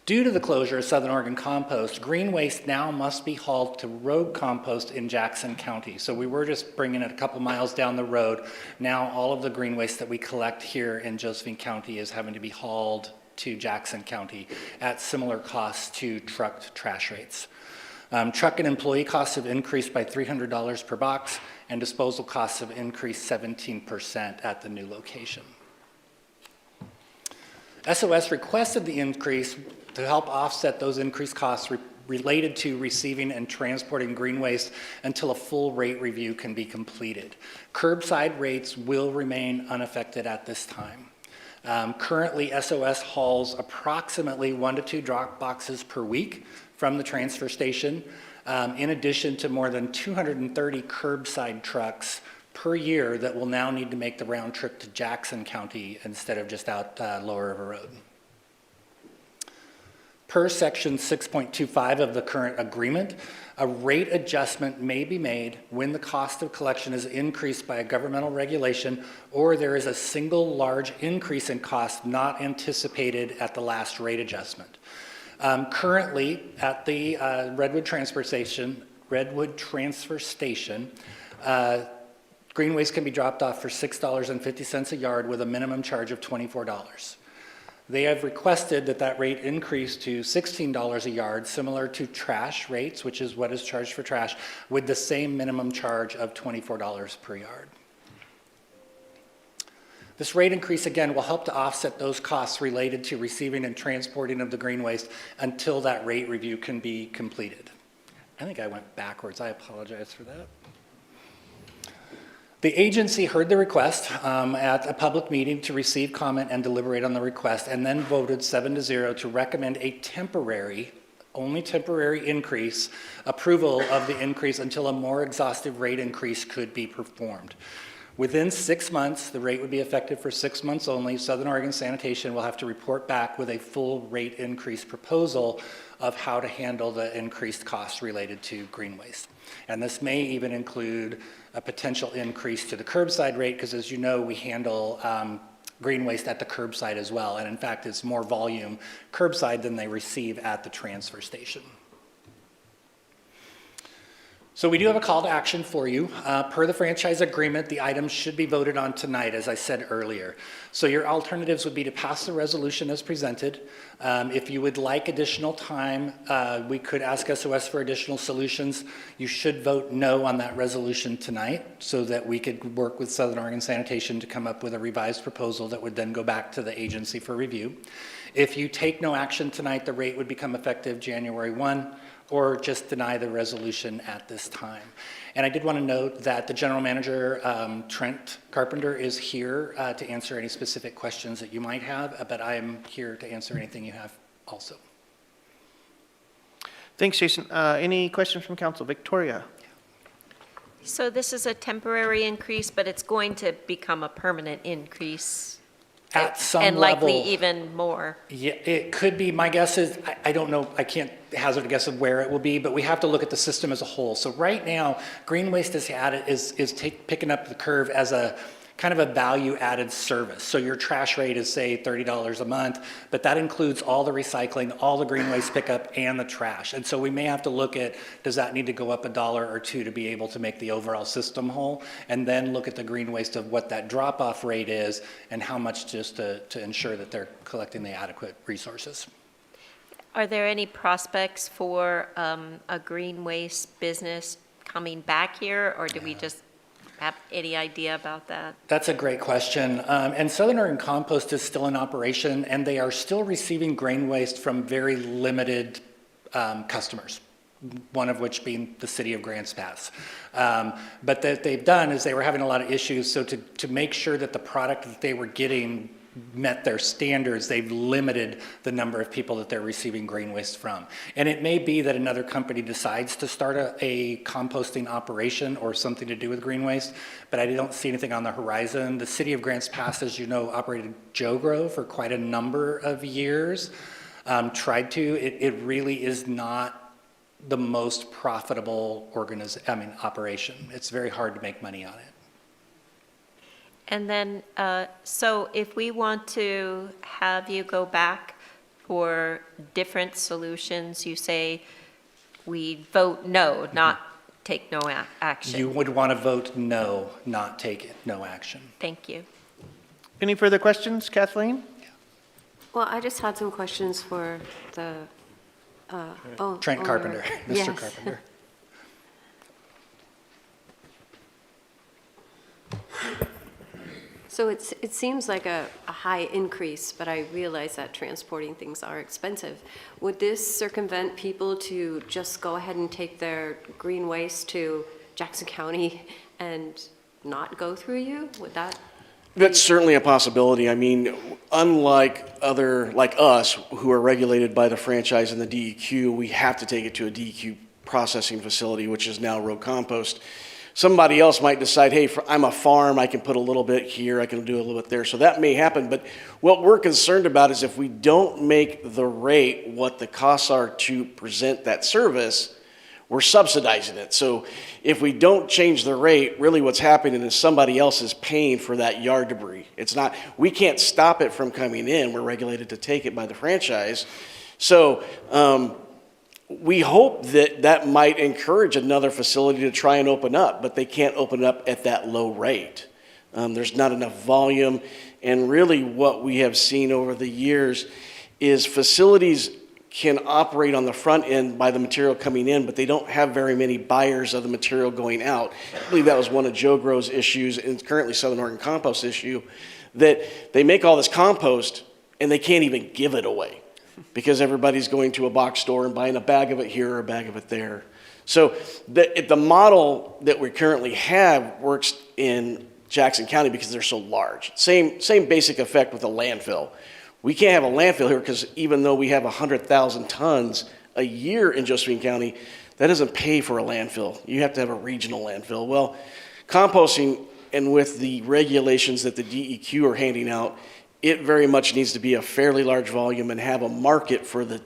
Due to the closure of Southern Oregon Compost, green waste now must be hauled to road compost in Jackson County. So we were just bringing it a couple miles down the road. Now all of the green waste that we collect here in Josephine County is having to be hauled to Jackson County at similar costs to trucked trash rates. Truck and employee costs have increased by $300 per box, and disposal costs have increased 17% at the new location. SOS requested the increase to help offset those increased costs related to receiving and transporting green waste until a full rate review can be completed. Curbside rates will remain unaffected at this time. Currently, SOS hauls approximately 1 to 2 drop boxes per week from the transfer station, in addition to more than 230 curbside trucks per year that will now need to make the round trip to Jackson County instead of just out Lower River Road. Per section 6.25 of the current agreement, a rate adjustment may be made when the cost of collection is increased by a governmental regulation or there is a single large increase in cost not anticipated at the last rate adjustment. Currently, at the Redwood Transfer Station, green waste can be dropped off for $6.50 a yard with a minimum charge of $24. They have requested that that rate increase to $16 a yard, similar to trash rates, which is what is charged for trash, with the same minimum charge of $24 per yard. This rate increase, again, will help to offset those costs related to receiving and transporting of the green waste until that rate review can be completed. I think I went backwards. I apologize for that. The agency heard the request at a public meeting to receive comment and deliberate on the request, and then voted 7-0 to recommend a only temporary increase, approval of the increase until a more exhaustive rate increase could be performed. Within 6 months, the rate would be effective for 6 months only. Southern Oregon Sanitation will have to report back with a full rate increase proposal of how to handle the increased costs related to green waste. And this may even include a potential increase to the curbside rate, because as you know, we handle green waste at the curbside as well. And in fact, it's more volume curbside than they receive at the transfer station. So we do have a call to action for you. Per the franchise agreement, the items should be voted on tonight, as I said earlier. So your alternatives would be to pass the resolution as presented. If you would like additional time, we could ask SOS for additional solutions. You should vote no on that resolution tonight so that we could work with Southern Oregon Sanitation to come up with a revised proposal that would then go back to the agency for review. If you take no action tonight, the rate would become effective January 1. Or just deny the resolution at this time. And I did want to note that the General Manager, Trent Carpenter, is here to answer any specific questions that you might have, but I am here to answer anything you have also. Thanks, Jason. Any questions from council? Victoria? So this is a temporary increase, but it's going to become a permanent increase? At some and level, likely even more. Yeah, it could be. My guess is, I don't know, I can't hazard a guess of where it will be, but we have to look at the system as a whole. So right now, green waste is picking up the curve as a kind of a value-added service. So your trash rate is, say, $30 a month, but that includes all the recycling, all the green waste pickup, and the trash. And so we may have to look at, does that need to go up $1 or $2 to be able to make the overall system whole? And then look at the green waste of what that drop-off rate is and how much just to ensure that they're collecting the adequate resources. Are there any prospects for a green waste business coming back here, or do we just have any idea about that? That's a great question. And Southern Oregon Compost is still in operation, and they are still receiving grain waste from very limited customers, one of which being the city of Grants Pass. But that they've done is they were having a lot of issues, so to make sure that the product that they were getting met their standards, they've limited the number of people that they're receiving green waste from. And it may be that another company decides to start a composting operation or something to do with green waste, but I don't see anything on the horizon. The city of Grants Pass, as you know, operated Joe Grow for quite a number of years. Tried to. It really is not the most profitable operation. It's very hard to make money on it. And then, so if we want to have you go back for different solutions, you say we vote no, not take no action. You would want to vote no, not take it, no action. Thank you. Any further questions, Kathleen? Well, I just had some questions for the, Trent Carpenter, Mr. Yes. Carpenter. So it seems like a high increase, but I realize that transporting things are expensive. Would this circumvent people to just go ahead and take their green waste to Jackson County and not go through you? Would that? That's certainly a possibility. I mean, unlike like us, who are regulated by the franchise and the DEQ, we have to take it to a DEQ processing facility, which is now road compost. Somebody else might decide, hey, I'm a farm, I can put a little bit here, I can do a little bit there. So that may happen, but what we're concerned about is if we don't make the rate what the costs are to present that service, we're subsidizing it. So if we don't change the rate, really what's happening is somebody else is paying for that yard debris. It's not, we can't stop it from coming in. We're regulated to take it by the franchise. So we hope that that might encourage another facility to try and open up, but they can't open it up at that low rate. There's not enough volume. And really what we have seen over the years is facilities can operate on the front end by the material coming in, but they don't have very many buyers of the material going out. I believe that was one of Joe Grow's issues, and currently Southern Oregon Compost issue, that they make all this compost and they can't even give it away because everybody's going to a box store and buying a bag of it here or a bag of it there. So the model that we currently have works in Jackson County because they're so large. Same basic effect with a landfill. We can't have a landfill here because even though we have 100,000 tons a year in Josephine County, that doesn't pay for a landfill. You have to have a regional landfill. Well, composting, and with the regulations that the DEQ are handing out, it very much needs to be a fairly large volume and have a market for the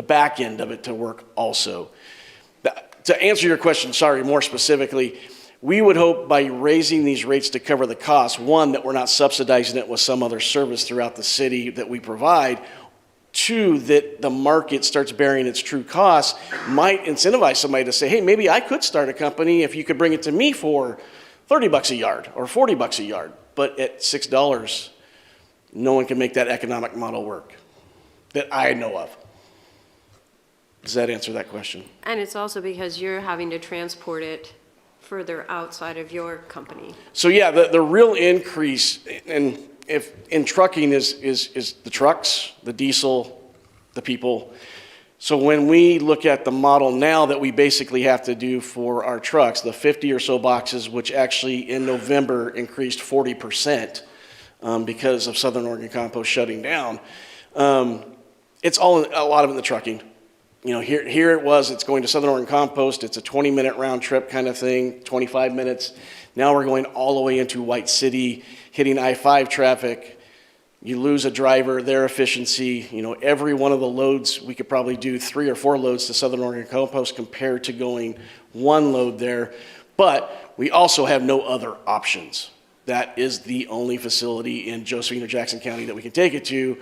back end of it to work also. To answer your question, sorry, more specifically, we would hope by raising these rates to cover the cost, one, that we're not subsidizing it with some other service throughout the city that we provide, two, that the market starts bearing its true costs, might incentivize somebody to say, hey, maybe I could start a company if you could bring it to me for $30 a yard or $40 a yard, but at $6, no one can make that economic model work that I know of. Does that answer that question? And it's also because you're having to transport it further outside of your company. So yeah, the real increase in trucking is the trucks, the diesel, the people. So when we look at the model now that we basically have to do for our trucks, the 50 or so boxes, which actually in November increased 40%, because of Southern Oregon Compost shutting down. It's a lot of it in the trucking. You know, here it's going to Southern Oregon Compost. It's a 20-minute round trip kind of thing, 25 minutes. Now we're going all the way into White City, hitting I-5 traffic. You lose a driver, their efficiency. You know, every one of the loads, we could probably do 3 or 4 loads to Southern Oregon Compost compared to going 1 load there. But we also have no other options. That is the only facility in Josephine or Jackson County that we can take it to,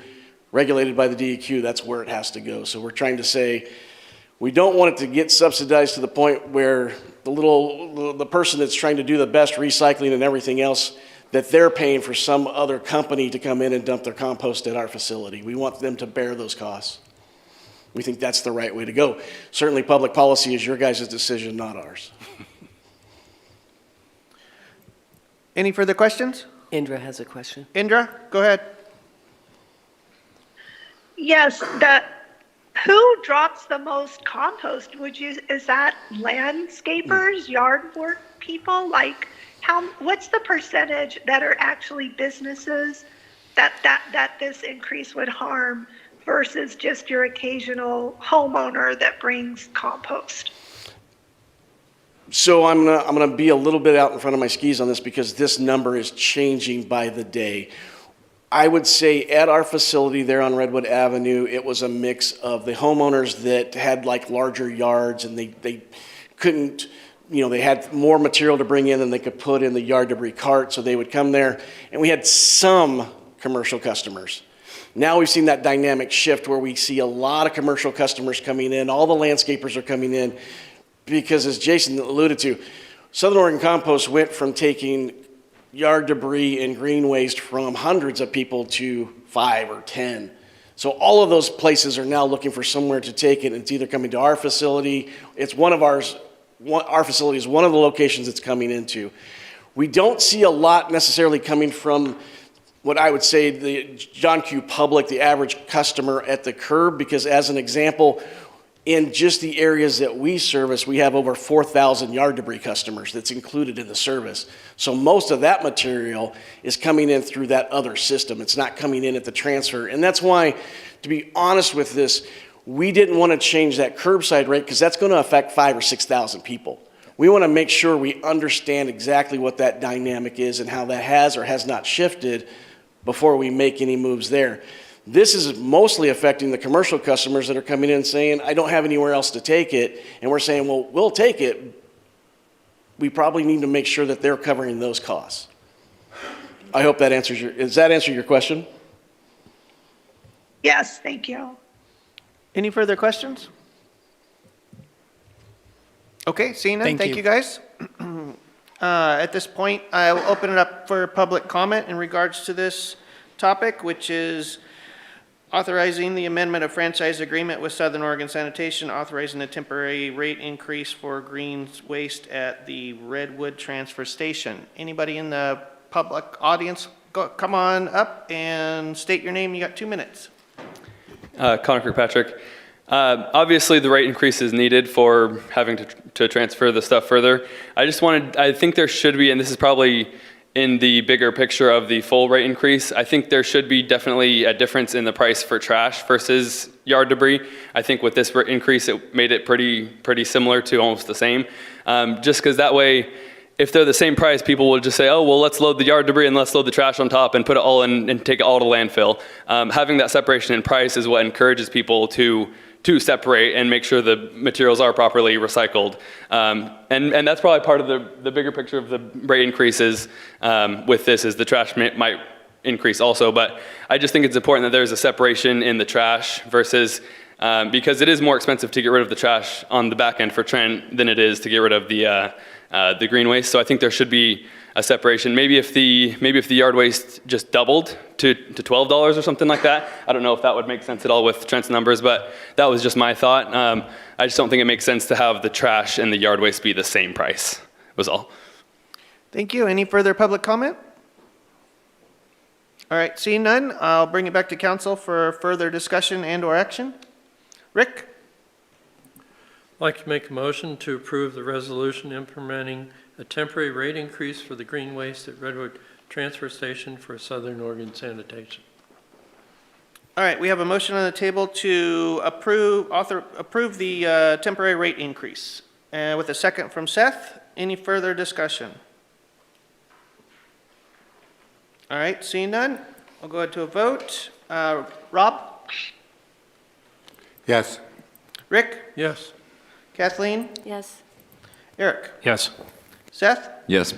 regulated by the DEQ. That's where it has to go. So we're trying to say we don't want it to get subsidized to the point where the person that's trying to do the best recycling and everything else, that they're paying for some other company to come in and dump their compost at our facility. We want them to bear those costs. We think that's the right way to go. Certainly public policy is your guys' decision, not ours. Any further questions? Indra has a question. Indra, go ahead. Yes, who drops the most compost? Is that landscapers, yard work people? Like, what's the percentage that are actually businesses that this increase would harm versus just your occasional homeowner that brings compost? So I'm gonna be a little bit out in front of my skis on this because this number is changing by the day. I would say at our facility there on Redwood Avenue, it was a mix of the homeowners that had like larger yards and they couldn't, they had more material to bring in than they could put in the yard debris cart, so they would come there. And we had some commercial customers. Now we've seen that dynamic shift where we see a lot of commercial customers coming in, all the landscapers are coming in, because as Jason alluded to, Southern Oregon Compost went from taking yard debris and green waste from hundreds of people to 5 or 10. So all of those places are now looking for somewhere to take it. It's either coming to our facility, it's one of ours, our facility is one of the locations it's coming into. We don't see a lot necessarily coming from what I would say the John Q. public, the average customer at the curb, because as an example, in just the areas that we service, we have over 4,000 yard debris customers that's included in the service. So most of that material is coming in through that other system. It's not coming in at the transfer. And that's why, to be honest with this, we didn't want to change that curbside rate because that's going to affect 5,000 or 6,000 people. We want to make sure we understand exactly what that dynamic is and how that has or has not shifted before we make any moves there. This is mostly affecting the commercial customers that are coming in saying, I don't have anywhere else to take it. And we're saying, well, we'll take it. We probably need to make sure that they're covering those costs. I hope that does that answer your question? Yes, thank you. Any further questions? Okay, seeing none, thank you guys. At this point, I will open it up for public comment in regards to this topic, which is authorizing the amendment of franchise agreement with Southern Oregon Sanitation, authorizing a temporary rate increase for green waste at the Redwood Transfer Station. Anybody in the public audience, come on up and state your name. You got 2 minutes. Connor Kirkpatrick. Obviously, the rate increase is needed for having to transfer the stuff further. I think there should be, and this is probably in the bigger picture of the full rate increase, I think there should be definitely a difference in the price for trash versus yard debris. I think with this rate increase, it made it pretty similar to almost the same. Just because that way, if they're the same price, people will just say, oh, well, let's load the yard debris and let's load the trash on top and put it all in and take it all to landfill. Having that separation in price is what encourages people to separate and make sure the materials are properly recycled. And that's probably part of the bigger picture of the rate increases with this is the trash might increase also. But I just think it's important that there's a separation in the trash versus, because it is more expensive to get rid of the trash on the back end for Trent than it is to get rid of the green waste. So I think there should be a separation. Maybe if the yard waste just doubled to $12 or something like that. I don't know if that would make sense at all with Trent's numbers, but that was just my thought. I just don't think it makes sense to have the trash and the yard waste be the same price, was all. Thank you. Any further public comment? All right, seeing none, I'll bring it back to council for further discussion and or action. Rick? I'd like to make a motion to approve the resolution implementing a temporary rate increase for the green waste at Redwood Transfer Station for Southern Oregon Sanitation. All right, we have a motion on the table to approve the temporary rate increase. With a second from Seth. Any further discussion? All right, seeing none, I'll go ahead to a vote. Rob? Yes. Rick? Yes. Kathleen? Yes. Eric? Yes. Seth? Yes.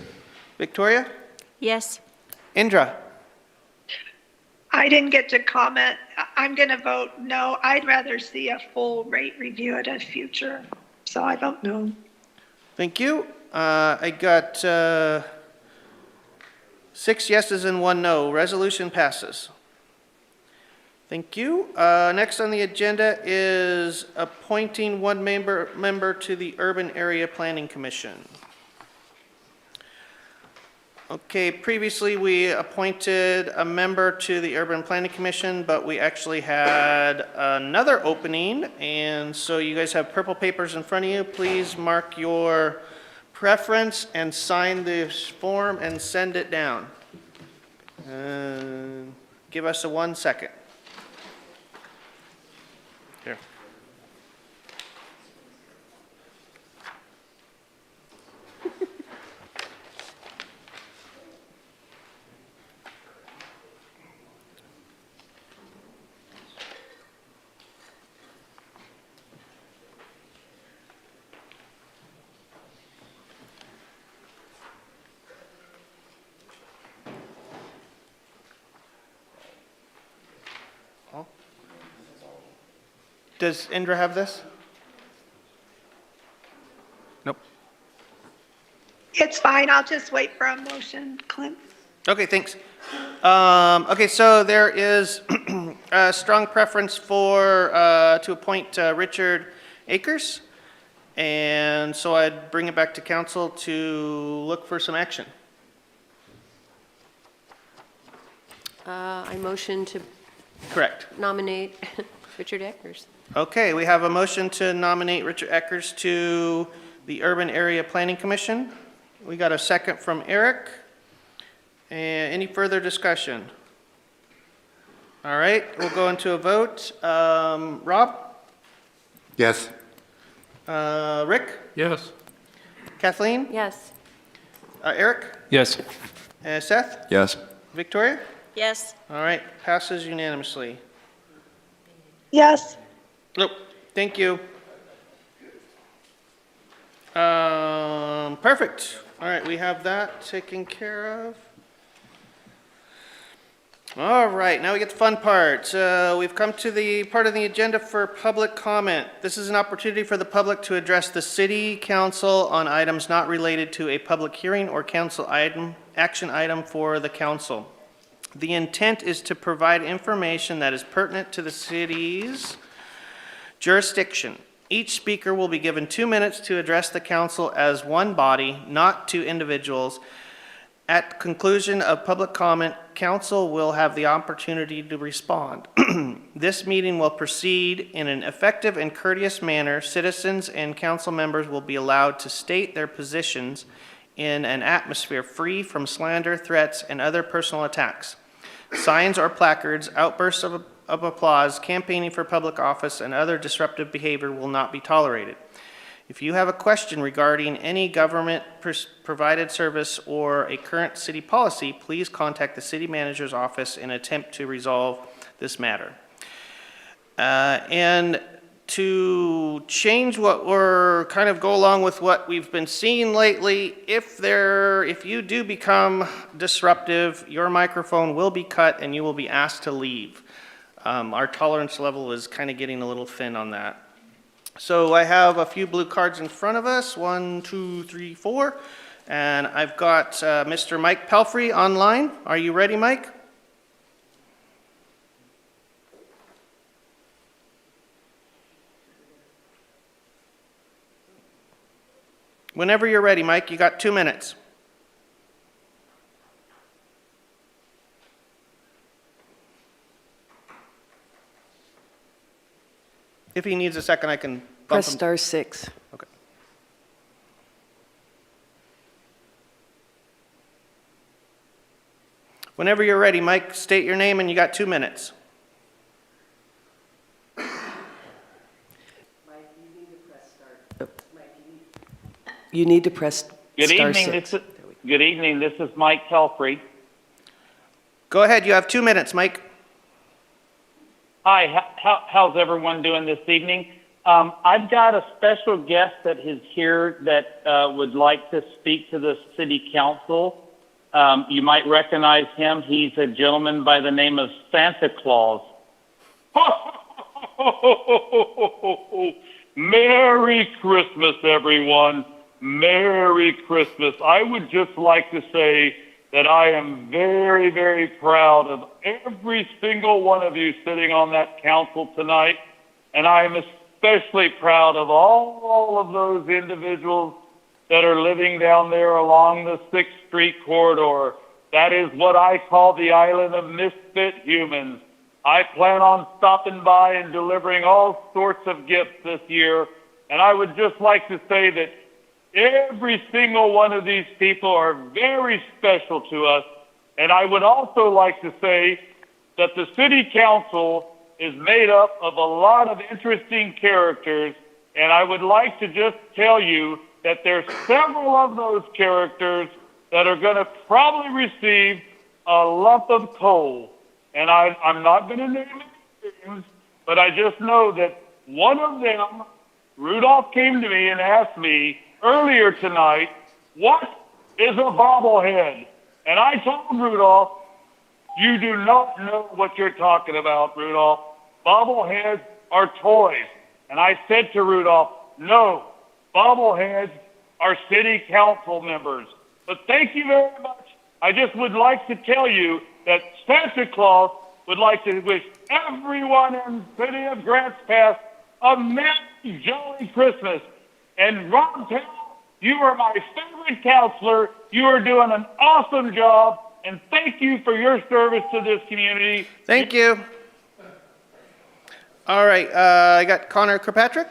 Victoria? Yes. Indra? I didn't get to comment. I'm going to vote no. I'd rather see a full rate review at a future, so I don't know. Thank you. I got 6 yeses and 1 no. Resolution passes. Thank you. Next on the agenda is appointing one member to the Urban Area Planning Commission. Okay, previously we appointed a member to the Urban Planning Commission, but we actually had another opening, and so you guys have purple papers in front of you. Please mark your preference and sign this form and send it down. give us a 1 second. Here. Does Indra have this? Nope. It's fine, I'll just wait for a motion, Clint. Okay, thanks. Okay, so there is a strong preference for, to appoint Richard Akers. And so I'd bring it back to council to look for some action. I motion to Correct. nominate Richard Eckers. Okay, we have a motion to nominate Richard Eckers to the Urban Area Planning Commission. We got a second from Eric. And any further discussion? All right, we'll go into a vote. Rob? Yes. Rick? Yes. Kathleen? Yes. Eric? Yes. Seth? Yes. Victoria? Yes. All right, passes unanimously. Yes, Nope, thank you. Perfect. All right, we have that taken care of. All right, now we get the fun part. We've come to the part of the agenda for public comment. This is an opportunity for the public to address the city council on items not related to a public hearing or council item, action item for the council. The intent is to provide information that is pertinent to the city's jurisdiction. Each speaker will be given 2 minutes to address the council as one body, not two individuals. At conclusion of public comment, council will have the opportunity to respond. This meeting will proceed in an effective and courteous manner. Citizens and council members will be allowed to state their positions in an atmosphere free from slander, threats, and other personal attacks. Signs or placards, outbursts of applause, campaigning for public office, and other disruptive behavior will not be tolerated. If you have a question regarding any government-provided service or a current city policy, please contact the city manager's office and attempt to resolve this matter. And to change what we're kind of go along with what we've been seeing lately, if you do become disruptive, your microphone will be cut and you will be asked to leave. Our tolerance level is kind of getting a little thin on that. So I have a few blue cards in front of us, 1, 2, 3, 4, and I've got Mr. Mike Pelfrey online. Are you ready, Mike? Whenever you're ready, Mike, you got 2 minutes. If he needs a second, I can bump Press him. *6. Okay. Whenever you're ready, Mike, state your name and you got 2 minutes. You need to press Good *6. evening. Good evening. This is Mike Pelfrey. Go ahead. You have 2 minutes, Mike. Hi. How's everyone doing this evening? I've got a special guest that is here that would like to speak to the city council. You might recognize him. He's a gentleman by the name of Santa Claus. Merry Christmas, everyone. Merry Christmas. I would just like to say that I am very, very proud of every single one of you sitting on that council tonight, and I am especially proud of all of those individuals that are living down there along the 6th Street corridor. That is what I call the island of misfit humans. I plan on stopping by and delivering all sorts of gifts this year, and I would just like to say that every single one of these people are very special to us, and I would also like to say that the city council is made up of a lot of interesting characters, and I would like to just tell you that there's several of those characters that are going to probably receive a lump of coal. And I'm not going to name any names, but I just know that one of them, Rudolph, came to me and asked me earlier tonight, what is a bobblehead? And I told Rudolph, you do not know what you're talking about, Rudolph. Bobbleheads are toys. And I said to Rudolph, no, bobbleheads are city council members. But thank you very much. I just would like to tell you that Santa Claus would like to wish everyone in the city of Grants Pass a merry, jolly Christmas. And Ron Tell, you are my favorite counselor. You are doing an awesome job. And thank you for your service to this community. Thank you. All right, I got Connor Kirkpatrick.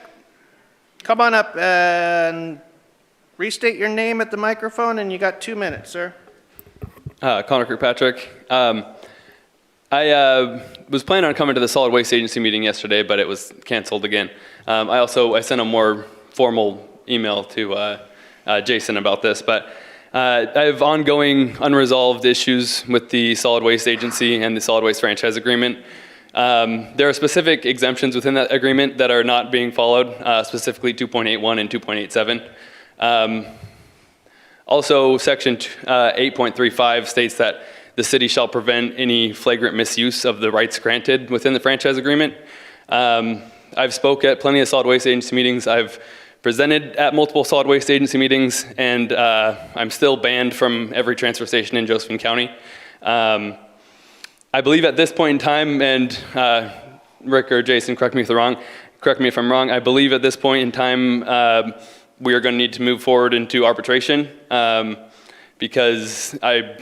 Come on up and restate your name at the microphone, and you got 2 minutes, sir. Connor Kirkpatrick. I was planning on coming to the Solid Waste Agency meeting yesterday, but it was canceled again. I sent a more formal email to Jason about this, but I have ongoing unresolved issues with the Solid Waste Agency and the Solid Waste Franchise Agreement. There are specific exemptions within that agreement that are not being followed, specifically 2.81 and 2.87. Also, Section 8.35 states that the city shall prevent any flagrant misuse of the rights granted within the franchise agreement. I've spoke at plenty of solid waste agency meetings. I've presented at multiple solid waste agency meetings, and I'm still banned from every transfer station in Josephine County. I believe at this point in time, and Rick or Jason, correct me if I'm wrong, I believe at this point in time, we are going to need to move forward into arbitration because I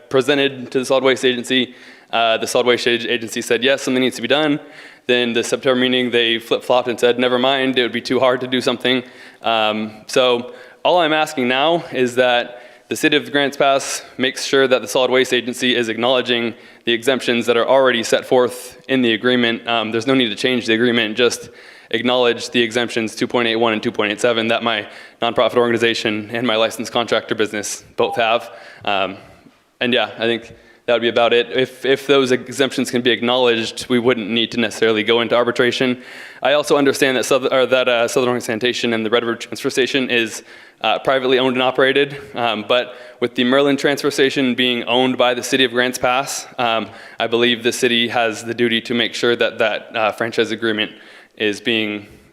presented to the solid waste agency. The solid waste agency said, yes, something needs to be done. Then the September meeting, they flip-flopped and said, never mind, it would be too hard to do something. So all I'm asking now is that the city of Grants Pass makes sure that the solid waste agency is acknowledging the exemptions that are already set forth in the agreement. There's no need to change the agreement, just acknowledge the exemptions 2.81 and 2.87 that my nonprofit organization and my licensed contractor business both have. And yeah, I think that would be about it. If those exemptions can be acknowledged, we wouldn't need to necessarily go into arbitration. I also understand that Southern Oregon Sanitation and the Redwood Transfer Station is privately owned and operated, but with the Midland Transfer Station being owned by the city of Grants Pass, I believe the city has the duty to make sure that that franchise agreement is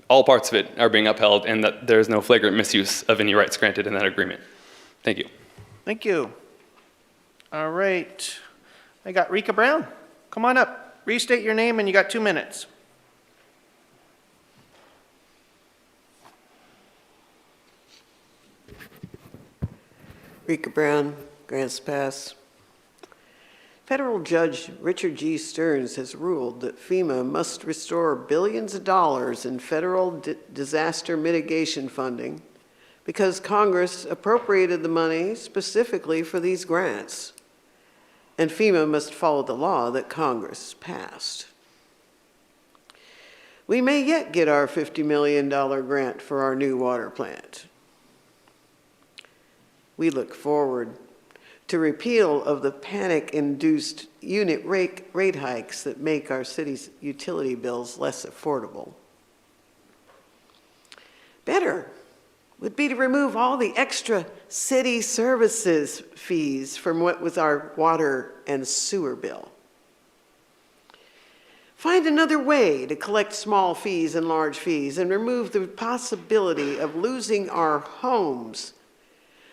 all parts of it are being upheld, and that there's no flagrant misuse of any rights granted in that agreement. Thank you. Thank you. All right, I got Rika Brown. Come on up, restate your name, and you got 2 minutes. Rika Brown, Grants Pass. Federal Judge Richard G. Stearns has ruled that FEMA must restore billions of dollars in federal disaster mitigation funding because Congress appropriated the money specifically for these grants, and FEMA must follow the law that Congress passed. We may yet get our $50 million grant for our new water plant. We look forward to repeal of the panic-induced unit rate hikes that make our city's utility bills less affordable. Better would be to remove all the extra city services fees from what was our water and sewer bill. Find another way to collect small fees and large fees and remove the possibility of losing our homes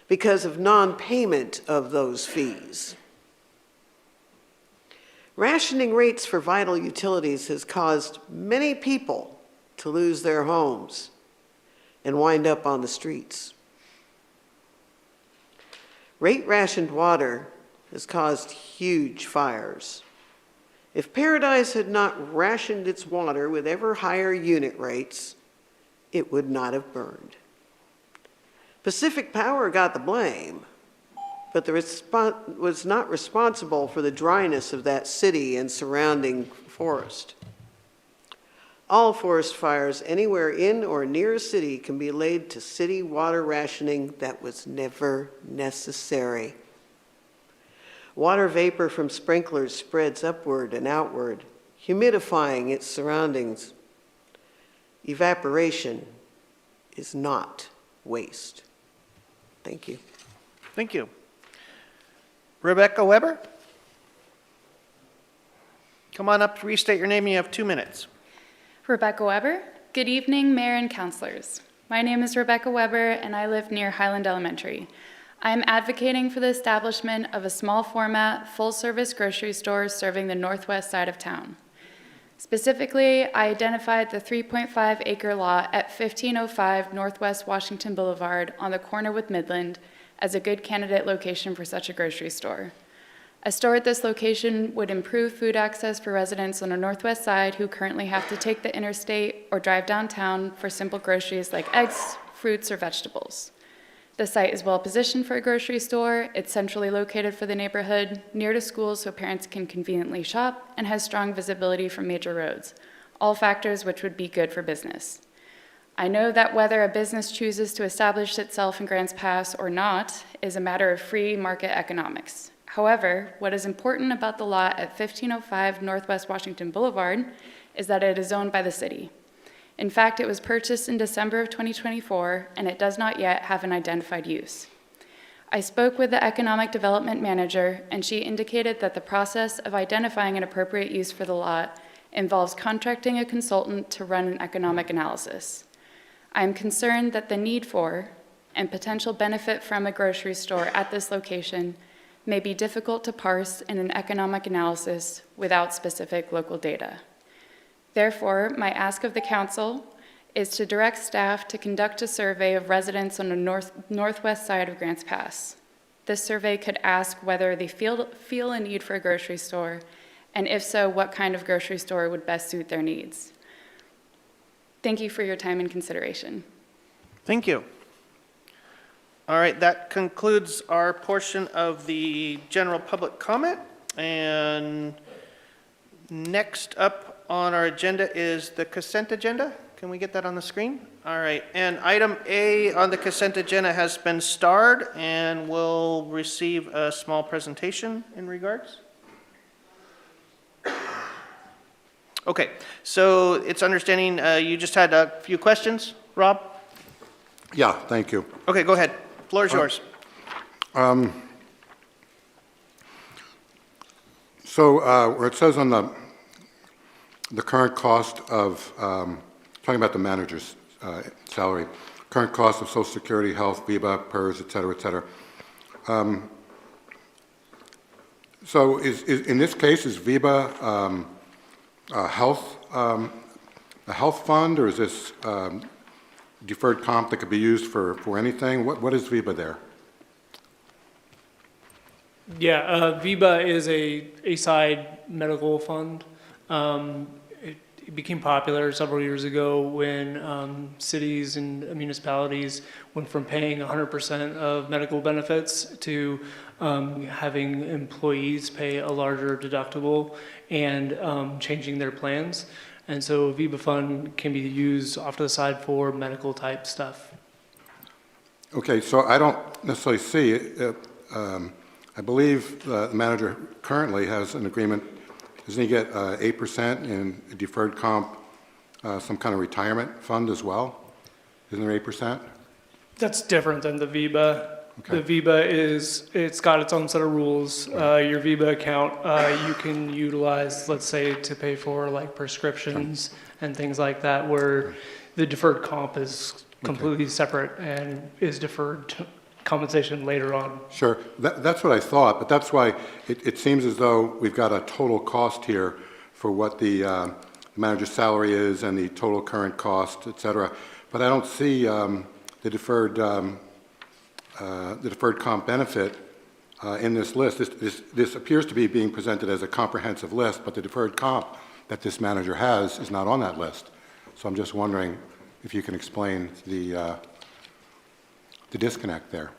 because of non-payment of those fees. Rationing rates for vital utilities has caused many people to lose their homes and wind up on the streets. Rate-rationed water has caused huge fires. If Paradise had not rationed its water with ever higher unit rates, it would not have burned. Pacific Power got the blame, but was not responsible for the dryness of that city and surrounding forest. All forest fires anywhere in or near a city can be laid to city water rationing that was never necessary. Water vapor from sprinklers spreads upward and outward, humidifying its surroundings. Evaporation is not waste. Thank you. Thank you. Rebecca Weber? Come on up to restate your name. You have 2 minutes. Rebecca Weber. Good evening, Mayor and Councilors. My name is Rebecca Weber, and I live near Highland Elementary. I am advocating for the establishment of a small format, full-service grocery store serving the northwest side of town. Specifically, I identified the 3.5-acre lot at 1505 Northwest Washington Boulevard on the corner with Midland as a good candidate location for such a grocery store. A store at this location would improve food access for residents on the northwest side who currently have to take the interstate or drive downtown for simple groceries like eggs, fruits, or vegetables. The site is well positioned for a grocery store, it's centrally located for the neighborhood, near to schools so parents can conveniently shop, and has strong visibility from major roads, all factors which would be good for business. I know that whether a business chooses to establish itself in Grants Pass or not is a matter of free market economics. However, what is important about the lot at 1505 Northwest Washington Boulevard is that it is owned by the city. In fact, it was purchased in December of 2024, and it does not yet have an identified use. I spoke with the economic development manager, and she indicated that the process of identifying an appropriate use for the lot involves contracting a consultant to run an economic analysis. I am concerned that the need for and potential benefit from a grocery store at this location may be difficult to parse in an economic analysis without specific local data. Therefore, my ask of the council is to direct staff to conduct a survey of residents on the northwest side of Grants Pass. This survey could ask whether they feel a need for a grocery store, and if so, what kind of grocery store would best suit their needs. Thank you for your time and consideration. Thank you. All right, that concludes our portion of the general public comment. And next up on our agenda is the consent agenda. Can we get that on the screen? All right, and item A on the consent agenda has been starred and will receive a small presentation in regards. Okay, so it's understanding you just had a few questions, Rob? Yeah, thank you. Okay, go ahead. Floor is yours. So where it says on the current cost of, talking about the manager's salary, current cost of Social Security, health, VIBA, PERS, et cetera, so is in this case, is VIBA a health fund, or is this deferred comp that could be used for anything? What is VIBA there? Yeah, VIBA is a side medical fund. It became popular several years ago when cities and municipalities went from paying 100% of medical benefits to having employees pay a larger deductible and changing their plans. And so VIBA fund can be used off to the side for medical type stuff. Okay, so I don't necessarily see it. I believe the manager currently has an agreement. Doesn't he get 8% in deferred comp, some kind of retirement fund as well? Isn't there 8%? That's different than the VIBA. Okay. The VIBA it's got its own set of rules. Your VIBA account, you can utilize, let's say, to pay for like prescriptions and things like that, where the deferred comp is completely separate and is deferred compensation later on. Sure, that's what I thought, but that's why it seems as though we've got a total cost here for what the manager's salary is and the total current cost, et cetera. But I don't see the deferred comp benefit in this list. This appears to be being presented as a comprehensive list, but the deferred comp that this manager has is not on that list. So I'm just wondering if you can explain the disconnect there.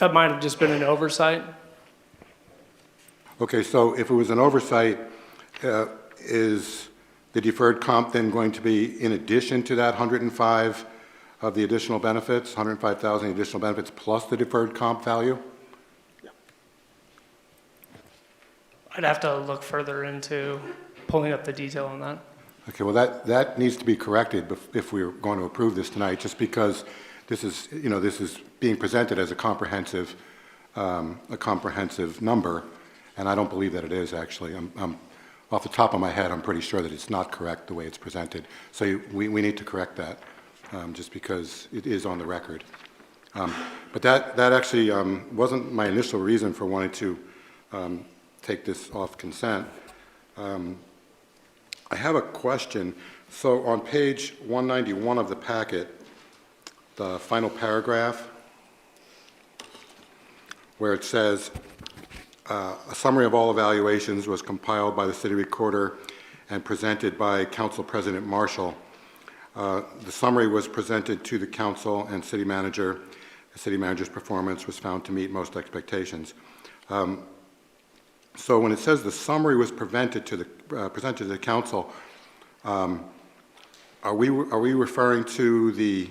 That might have just been an oversight. Okay, so if it was an oversight, is the deferred comp then going to be in addition to that 105 of the additional benefits, 105,000 additional benefits plus the deferred comp value? I'd have to look further into pulling up the detail on that. Okay, well, that needs to be corrected if we're going to approve this tonight, just because this is, this is being presented as a comprehensive number, and I don't believe that it is, actually. I'm off the top of my head, I'm pretty sure that it's not correct the way it's presented. So we need to correct that, just because it is on the record. But that actually wasn't my initial reason for wanting to take this off consent. I have a question. So on page 191 of the packet, the final paragraph, where it says, a summary of all evaluations was compiled by the city recorder and presented by Council President Marshall. The summary was presented to the council and city manager. The city manager's performance was found to meet most expectations. So when it says the summary was presented to the council, are we referring to the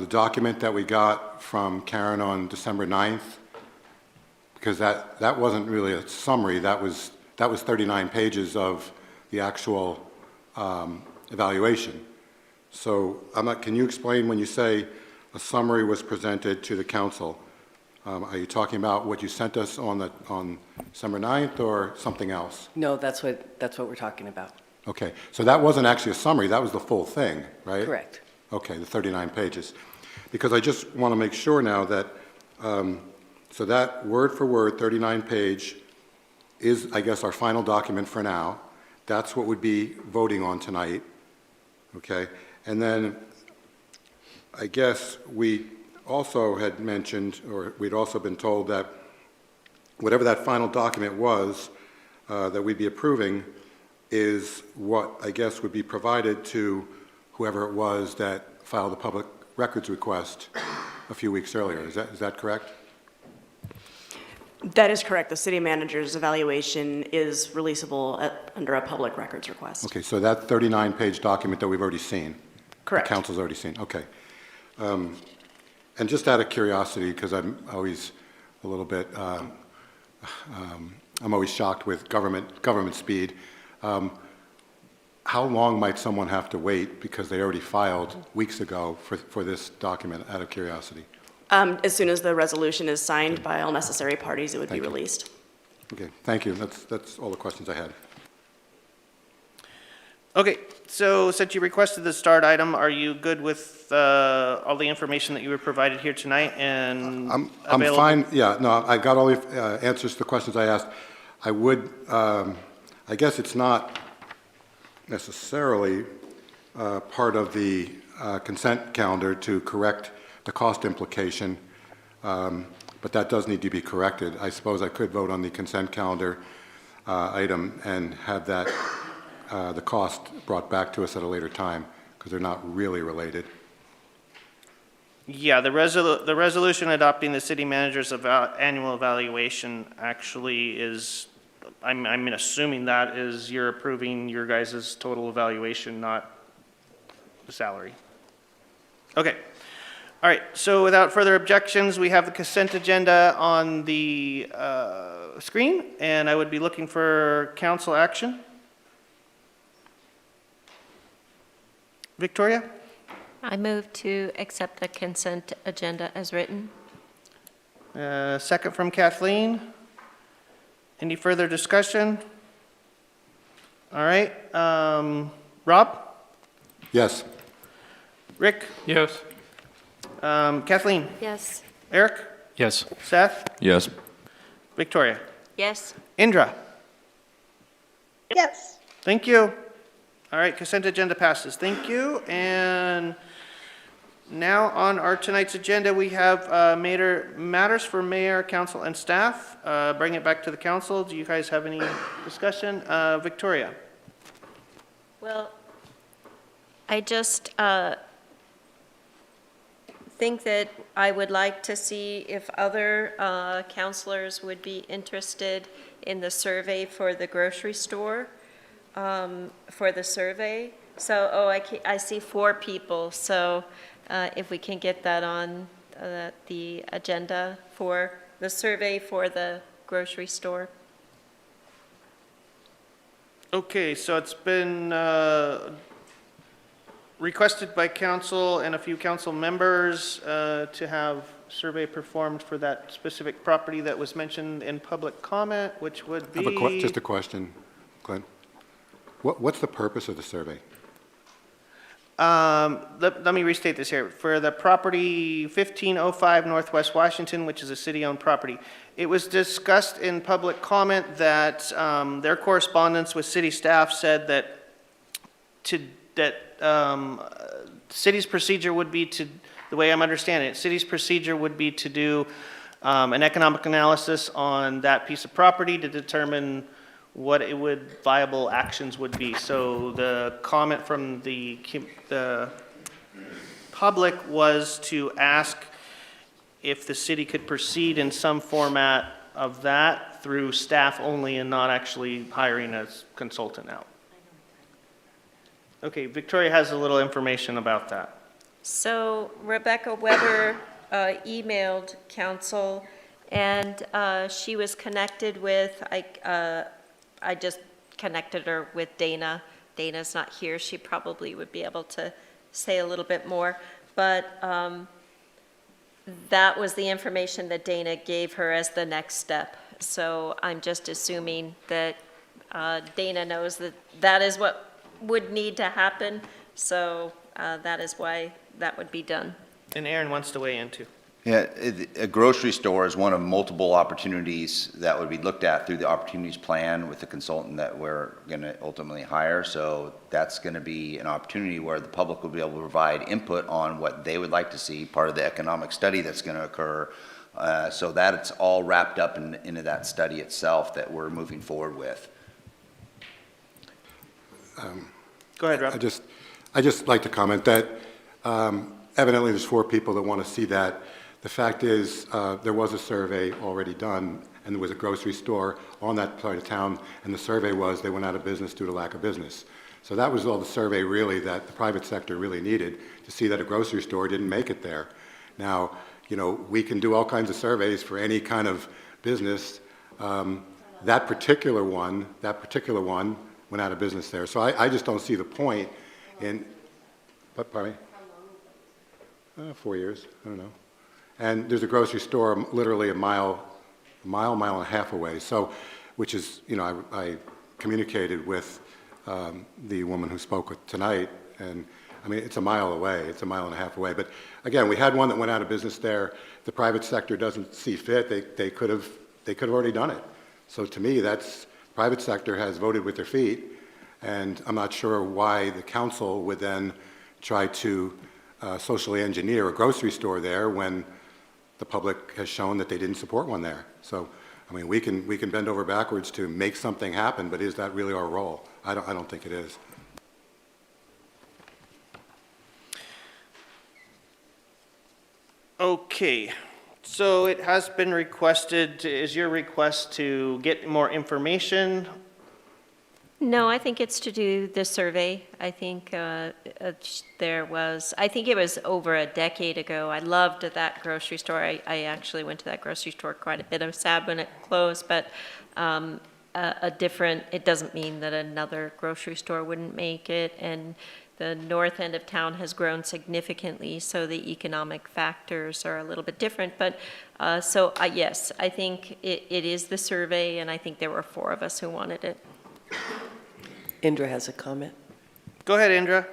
document that we got from Karen on December 9th? Because that wasn't really a summary. That was 39 pages of the actual evaluation. So can you explain when you say a summary was presented to the council? Are you talking about what you sent us on December 9th or something else? No, that's what we're talking about. Okay, so that wasn't actually a summary, that was the full thing, right? Correct. Okay, the 39 pages. Because I just want to make sure now that, so that word for word, 39 page, is, I guess, our final document for now. That's what we'd be voting on tonight, okay? And then, I guess we also had mentioned, or we'd also been told that whatever that final document was that we'd be approving is what I guess would be provided to whoever it was that filed the public records request a few weeks earlier. Is that correct? That is correct. The city manager's evaluation is releasable under a public records request. Okay, so that 39-page document that we've already seen. Correct. The council's already seen, okay. And just out of curiosity, because I'm always a little bit, I'm always shocked with government speed. How long might someone have to wait because they already filed weeks ago for this document, out of curiosity? As soon as the resolution is signed by all necessary parties, it would be released. Okay, thank you. That's all the questions I had. Okay, so since you requested the start item, are you good with all the information that you were provided here tonight and I'm available? fine, yeah, no, I got all the answers to the questions I asked. I would, I guess it's not necessarily part of the consent calendar to correct the cost implication, but that does need to be corrected. I suppose I could vote on the consent calendar item and have that the cost brought back to us at a later time, because they're not really related. Yeah, the resolution adopting the city manager's annual evaluation actually is, I'm assuming that is you're approving your guys' total evaluation, not the salary. Okay. All right, so without further objections, we have the consent agenda on the screen, and I would be looking for council action. Victoria? I move to accept the consent agenda as written. Second from Kathleen. Any further discussion? All right, Rob? Yes. Rick? Yes. Kathleen? Yes. Eric? Yes. Seth? Yes. Victoria? Yes. Indra? Yes. Thank you. All right, consent agenda passes. Thank you. And now on our tonight's agenda, we have matters for mayor, council, and staff. Bring it back to the council. Do you guys have any discussion? Victoria? Well, I just think that I would like to see if other counselors would be interested in the survey for the grocery store, for the survey. So, I see 4 people, so if we can get that on the agenda for the survey for the grocery store. Okay, so it's been requested by council and a few council members to have survey performed for that specific property that was mentioned in public comment, which would be... Just a question, Glenn. What's the purpose of the survey? Let me restate this here. For the property 1505 Northwest Washington, which is a city-owned property, it was discussed in public comment that their correspondence with city staff said that city's procedure would be to, the way I'm understanding it, city's procedure would be to do an economic analysis on that piece of property to determine what viable actions would be. So the comment from the public was to ask if the city could proceed in some format of that through staff only and not actually hiring a consultant out. Okay, Victoria has a little information about that. So Rebecca Weber emailed council, and she was connected with, I just connected her with Dana. Dana's not here. She probably would be able to say a little bit more. But that was the information that Dana gave her as the next step. So I'm just assuming that Dana knows that that is what would need to happen. So that is why that would be done. And Aaron wants to weigh in too. Yeah, a grocery store is one of multiple opportunities that would be looked at through the opportunities plan with the consultant that we're going to ultimately hire. So that's going to be an opportunity where the public will be able to provide input on what they would like to see, part of the economic study that's going to occur. So that it's all wrapped up into that study itself that we're moving forward with. Go ahead, Rob. I just like to comment that evidently there's 4 people that want to see that. The fact is, there was a survey already done, and there was a grocery store on that part of town, and the survey was they went out of business due to lack of business. So that was all the survey really that the private sector really needed to see that a grocery store didn't make it there. Now, you know, we can do all kinds of surveys for any kind of business. That particular one went out of business there. So I just don't see the point in, pardon me? 4 years, I don't know. And there's a grocery store literally a mile and a half away. So, which is, you know, I communicated with the woman who spoke tonight, and I mean, it's a mile away, it's a mile and a half away. But again, we had one that went out of business there. The private sector doesn't see fit. They could have already done it. So to me, that's, private sector has voted with their feet, and I'm not sure why the council would then try to socially engineer a grocery store there when the public has shown that they didn't support one there. So, I mean, we can bend over backwards to make something happen, but is that really our role? I don't think it is. Okay, so it has been requested, is your request to get more information? No, I think it's to do the survey. I think I think it was over a decade ago. I loved that grocery store. I actually went to that grocery store quite a bit. I was sad when it closed, but it doesn't mean that another grocery store wouldn't make it. And the north end of town has grown significantly, so the economic factors are a little bit different. But yes, I think it is the survey, and I think there were 4 of us who wanted it. Indra has a comment. Go ahead, Indra.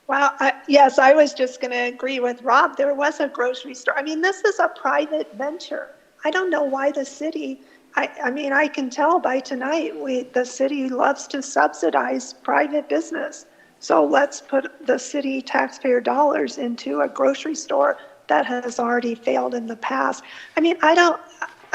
Well, yes, I was just going to agree with Rob. There was a grocery store. I mean, this is a private venture. I don't know why the city, I mean, I can tell by tonight, the city loves to subsidize private business. So let's put the city taxpayer dollars into a grocery store that has already failed in the past. I mean, I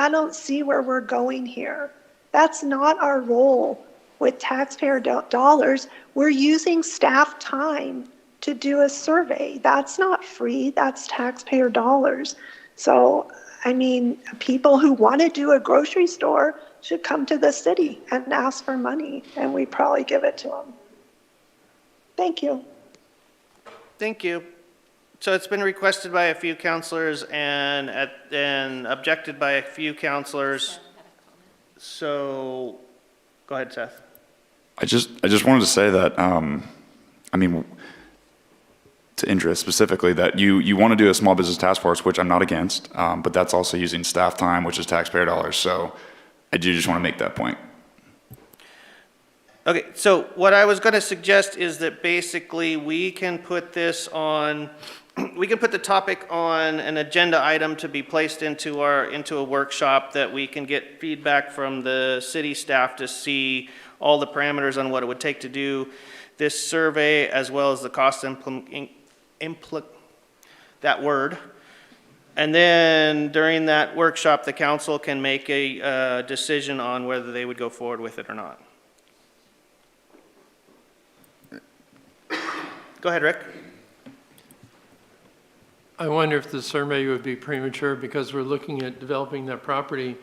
don't see where we're going here. That's not our role with taxpayer dollars. We're using staff time to do a survey. That's not free, that's taxpayer dollars. So, I mean, people who want to do a grocery store should come to the city and ask for money, and we probably give it to them. Thank you. Thank you. So it's been requested by a few counselors and objected by a few counselors. So, go ahead, Seth. I just wanted to say that, I mean, to Indra specifically, that you want to do a small business task force, which I'm not against, but that's also using staff time, which is taxpayer dollars. So I do just want to make that point. Okay, so what I was going to suggest is that basically we can put this on, we can put the topic on an agenda item to be placed into a workshop that we can get feedback from the city staff to see all the parameters on what it would take to do this survey, as well as the cost that word. And then during that workshop, the council can make a decision on whether they would go forward with it or not. Go ahead, Rick. I wonder if the survey would be premature because we're looking at developing that property,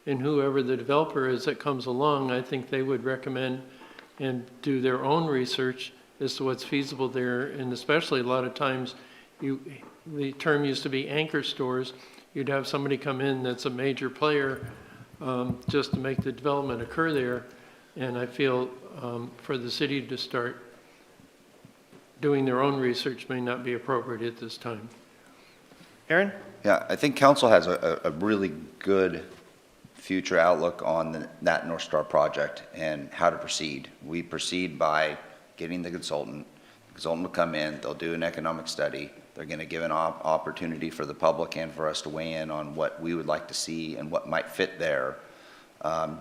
and whoever the developer is that comes along, I think they would recommend and do their own research as to what's feasible there. And especially a lot of times, the term used to be anchor stores. You'd have somebody come in that's a major player just to make the development occur there. And I feel for the city to start doing their own research may not be appropriate at this time. Aaron? Yeah, I think council has a really good future outlook on that North Star project and how to proceed. We proceed by getting the consultant. The consultant will come in, they'll do an economic study. They're going to give an opportunity for the public and for us to weigh in on what we would like to see and what might fit there.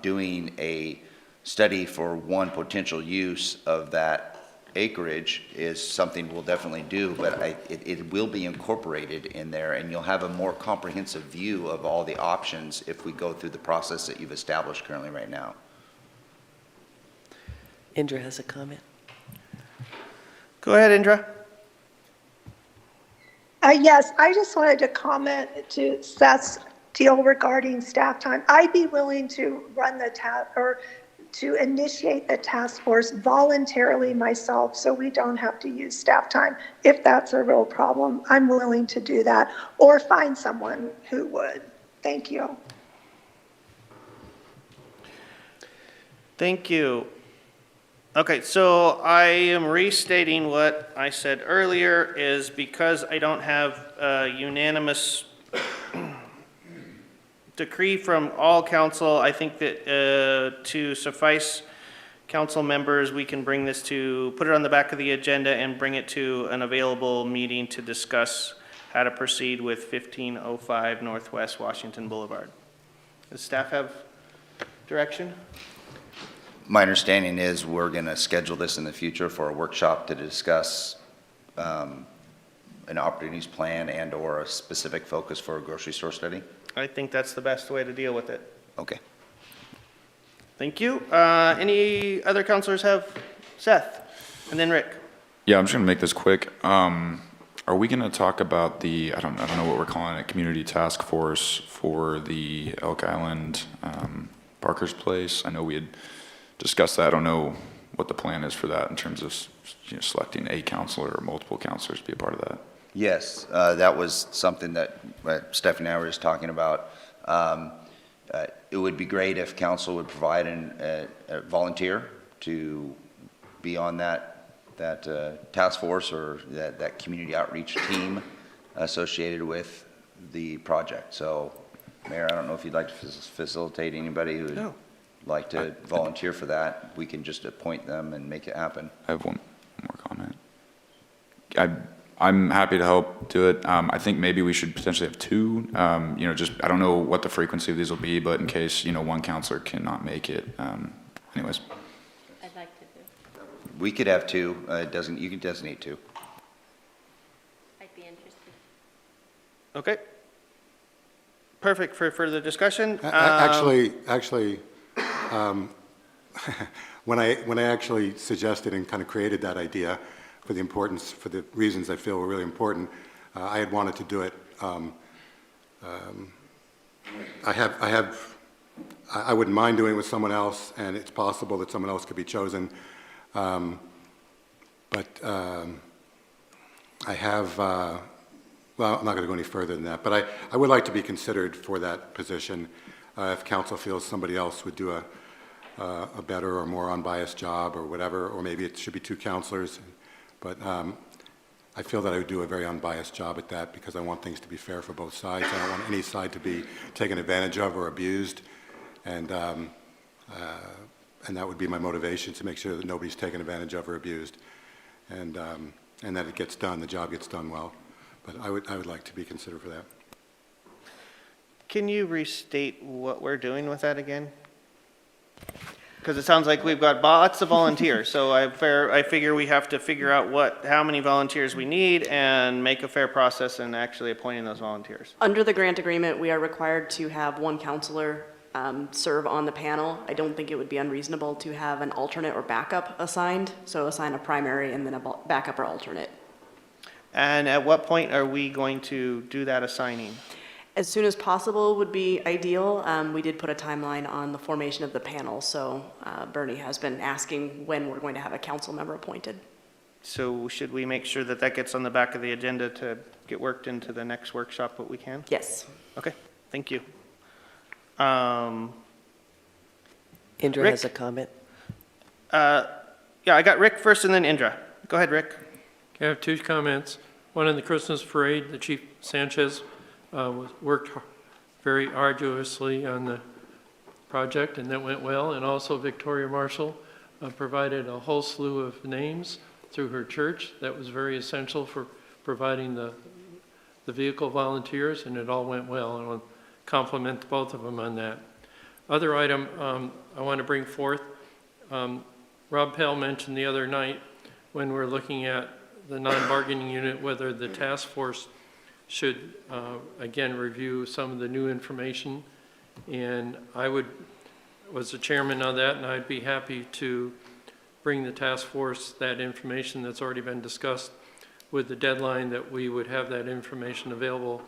Doing a study for one potential use of that acreage is something we'll definitely do, but it will be incorporated in there, and you'll have a more comprehensive view of all the options if we go through the process that you've established currently right now. Indra has a comment. Go ahead, Indra. Yes, I just wanted to comment to Seth's deal regarding staff time. I'd be willing to run the to initiate the task force voluntarily myself so we don't have to use staff time. If that's a real problem, I'm willing to do that or find someone who would. Thank you. Thank you. Okay, so I am restating what I said earlier is because I don't have a unanimous decree from all council, I think that to suffice council members, we can bring this to, put it on the back of the agenda and bring it to an available meeting to discuss how to proceed with 1505 Northwest Washington Boulevard. Does staff have direction? My understanding is we're going to schedule this in the future for a workshop to discuss an opportunities plan and or a specific focus for a grocery store study. I think that's the best way to deal with it. Okay. Thank you. Any other counselors have? Seth, and then Rick. Yeah, I'm just gonna make this quick. Are we gonna talk about the, I don't know what we're calling it, community task force for the Elk Island, Parker's Place? I know we had discussed that. I don't know what the plan is for that in terms of selecting a counselor or multiple counselors to be a part of that. Yes, that was something that Stephanie and I were just talking about. It would be great if council would provide a volunteer to be on that task force or that community outreach team associated with the project. So, Mayor, I don't know if you'd like to facilitate anybody who would like to volunteer for that. We can just appoint them and make it happen. I have one more comment. I'm happy to help do it. I think maybe we should potentially have two. Just I don't know what the frequency of these will be, but in case one counselor cannot make it. Anyways, I'd like to do. We could have two. You can designate two. I'd be interested. Okay. Perfect for further discussion. Actually, when I actually suggested and kind of created that idea, for the importance, for the reasons I feel were really important. I had wanted to do it. I wouldn't mind doing it with someone else, and it's possible that someone else could be chosen. But I have, well, I'm not going to go any further than that, but I would like to be considered for that position if council feels somebody else would do a better or more unbiased job or whatever, or maybe it should be 2 counselors. But I feel that I would do a very unbiased job at that because I want things to be fair for both sides. I don't want any side to be taken advantage of or abused. And that would be my motivation, to make sure that nobody's taken advantage of or abused. And that it gets done, the job gets done well. But I would like to be considered for that. Can you restate what we're doing with that again? Because it sounds like we've got lots of volunteers, so I figure we have to figure out how many volunteers we need and make a fair process in actually appointing those volunteers. Under the grant agreement, we are required to have 1 counselor serve on the panel. I don't think it would be unreasonable to have an alternate or backup assigned, so assign a primary and then a backup or alternate. And at what point are we going to do that assigning? As soon as possible would be ideal. We did put a timeline on the formation of the panel, so Bernie has been asking when we're going to have a council member appointed. So should we make sure that that gets on the back of the agenda to get worked into the next workshop that we can? Yes. Okay, thank you. Indra Rick? has a comment. Yeah, I got Rick first and then Indra. Go ahead, Rick. Okay, I have 2 comments. One in the Christmas parade, the Chief Sanchez worked very arduously on the project, and that went well. And also Victoria Marshall provided a whole slew of names through her church. That was very essential for providing the vehicle volunteers, and it all went well. I want to compliment both of them on that. Other item I want to bring forth, Rob Pell mentioned the other night when we're looking at the non-bargaining unit, whether the task force should, again, review some of the new information. And I was the chairman on that, and I'd be happy to bring the task force that information that's already been discussed, with the deadline that we would have that information available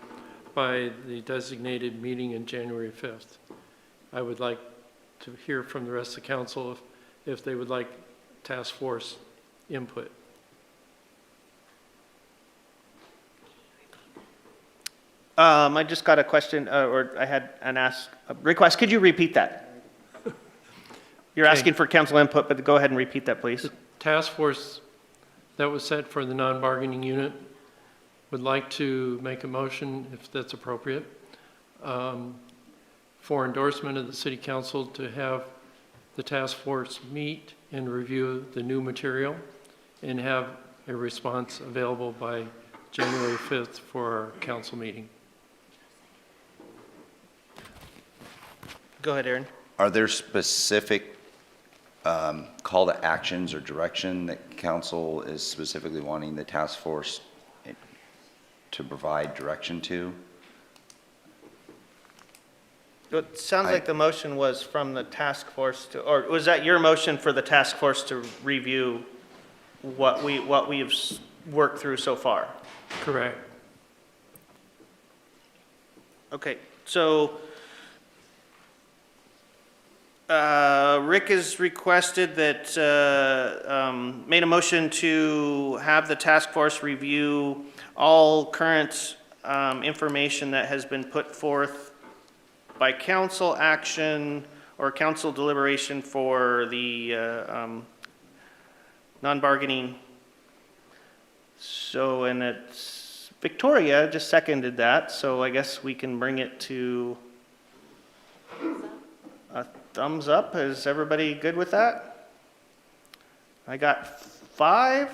by the designated meeting in January 5th. I would like to hear from the rest of the council if they would like task force input. I just got a question, or I had a request. Could you repeat that? You're asking for council input, but go ahead and repeat that, please. The task force that was set for the non-bargaining unit would like to make a motion, if that's appropriate, for endorsement of the city council to have the task force meet and review the new material and have a response available by January 5th for our council meeting. Go ahead, Aaron. Are there specific call to actions or direction that council is specifically wanting the task force to provide direction to? It sounds like the motion was from the task force to, or was that your motion for the task force to review what we've worked through so far? Correct. Okay, so Rick has requested that, made a motion to have the task force review all current information that has been put forth by council action or council deliberation for the non-bargaining. So, and it's, Victoria just seconded that, so I guess we can bring it to a thumbs up. Is everybody good with that? I got 5.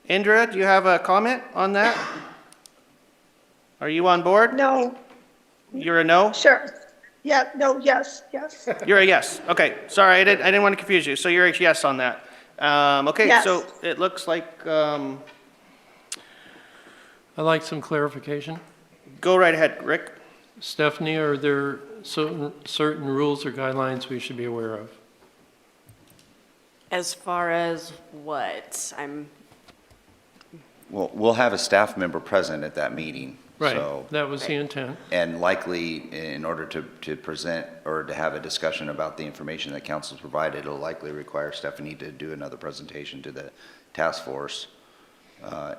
Indra, do you have a comment on that? Are you on board? No. You're a no? Sure. Yeah, no, yes. You're a yes. Okay, sorry, I didn't want to confuse you. So you're a yes on that. Okay, Yes. so it looks like, I'd like some clarification. go right ahead, Rick. Stephanie, are there certain rules or guidelines we should be aware of? As far as what? Well, we'll have a staff member present at that meeting. Right, So, that was the intent. and likely, in order to present or to have a discussion about the information that council's provided, it'll likely require Stephanie to do another presentation to the task force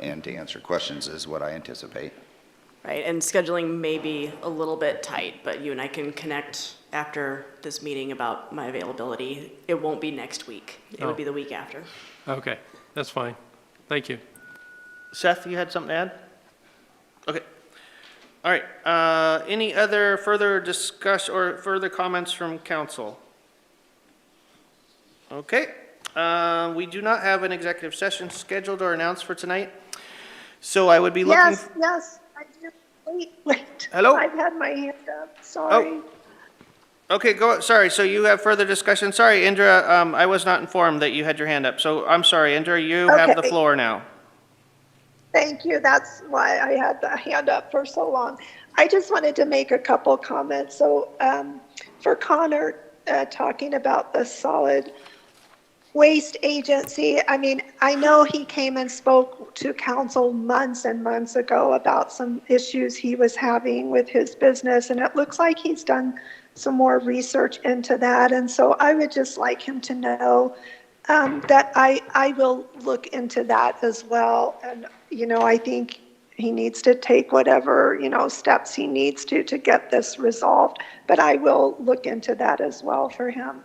and to answer questions is what I anticipate. Right, and scheduling may be a little bit tight, but you and I can connect after this meeting about my availability. It won't be next week. It would be the week after. Okay, that's fine. Thank you. Seth, you had something to add? Okay. All right. Any other further discussion or further comments from council? Okay. We do not have an executive session scheduled or announced for tonight. So I would be looking. Yes, I do. Wait. Hello? I've had my hand up, sorry. Okay, go, sorry, so you have further discussion? Sorry, Indra, I was not informed that you had your hand up, so I'm sorry, Indra, you have the Okay. floor now. Thank you, that's why I had the hand up for so long. I just wanted to make a couple comments. So for Connor, talking about the solid waste agency, I mean, I know he came and spoke to council months and months ago about some issues he was having with his business, and it looks like he's done some more research into that. And so I would just like him to know that I will look into that as well. And, you know, I think he needs to take whatever, you know, steps he needs to get this resolved, but I will look into that as well for him.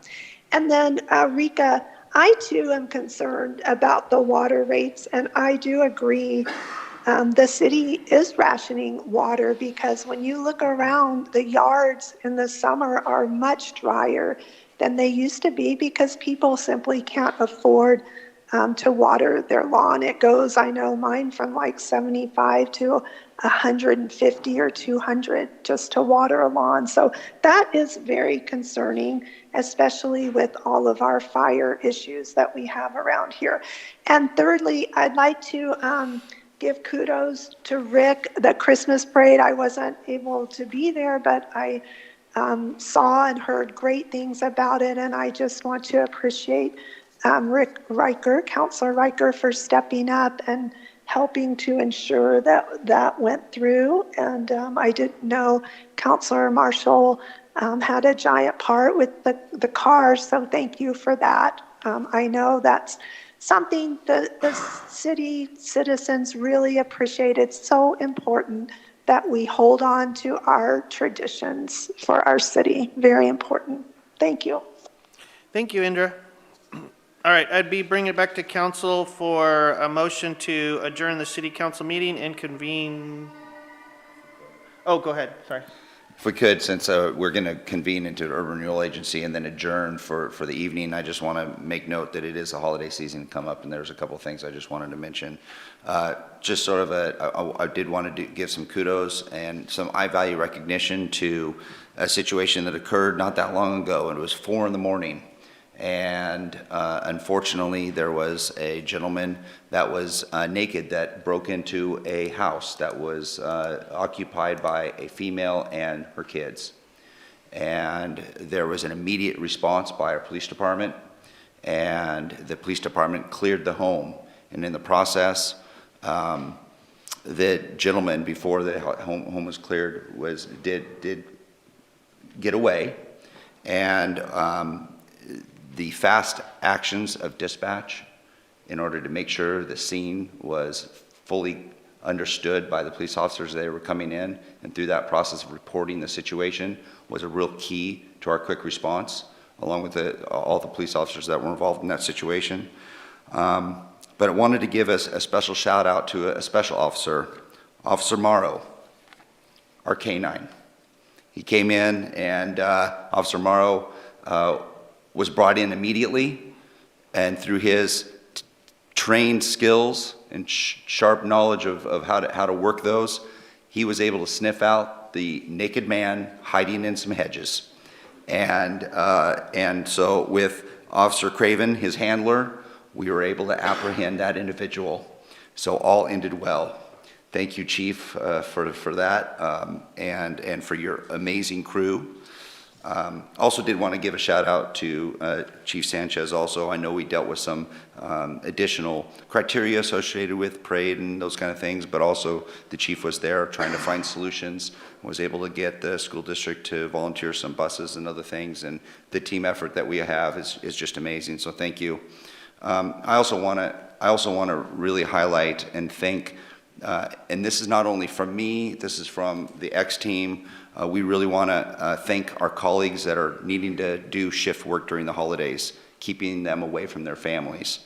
And then Rika, I too am concerned about the water rates, and I do agree the city is rationing water, because when you look around, the yards in the summer are much drier than they used to be because people simply can't afford to water their lawn. It goes, I know mine, from like 75 to 150 or 200 just to water a lawn. So that is very concerning, especially with all of our fire issues that we have around here. And thirdly, I'd like to give kudos to Rick. The Christmas parade, I wasn't able to be there, but I saw and heard great things about it, and I just want to appreciate Rick Riker, Councilor Riker, for stepping up and helping to ensure that that went through. And I didn't know Councilor Marshall had a giant part with the cars, so thank you for that. I know that's something the city citizens really appreciate. It's so important that we hold on to our traditions for our city. Very important. Thank you. Thank you, Indra. All right, I'd be bringing it back to council for a motion to adjourn the city council meeting and convene. Oh, go ahead, sorry. If we could, since we're going to convene into the Urban Renewal Agency and then adjourn for the evening, I just want to make note that it is a holiday season come up, and there's a couple of things I just wanted to mention. Just sort of I did want to give some kudos and some I value recognition to a situation that occurred not that long ago, and it was 4 a.m. And unfortunately, there was a gentleman that was naked that broke into a house that was occupied by a female and her kids. And there was an immediate response by our police department, and the police department cleared the home. And in the process, the gentleman, before the home was cleared, did get away. And the fast actions of dispatch in order to make sure the scene was fully understood by the police officers they were coming in, and through that process of reporting the situation, was a real key to our quick response, along with all the police officers that were involved in that situation. But I wanted to give us a special shout out to a special officer, Officer Morrow, our K-9. He came in, and Officer Morrow was brought in immediately, and through his trained skills and sharp knowledge of how to work those, he was able to sniff out the naked man hiding in some hedges. And so with Officer Craven, his handler, we were able to apprehend that individual. So all ended well. Thank you, Chief, for that, and for your amazing crew. Also did want to give a shout out to Chief Sanchez also. I know we dealt with some additional criteria associated with parade and those kind of things, but also the chief was there trying to find solutions, was able to get the school district to volunteer some buses and other things, and the team effort that we have is just amazing, so thank you. I also want to really highlight and thank, and this is not only from me, this is from the X team. We really want to thank our colleagues that are needing to do shift work during the holidays, keeping them away from their families.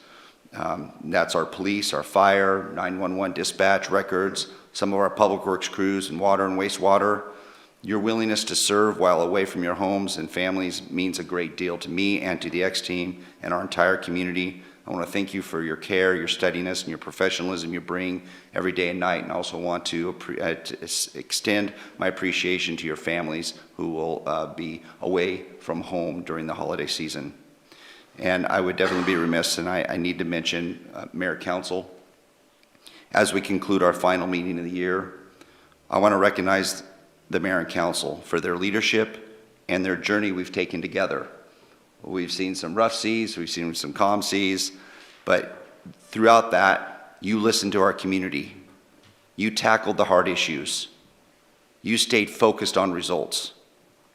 That's our police, our fire, 911 dispatch records, some of our public works crews and water and wastewater. Your willingness to serve while away from your homes and families means a great deal to me and to the X team and our entire community. I want to thank you for your care, your steadiness, and your professionalism you bring every day and night. And I also want to extend my appreciation to your families who will be away from home during the holiday season. And I would definitely be remiss, and I need to mention Mayor Council. As we conclude our final meeting of the year, I want to recognize the Mayor and Council for their leadership and their journey we've taken together. We've seen some rough seas, we've seen some calm seas, but throughout that, you listened to our community. You tackled the hard issues. You stayed focused on results.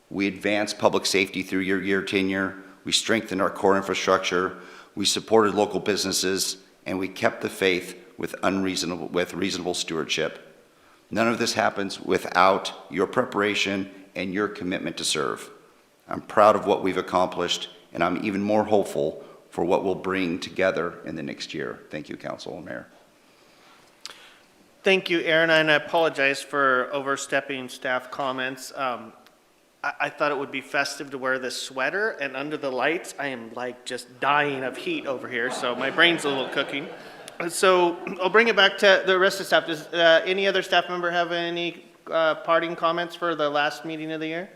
We advanced public safety through your year tenure. We strengthened our core infrastructure. We supported local businesses, and we kept the faith with reasonable stewardship. None of this happens without your preparation and your commitment to serve. I'm proud of what we've accomplished, and I'm even more hopeful for what we'll bring together in the next year. Thank you, Council and Mayor. Thank you, Aaron, and I apologize for overstepping staff comments. I thought it would be festive to wear this sweater, and under the lights, I am like just dying of heat over here, so my brain's a little cooking. So I'll bring it back to the rest of the staff. Does any other staff member have any parting comments for the last meeting of the year?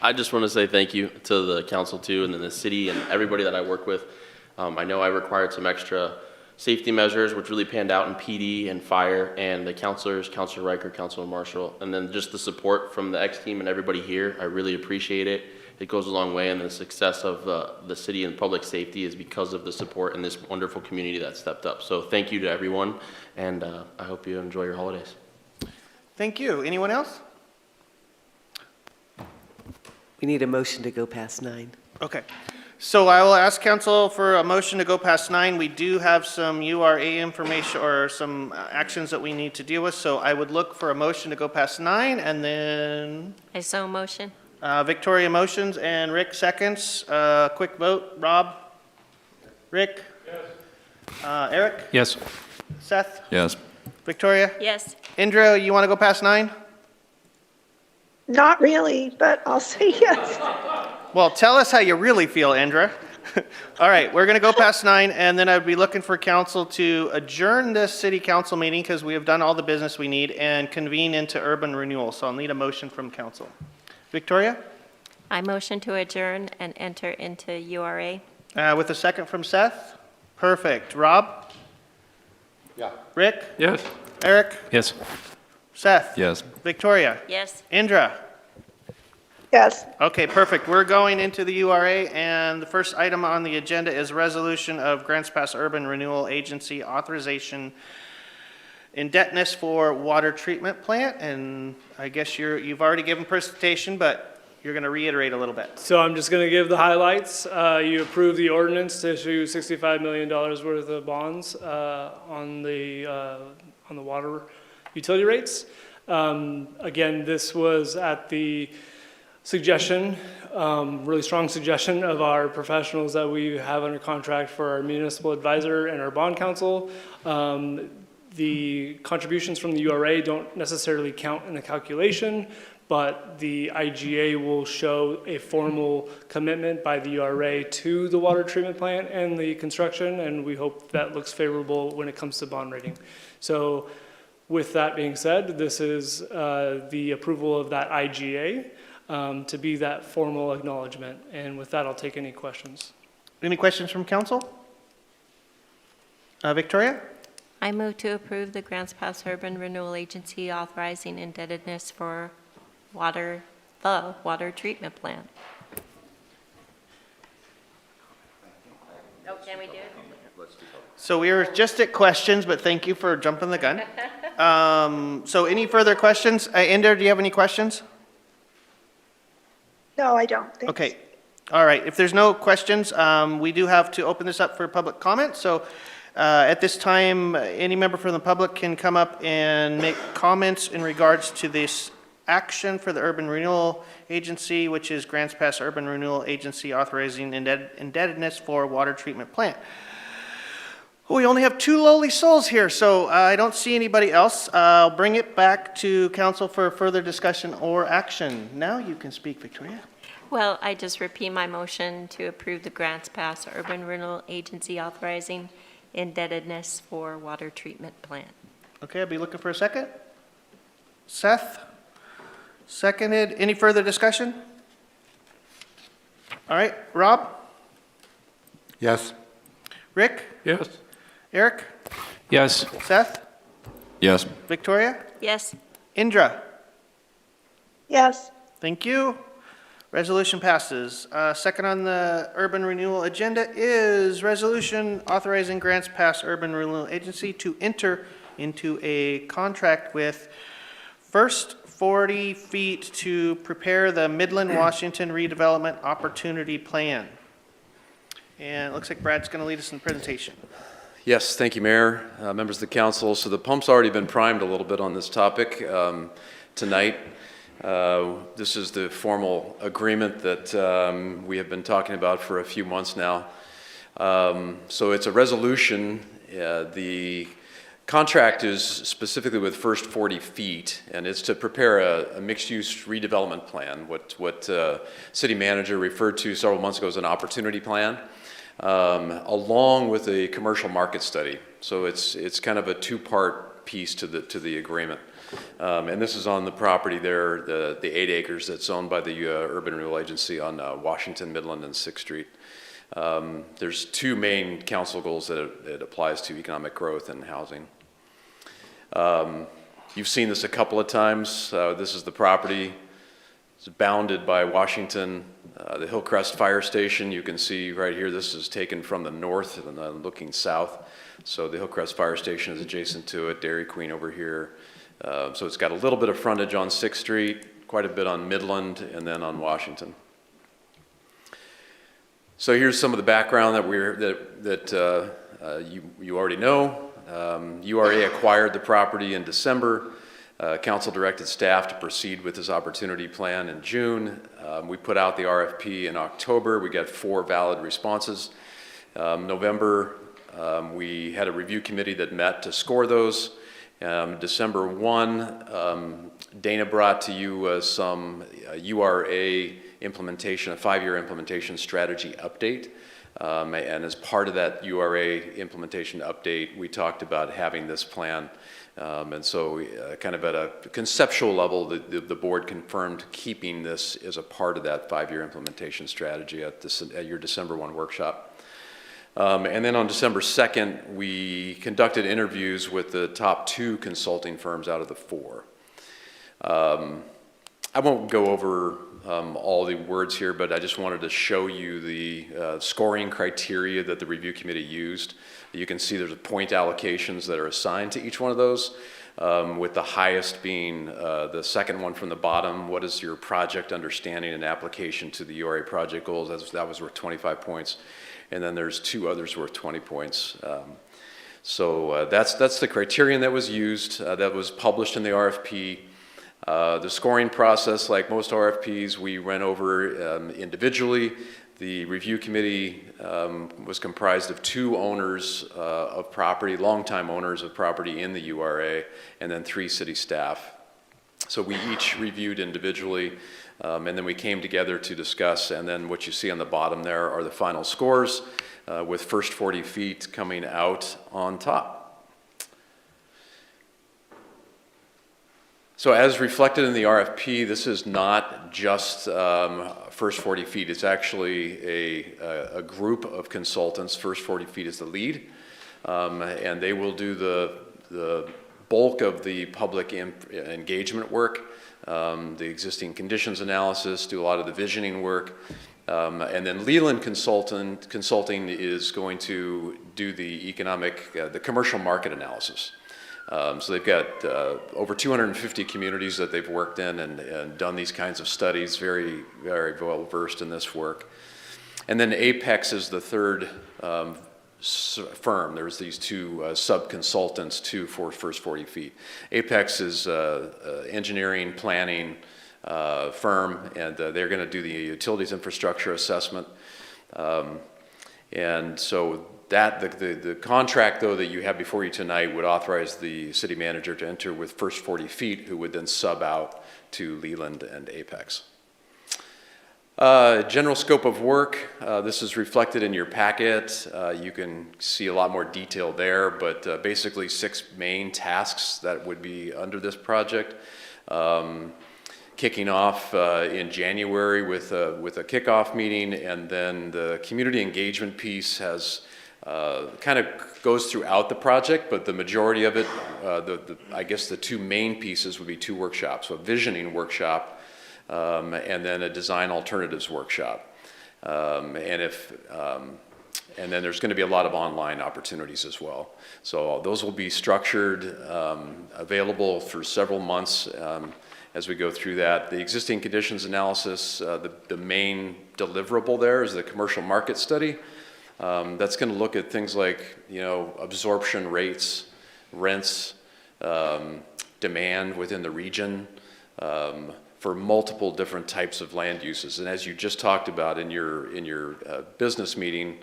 I just want to say thank you to the council too, and then the city and everybody that I work with. I know I required some extra safety measures, which really panned out in PD and fire, and the counselors, Counselor Riker, Counselor Marshall, and then just the support from the X team and everybody here. I really appreciate it. It goes a long way, and the success of the city and public safety is because of the support and this wonderful community that stepped up. So thank you to everyone, and I hope you enjoy your holidays. Thank you. Anyone else? We need a motion to go past 9. Okay. So I will ask council for a motion to go past 9. We do have some URA information or some actions that we need to deal with. So I would look for a motion to go past 9, and then I so motion. Victoria motions and Rick seconds. Quick vote. Rob? Rick? Yes. Eric? Yes. Seth? Yes. Victoria? Yes. Indra, you want to go past 9? Not really, but I'll say yes. Well, tell us how you really feel, Indra. All right, we're going to go past 9, and then I'd be looking for council to adjourn this city council meeting because we have done all the business we need and convene into urban renewal. So I'll need a motion from council. Victoria? I motion to adjourn and enter into URA. With a second from Seth? Perfect. Rob? Yeah. Rick? Yes. Eric? Yes. Seth? Yes. Victoria? Yes. Indra? Yes. Okay, perfect. We're going into the URA, and the first item on the agenda is resolution of Grants Pass Urban Renewal Agency authorization indebtedness for water treatment plant. And I guess you've already given presentation, but you're going to reiterate a little bit. So I'm just going to give the highlights. You approved the ordinance to issue $65 million worth of bonds on the water utility rates. Again, this was at the suggestion, really strong suggestion of our professionals that we have under contract for our municipal advisor and our bond counsel. The contributions from the URA don't necessarily count in the calculation, but the IGA will show a formal commitment by the URA to the water treatment plant and the construction, and we hope that looks favorable when it comes to bond rating. So with that being said, this is the approval of that IGA to be that formal acknowledgement. And with that, I'll take any questions. Any questions from council? Victoria? I move to approve the Grants Pass Urban Renewal Agency authorizing indebtedness for the the water treatment plant. Oh, can we do it? So we were just at questions, but thank you for jumping the gun. So any further questions? Inder, do you have any questions? No, I don't. Thanks. Okay. All right. If there's no questions, we do have to open this up for public comment. So at this time, any member from the public can come up and make comments in regards to this action for the Urban Renewal Agency, which is Grants Pass Urban Renewal Agency authorizing indebtedness for water treatment plant. We only have two lowly souls here, so I don't see anybody else. I'll bring it back to council for further discussion or action. Now you can speak, Victoria. Well, I just repeat my motion to approve the Grants Pass Urban Renewal Agency authorizing indebtedness for water treatment plant. Okay, I'll be looking for a second. Seth? Seconded. Any further discussion? All right, Rob? Yes. Rick? Yes. Eric? Yes. Seth? Yes. Victoria? Yes. Indra? Yes. Thank you. Resolution passes. Second on the urban renewal agenda is resolution authorizing Grants Pass Urban Renewal Agency to enter into a contract with First 40 Feet to prepare the Midland-Washington Redevelopment Opportunity Plan. And it looks like Brad's going to lead us in the presentation. Yes, thank you, Mayor, members of the council. So the pump's already been primed a little bit on this topic tonight. This is the formal agreement that we have been talking about for a few months now. So it's a resolution. The contract is specifically with First 40 Feet, and it's to prepare a mixed-use redevelopment plan, what city manager referred to several months ago as an opportunity plan, along with a commercial market study. So it's kind of a two-part piece to the agreement. And this is on the property there, the 8 acres that's owned by the Urban Renewal Agency on Washington, Midland, and 6th Street. There's two main council goals that it applies to: economic growth and housing. You've seen this a couple of times. This is the property. It's bounded by Washington, the Hillcrest Fire Station. You can see right here, this is taken from the north and looking south. So the Hillcrest Fire Station is adjacent to it, Dairy Queen over here. So it's got a little bit of frontage on 6th Street, quite a bit on Midland, and then on Washington. So here's some of the background that you already know. URA acquired the property in December. Council directed staff to proceed with this opportunity plan in June. We put out the RFP in October. We got 4 valid responses. November, we had a review committee that met to score those. December 1, Dana brought to you some URA implementation, a 5-year implementation strategy update. And as part of that URA implementation update, we talked about having this plan. And so kind of at a conceptual level, the board confirmed keeping this as a part of that 5-year implementation strategy at your December 1 workshop. And then on December 2nd, we conducted interviews with the top 2 consulting firms out of the 4. I won't go over all the words here, but I just wanted to show you the scoring criteria that the review committee used. You can see there's point allocations that are assigned to each one of those, with the highest being the second one from the bottom. What is your project understanding and application to the URA project goals? That was worth 25 points. And then there's 2 others worth 20 points. So that's the criterion that was used, that was published in the RFP. The scoring process, like most RFPs, we ran over individually. The review committee was comprised of 2 owners of property, longtime owners of property in the URA, and then 3 city staff. So we each reviewed individually, and then we came together to discuss, and then what you see on the bottom there are the final scores, with First 40 Feet coming out on top. So as reflected in the RFP, this is not just First 40 Feet. It's actually a group of consultants. First 40 Feet is the lead, and they will do the bulk of the public engagement work, the existing conditions analysis, do a lot of the visioning work. And then Leland Consulting is going to do the the commercial market analysis. So they've got over 250 communities that they've worked in and done these kinds of studies, very, very well versed in this work. And then Apex is the third firm. There's these two sub-consultants too for First 40 Feet. Apex is engineering, planning firm, and they're going to do the utilities infrastructure assessment. And so the contract, though, that you have before you tonight would authorize the city manager to enter with First 40 Feet, who would then sub out to Leland and Apex. General scope of work, this is reflected in your packet. You can see a lot more detail there, but basically 6 main tasks that would be under this project. Kicking off in January with a kickoff meeting, and then the community engagement piece has kind of goes throughout the project, but the majority of it, I guess the 2 main pieces would be 2 workshops, so a visioning workshop and then a design alternatives workshop. And then there's going to be a lot of online opportunities as well. So those will be structured, available for several months as we go through that. The existing conditions analysis, the main deliverable there is the commercial market study. That's going to look at things like, absorption rates, rents, demand within the region, for multiple different types of land uses. And as you just talked about in your business meeting,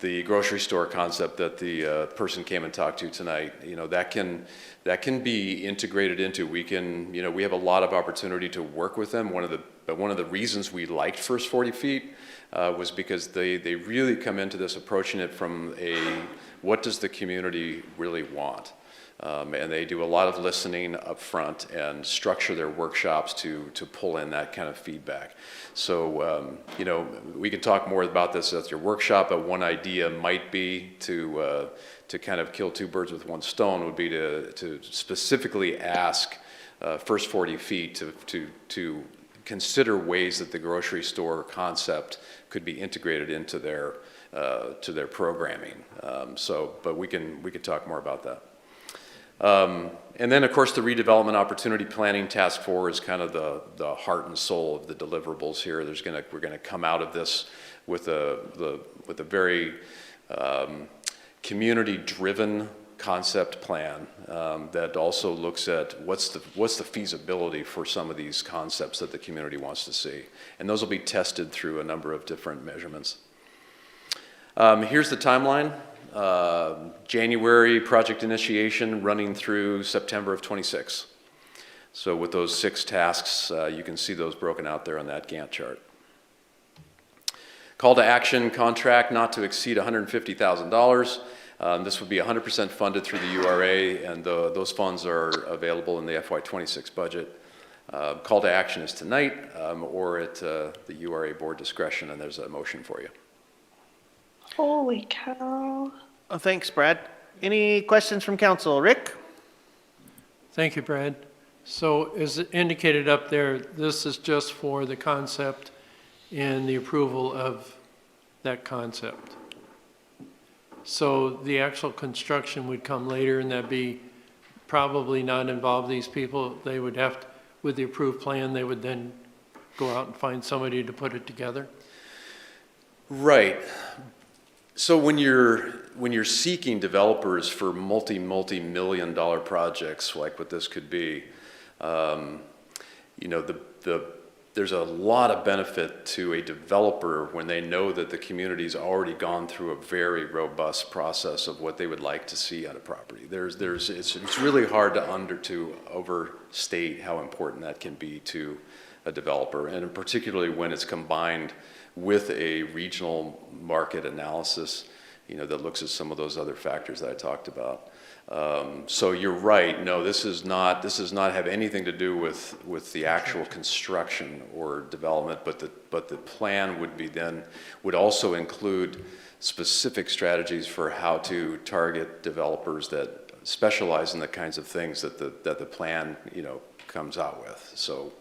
the grocery store concept that the person came and talked to tonight, that can be integrated into. We have a lot of opportunity to work with them. One of the reasons we liked First 40 Feet was because they really come into this approaching it from what does the community really want? And they do a lot of listening up front and structure their workshops to pull in that kind of feedback. So, we can talk more about this at your workshop, but one idea might be to kind of kill 2 birds with 1 stone would be to specifically ask First 40 Feet to consider ways that the grocery store concept could be integrated into their programming. But we can talk more about that. And then, of course, the Redevelopment Opportunity Planning Task Force is kind of the heart and soul of the deliverables here. We're going to come out of this with a very community-driven concept plan that also looks at what's the feasibility for some of these concepts that the community wants to see. And those will be tested through a number of different measurements. Here's the timeline. January project initiation running through September of 26. So with those 6 tasks, you can see those broken out there on that Gantt chart. Call to action, contract not to exceed $150,000. This would be 100% funded through the URA, and those funds are available in the FY26 budget. Call to action is tonight or at the URA board discretion, and there's a motion for you. Holy cow. Oh, thanks, Brad. Any questions from council? Rick? Thank you, Brad. So as indicated up there, this is just for the concept and the approval of that concept. So the actual construction would come later, and that'd be probably not involve these people. They would have to, with the approved plan, they would then go out and find somebody to put it together. Right. So when you're seeking developers for multi-million-dollar projects like what this could be, there's a lot of benefit to a developer when they know that the community's already gone through a very robust process of what they would like to see on a property. It's really hard to overstate how important that can be to a developer, and particularly when it's combined with a regional market analysis, that looks at some of those other factors that I talked about. So you're right. No, this does not have anything to do with the actual construction or development, but the plan would also include specific strategies for how to target developers that specialize in the kinds of things that the plan, comes out with. So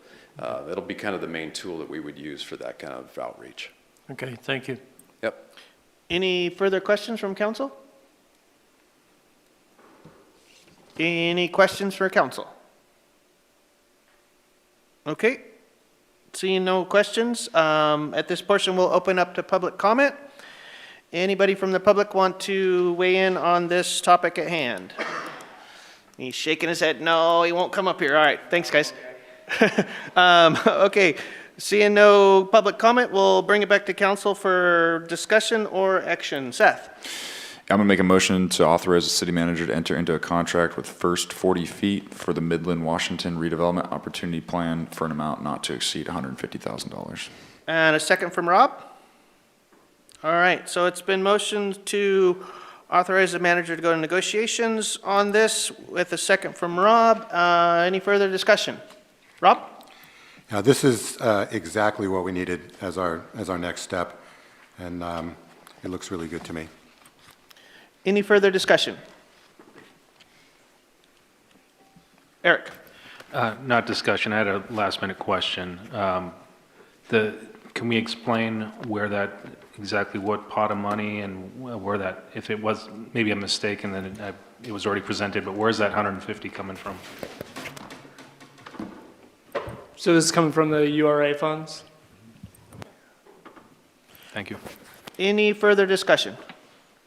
it'll be kind of the main tool that we would use for that kind of outreach. Okay, thank you. Yep. Any further questions from council? Any questions for council? Okay. Seeing no questions, at this portion we'll open up to public comment. Anybody from the public want to weigh in on this topic at hand? He's shaking his head. No, he won't come up here. All right, thanks, guys. Okay, seeing no public comment, we'll bring it back to council for discussion or action. Seth? I'm going to make a motion to authorize the city manager to enter into a contract with First 40 Feet for the Midland-Washington Redevelopment Opportunity Plan for an amount not to exceed $150,000. And a second from Rob? All right, so it's been motioned to authorize the manager to go to negotiations on this with a second from Rob. Any further discussion? Rob? Now, this is exactly what we needed as our next step, and it looks really good to me. Any further discussion? Eric? Not discussion, I had a last minute question. Can we explain where that, exactly what pot of money and where that, if it was maybe a mistake and then it was already presented, but where's that 150 coming from? So this is coming from the URA funds? Thank you. Any further discussion?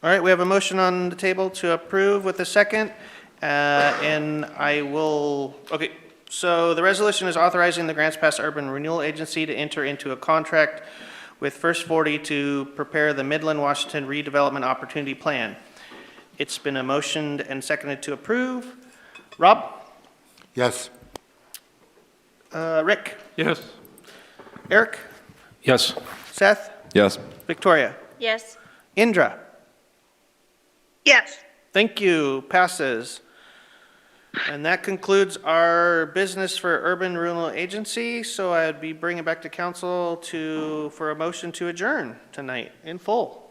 All right, we have a motion on the table to approve with a second, and I will, okay, so the resolution is authorizing the Grants Pass Urban Renewal Agency to enter into a contract with First 40 to prepare the Midland-Washington Redevelopment Opportunity Plan. It's been a motioned and seconded to approve. Rob? Yes. Rick? Yes. Eric? Yes. Seth? Yes. Victoria? Yes. Indra? Yes. Thank you. Passes. And that concludes our business for Urban Renewal Agency. So I'd be bringing back to council for a motion to adjourn tonight in full.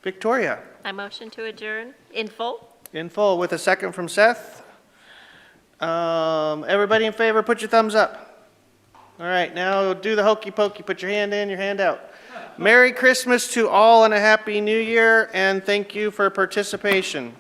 Victoria? I motion to adjourn in full. In full with a second from Seth. Everybody in favor, put your thumbs up. All right, now do the hokey pokey. Put your hand in, your hand out. Merry Christmas to all and a Happy New Year, and thank you for participation.